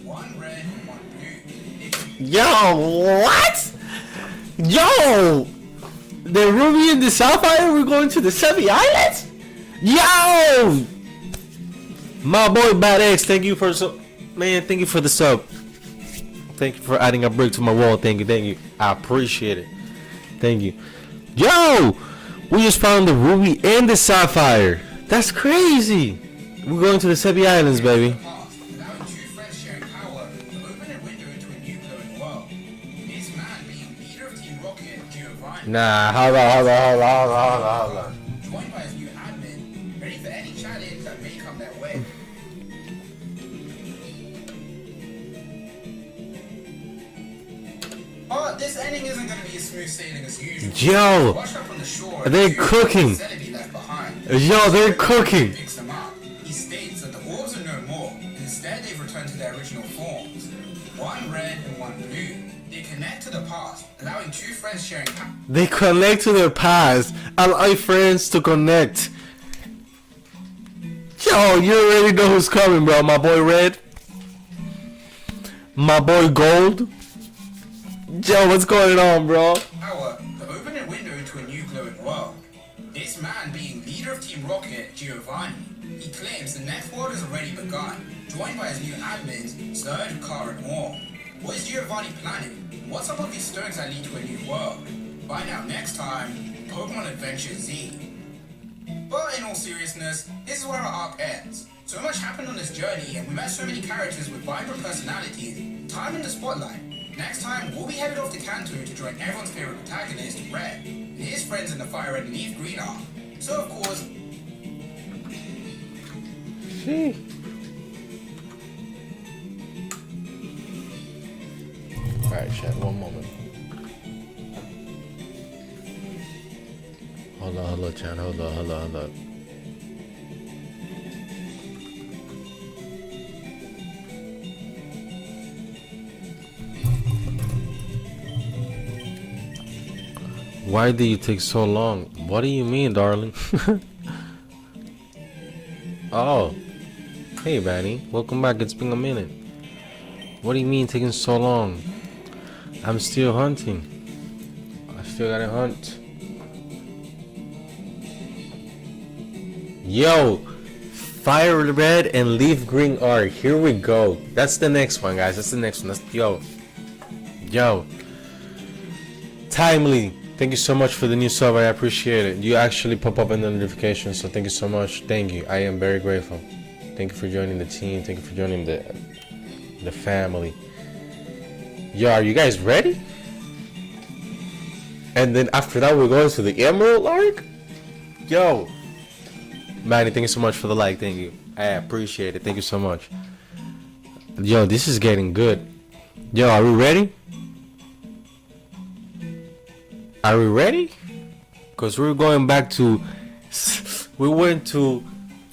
one red and one blue. Yo, what? Yo! The Ruby and the Sapphire were going to the Seven Islands? Yo! My boy Bad X, thank you for thank you for the sub. Thank you for adding a brick to my wall. Thank you. I appreciate it. Thank you. Yo! We just found the ruby and the sapphire. That's crazy. We're going to the Sebi Islands, baby. Allowing two friends sharing power to open a window into a new glowing world. This man being leader of Team Rocket, Giovanni. Nah, hold on. Joined by his new admin, ready for any challenge that may come their way. But this ending isn't going to be as smooth sailing as usual. Yo, Washed up on the shore, they're cooking. instead of be left behind. Yo, they're cooking. Picks them up. He states that the orbs are no more. Instead, they've returned to their original forms. One red and one blue. They connect to the past, allowing two friends sharing. They connect to their past. Allow friends to connect. Yo, you already know who's coming, bro. My boy Red. My boy Gold. Yo, what's going on, bro? Power to open a window into a new glowing world. This man being leader of Team Rocket, Giovanni. He claims the next world has already begun, joined by his new admins, Surge, Car, and more. What is Giovanni planning? What's up with these stones that lead to a new world? Find out next time, Pokemon Adventure Z. But in all seriousness, this is where our arc ends. So much happened on this journey, and we met so many characters with vibrant personalities. Time in the spotlight. Next time, we'll be headed off to Kanto to join everyone's favorite protagonist, Red, and his friends in the Fire Red and LeafGreen arc. So of course... Alright, chat, one moment. Hold on, chat, hold on. Why do you take so long? What do you mean, darling? Oh. Hey, Vanny. Welcome back. It's been a minute. What do you mean taking so long? I'm still hunting. I still gotta hunt. Yo! Fire Red and Leaf Green arc. Here we go. That's the next one, guys. That's the next one. Yo. Timely. Thank you so much for the new sub. I appreciate it. You actually pop up in the notification, so thank you so much. Thank you. I am very grateful. Thank you for joining the team. Thank you for joining the family. Yo, are you guys ready? And then after that, we're going to the Emerald arc? Yo. Manny, thank you so much for the like. Thank you. I appreciate it. Thank you so much. Yo, this is getting good. Yo, are we ready? Are we ready? Because we're going back to... We went to...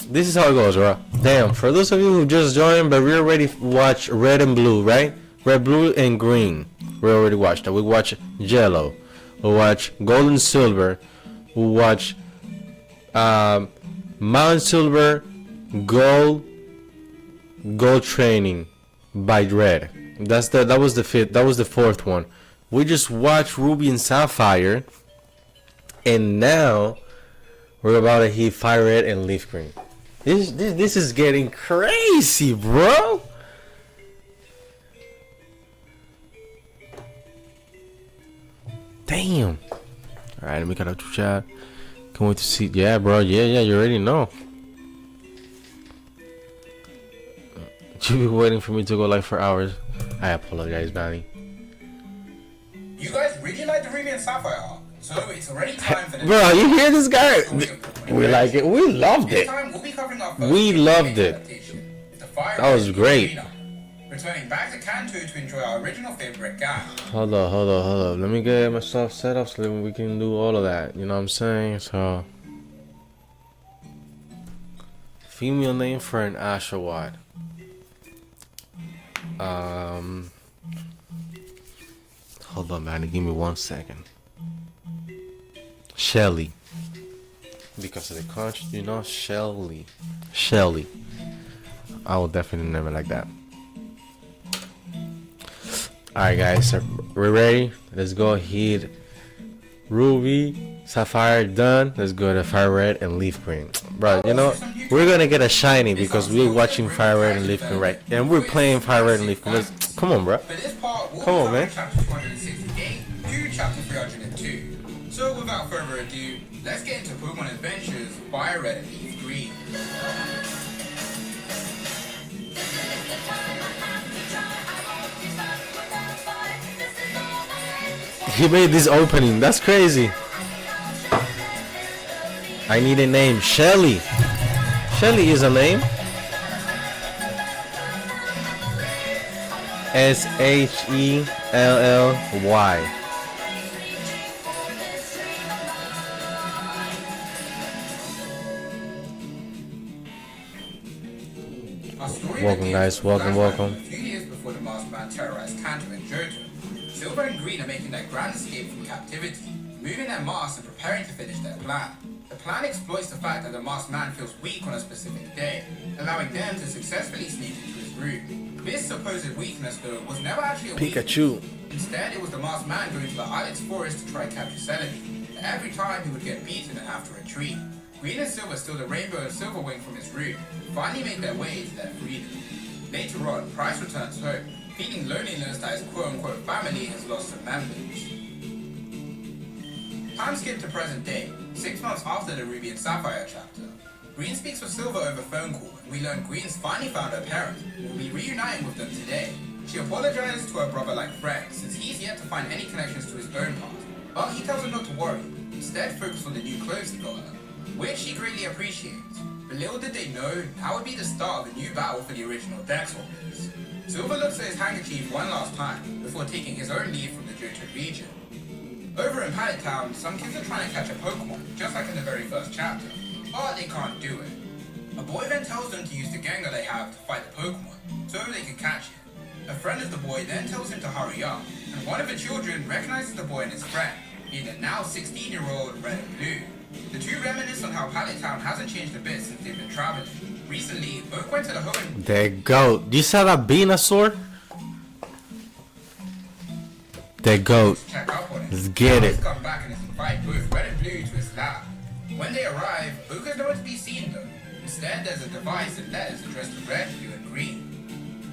This is how it goes, right? Damn, for those of you who just joined, but we already watched Red and Blue, right? Red, Blue, and Green. We already watched that. We watched Yellow. We watched Gold and Silver. We watched Mount Silver, Gold Training by Red. That was the fifth. That was the fourth one. We just watched Ruby and Sapphire, and now we're about to hit Fire Red and Leaf Green. This is getting crazy, bro. Damn. All right, let me cut out the chat. Can't wait to see. Yeah, bro. Yeah. You already know. You've been waiting for me to go live for hours. I apologize, Bonnie. You guys really like the Ruby and Sapphire arc, so it's already time for the... Bro, you hear this guy? We like it. We loved This it. time we'll be covering our first We loved it. adaptation, the Fire That was Red great. Arena. Returning back to Kanto to enjoy our original favorite gang. Hold up. Let me get myself set up so that we can do all of that. You know what I'm saying? So, female name for an Ashawat. Hold on, man. Give me 1 second. Shelly. Because of the conch, you know, Shelly. I will definitely never like that. Alright, guys. So we're ready. Let's go hit Ruby, Sapphire done. Let's go to Fire Red and Leaf Green. Bro, you know, we're gonna get a shiny because we're watching Fire Red and Leaf Green, right? And we're playing Fire Red and Leaf Green. Come on, bro. For this part, we'll Come on, be man. from chapter 268 to chapter 302. So without further ado, let's get into Pokemon Adventures Fire Red and Leaf Green. He made this opening. That's crazy. I need a name. Shelly. Shelly is a name. Shellly. Our story Welcome, begins guys. with a Welcome, flashback welcome. A few years before the Masked Man terrorized Kanto and Johto, Silver and Green are making their grand escape from captivity, moving their masks and preparing to finish their plan. The plan exploits the fact that the Masked Man feels weak on a specific day, allowing them to successfully sneak into his room. This supposed weakness, though, was never actually a weakness. Pikachu. Instead, it was the Masked Man going to the Ilex forest to try and capture Celebi. Every time he would get beaten and have to retreat. Green and Silver stole the Rainbow and Silverwing from his room, and finally made their way to their freedom. Later on, Price returns home, feeling loneliness that his quote-unquote family has lost some members. Time skip to present day, 6 months after the Ruby and Sapphire chapter. Green speaks with Silver over phone call, and we learn Green's finally found her parents, and will be reuniting with them today. She apologizes to her brother like friends, since he's yet to find any connections to his own past, but he tells her not to worry, instead focus on the new clothes he got her, which she greatly appreciates. But little did they know, that would be the start of a new battle for the original Dex holders. Silver looks at his handkerchief one last time, before taking his own leave from the Johto region. Over in Pallet Town, some kids are trying to catch a Pokemon, just like in the very first chapter, but they can't do it. A boy then tells them to use the Gengar they have to fight the Pokemon, so they can catch it. A friend of the boy then tells him to hurry up, and one of the children recognizes the boy and his friend, being the now 16-year-old Red and Blue. The two reminisce on how Pallet Town hasn't changed a bit since they've been traveling. Recently, both went to the home. There you go. You saw that Venusaur? The goat. Check up on it. Let's get it. He's come back and has invited both Red and Blue to his lab. When they arrive, Book is nowhere to be seen though. Instead, there's a device and letters addressed to Red, Blue, and Green.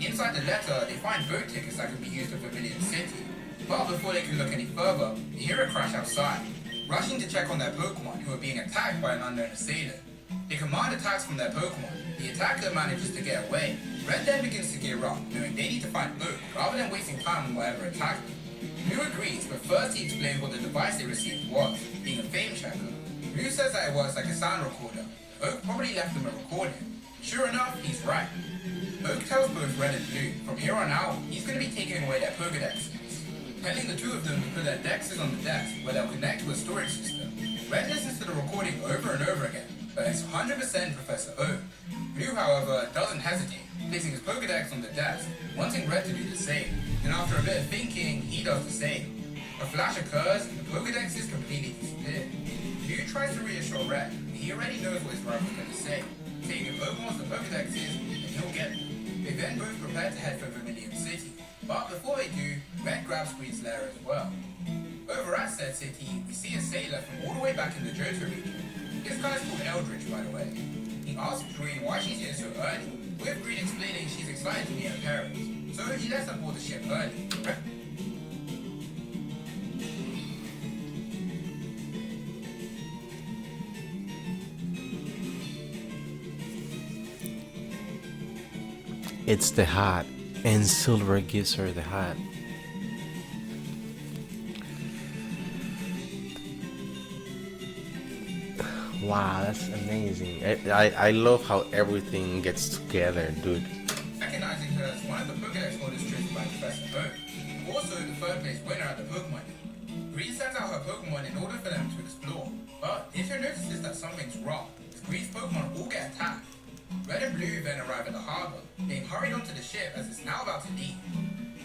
Inside the letter, they find boat tickets that can be used at Vermilion City. But before they can look any further, they hear a crash outside. Rushing to check on their Pokemon, who are being attacked by an unknown assailant. They command attacks from their Pokemon. The attacker manages to get away. Red then begins to gear up, knowing they need to find Oak rather than wasting time on whatever attacked them. Blue agrees, but first he explains what the device they received was, being a fame checker. Blue says that it was like a sound recorder. Oak probably left them a recording. Sure enough, he's right. Oak tells both Red and Blue, from here on out, he's going to be taking away their Pokedexes, telling the two of them to put their dexes on the desk where they'll connect to a storage system. Red listens to the recording over and over again, but it's 100% Professor Oak. Blue, however, doesn't hesitate, placing his Pokedex on the desk, wanting Red to do the same. And after a bit of thinking, he does the same. A flash occurs, and the Pokedex is completely disappeared. Blue tries to reassure Red, but he already knows what his rival's going to say, saying if Oak wants the Pokedex is, then he'll get them. They then both prepare to head for Vermilion City, but before they do, Red grabs Green's lair as well. Over at said city, we see a sailor from all the way back in the Johto region. This guy's called Eldridge, by the way. He asks Green why she's here so early, with Green explaining she's excited to meet her parents, so he lets her board the ship early. It's the hat, and Silver gives her the hat. Wow, that's amazing. I love how everything gets together, dude. Recognizing her as one of the Pokedex holders chosen by Professor Oak, also the third place winner at the Pokemon League. Green sends out her Pokemon in order for them to explore, but Nitro notices that something's wrong, as Green's Pokemon all get attacked. Red and Blue then arrive at the harbor, being hurried onto the ship as it's now about to leave.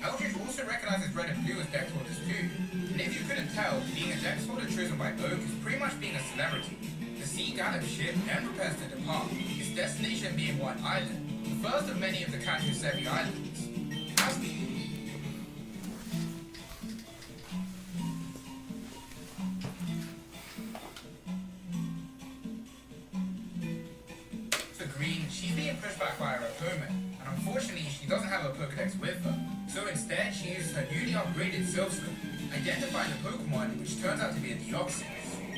Eldridge also recognizes Red and Blue as Dex holders too, and if you couldn't tell, being a Dex holder chosen by Oak is pretty much being a celebrity. The Sea Gallop ship then prepares to depart, its destination being one island, the first of many of the Kanto Sevi Islands. doesn't have a Pokedex with her, so instead she uses her newly upgraded Silph Scope, identifying a Pokemon which turns out to be a Deoxys.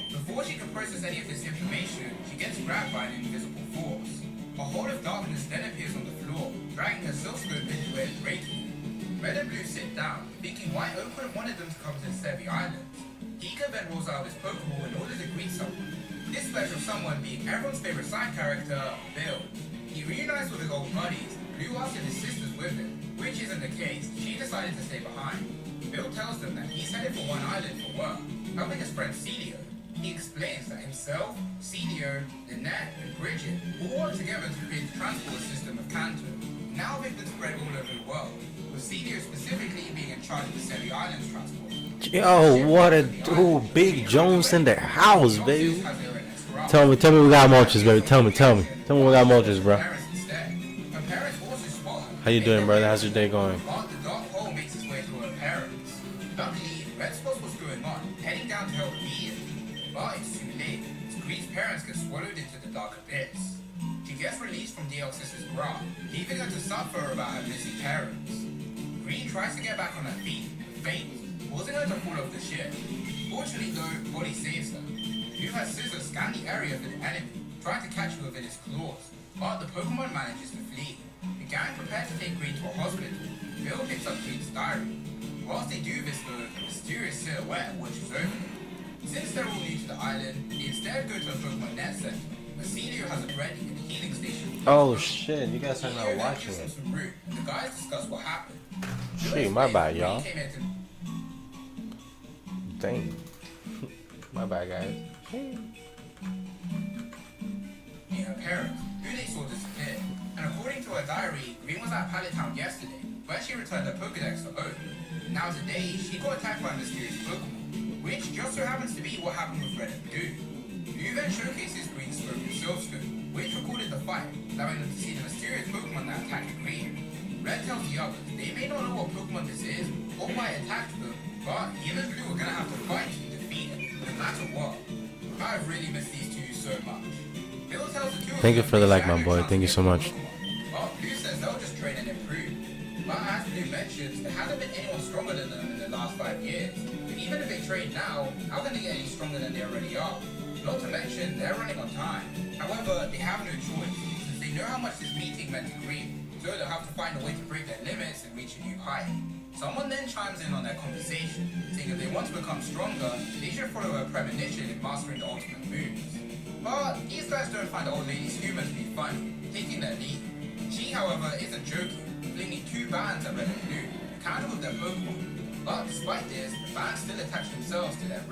Before she can process any of this information, she gets grabbed by an invisible force. A hole of darkness then appears on the floor, dragging her Silph Scope into it and breaking it. Red and Blue sit down, thinking why Oak would have wanted them to come to the Sevi Islands. Ika then rolls out his Pokeball in order to greet someone. This special someone being everyone's favorite side character, Bill. He reunites with his old buddies. Blue asks if his sister's with him, which isn't the case. She decided to stay behind. Bill tells them that he's headed for one island for work, helping his friend Celio. He explains that himself, Celio, Lynette, and Bridget all work together to create the transport system of Kanto. Now they've been spread all over the world, with Celio specifically being in charge of the Sevi Islands transport. Yo, what a dude, Big Jones in the house, baby. Tell me we got mulches, baby. Tell me we got mulches, bro. How you doing, brother? How's your day going? But the dark hole makes its way to her parents. Luckily, Red spots what's going on, heading down to help Ian. But it's too late, as Green's parents get swallowed into the dark abyss. She gets released from Deoxys' grasp, leaving her to suffer about her missing parents. Green tries to get back on her feet, but faints, causing her to fall off the ship. Fortunately though, Polly saves her. Blue has Scissors scan the area for the enemy, trying to catch her within its claws, but the Pokemon manages to flee. The gang prepares to take Green to a hospital. Bill picks up Green's diary. Whilst they do this though, a mysterious silhouette watches over them. Since they're all new to the island, they instead go to a Pokemon Net Center, where Celio has a Freddy and a healing station. Oh shit, you guys are not watching it. Some route, and the guys discuss what happened. Shit, my bad, y'all. Came here to Dang. My bad, guys. meet her parents, who they saw disappear. And according to her diary, Green was at Pallet Town yesterday, where she returned her Pokedex to Oak. Now today, she got attacked by a mysterious Pokemon, which just so happens to be what happened with Red and Blue. Blue then showcases Green's Scope and Silph Scope, which recorded the fight, allowing them to see the mysterious Pokemon that attacked Green. Red tells the others they may not know what Pokemon this is, or why it attacked them, but him and Blue are gonna have to fight to defeat it, no matter what. I've really missed these two so much. Bill tells the two of Thank you them for the they like, my stand a boy. chance Thank you to so get much. Pokemon. But Blue says they'll just train and improve. But as Blue mentions, there hasn't been anyone stronger than them in the last 5 years. And even if they train now, how can they get any stronger than they already are? Not to mention, they're running on time. However, they have no choice, since they know how much this meeting meant to Green, so they'll have to find a way to break their limits and reach a new height. Someone then chimes in on their conversation, saying if they want to become stronger, they should follow her premonition in mastering the ultimate moves. But these guys don't find the old lady's humor to be funny, taking their lead. She, however, isn't joking, flinging 2 bans at Red and Blue, counter with their Pokemon. But despite this, the fans still attach themselves to their